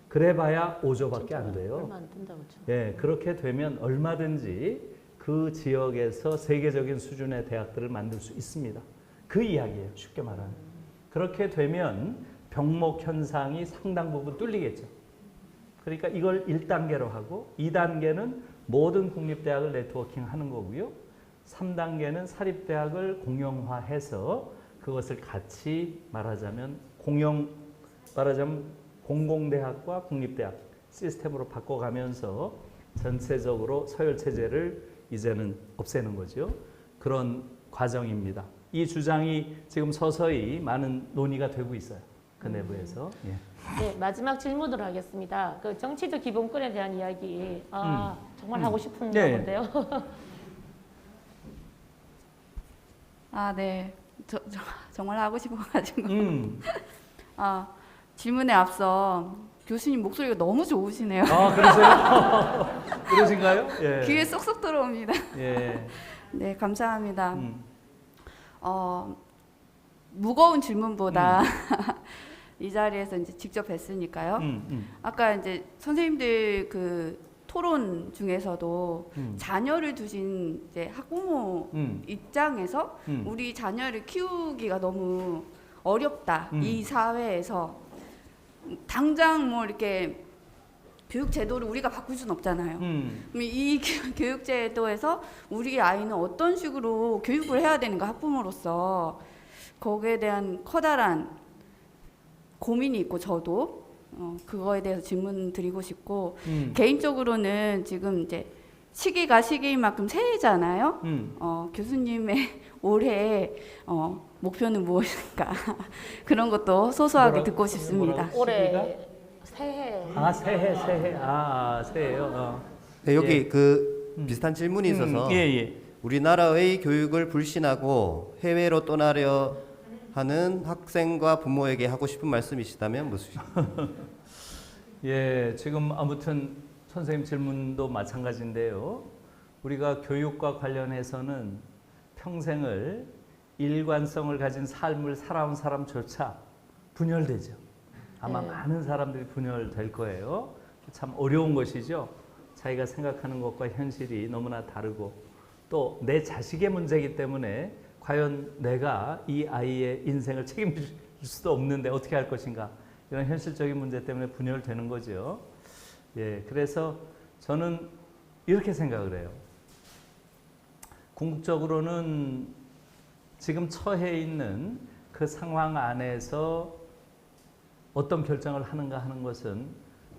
그래봐야 5조밖에 안 돼요. 얼마 안 된다 그렇죠. 예, 그렇게 되면 얼마든지 그 지역에서 세계적인 수준의 대학들을 만들 수 있습니다. 그 이야기예요. 쉽게 말하면. 그렇게 되면 병목 현상이 상당 부분 뚫리겠죠. 그러니까 이걸 1단계로 하고 2단계는 모든 국립대학을 네트워킹하는 거고요. 3단계는 사립대학을 공용화해서 그것을 같이 말하자면 공공대학과 국립대학 시스템으로 바꿔가면서 전체적으로 서열체제를 이제는 없애는 거죠. 그런 과정입니다. 이 주장이 지금 서서히 많은 논의가 되고 있어요. 그 내부에서. 예. 네, 마지막 질문으로 하겠습니다. 그 정치적 기본권에 대한 이야기 정말 하고 싶은 네. 건데요. 아, 네. 정말 하고 싶어가지고. 아, 질문에 앞서 교수님 목소리가 너무 좋으시네요. 아, 그러세요? 그러신가요? 예. 귀에 쏙쏙 들어옵니다. 예. 네, 감사합니다. 무거운 질문보다 이 자리에서 이제 직접 뵀으니까요. 아까 이제 선생님들 그 토론 중에서도 자녀를 두신 이제 학부모 입장에서 우리 자녀를 키우기가 너무 어렵다. 이 사회에서 당장 뭐 이렇게 교육 제도를 우리가 바꿀 수는 없잖아요. 그럼 이 교육 제도에서 우리 아이는 어떤 식으로 교육을 해야 되는가 학부모로서 거기에 대한 커다란 고민이 있고 저도 그거에 대해서 질문 드리고 싶고 개인적으로는 지금 이제 시기가 시기인 만큼 새해잖아요. 교수님의 올해 목표는 무엇인가 그런 것도 소소하게 듣고 싶습니다. 올해 새해. 아, 새해. 아, 새해요. 네, 여기 예. 그 비슷한 질문이 있어서 예. 우리나라의 교육을 불신하고 해외로 떠나려 하는 학생과 부모에게 하고 싶은 말씀이시다면 무엇이죠? 예, 지금 아무튼 선생님 질문도 마찬가지인데요. 우리가 교육과 관련해서는 평생을 일관성을 가진 삶을 살아온 사람조차 분열되죠. 아마 네. 많은 사람들이 분열될 거예요. 참 어려운 것이죠. 자기가 생각하는 것과 현실이 너무나 다르고 또 내 자식의 문제이기 때문에 과연 내가 이 아이의 인생을 책임질 수도 없는데 어떻게 할 것인가 이런 현실적인 문제 때문에 분열되는 거죠. 예, 그래서 저는 이렇게 생각을 해요. 궁극적으로는 지금 처해 있는 그 상황 안에서 어떤 결정을 하는가 하는 것은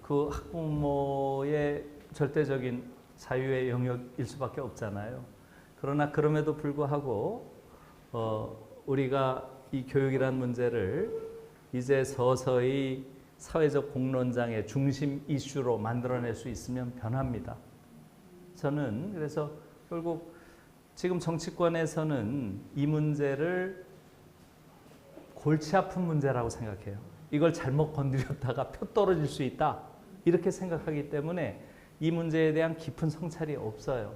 그 학부모의 절대적인 자유의 영역일 수밖에 없잖아요. 그러나 그럼에도 불구하고 우리가 이 교육이란 문제를 이제 서서히 사회적 공론장의 중심 이슈로 만들어낼 수 있으면 변합니다. 저는 그래서 결국 지금 정치권에서는 이 문제를 골치 아픈 문제라고 생각해요. 이걸 잘못 건드렸다가 표 떨어질 수 있다. 이렇게 생각하기 때문에 이 문제에 대한 깊은 성찰이 없어요.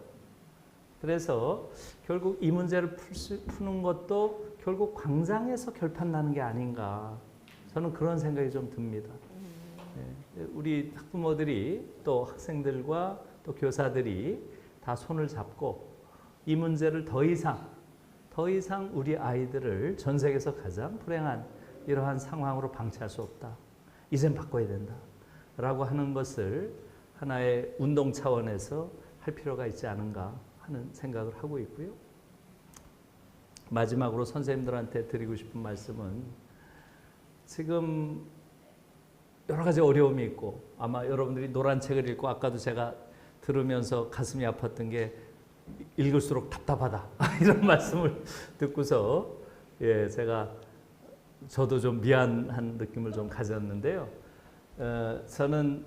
그래서 결국 이 문제를 푸는 것도 결국 광장에서 결판 나는 게 아닌가. 저는 그런 생각이 좀 듭니다. 네. 우리 학부모들이 또 학생들과 또 교사들이 다 손을 잡고 이 문제를 더 이상 우리 아이들을 전 세계에서 가장 불행한 이러한 상황으로 방치할 수 없다. 이젠 바꿔야 된다. 라고 하는 것을 하나의 운동 차원에서 할 필요가 있지 않은가 하는 생각을 하고 있고요. 마지막으로 선생님들한테 드리고 싶은 말씀은 지금 여러 가지 어려움이 있고 아마 여러분들이 노란 책을 읽고 아까도 제가 들으면서 가슴이 아팠던 게 읽을수록 답답하다 이런 말씀을 듣고서 예, 저도 좀 미안한 느낌을 좀 가졌는데요. 저는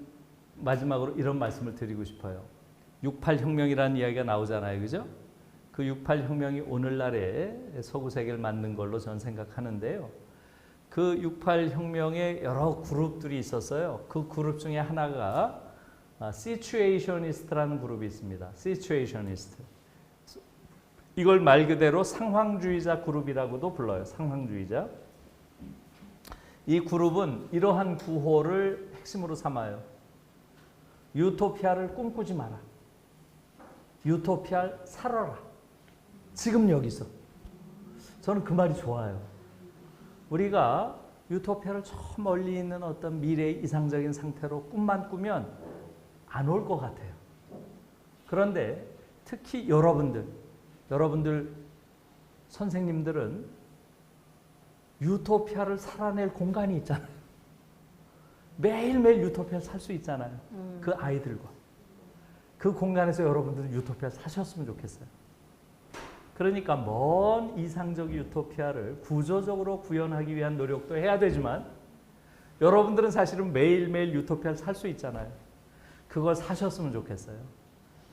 마지막으로 이런 말씀을 드리고 싶어요. 68혁명이라는 이야기가 나오잖아요. 그죠? 그 68혁명이 오늘날의 서구 세계를 만든 걸로 저는 생각하는데요. 그 68혁명에 여러 그룹들이 있었어요. 그 그룹 중에 하나가 시츄에이셔니스트라는 그룹이 있습니다. 시츄에이셔니스트. 이걸 말 그대로 상황주의자 그룹이라고도 불러요. 상황주의자. 이 그룹은 이러한 구호를 핵심으로 삼아요. 유토피아를 꿈꾸지 마라. 유토피아를 살아라. 지금 여기서. 저는 그 말이 좋아요. 우리가 유토피아를 저 멀리 있는 어떤 미래의 이상적인 상태로 꿈만 꾸면 안 올 것 같아요. 그런데 특히 여러분들 선생님들은 유토피아를 살아낼 공간이 있잖아요. 매일매일 유토피아를 살 수 있잖아요. 그 아이들과. 그 공간에서 여러분들은 유토피아를 사셨으면 좋겠어요. 그러니까 먼 이상적 유토피아를 구조적으로 구현하기 위한 노력도 해야 되지만 여러분들은 사실은 매일매일 유토피아를 살 수 있잖아요. 그걸 사셨으면 좋겠어요.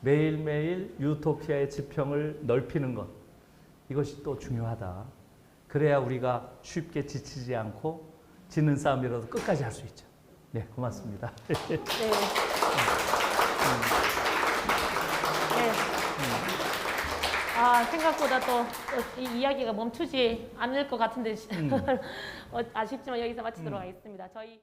매일매일 유토피아의 지평을 넓히는 것. 이것이 또 중요하다. 그래야 우리가 쉽게 지치지 않고 지는 싸움이라도 끝까지 할 수 있죠. 네, 고맙습니다. 네. 네. 아, 생각보다 또 이 이야기가 멈추지 않을 것 같은데 아쉽지만 여기서 마치도록 하겠습니다. 저희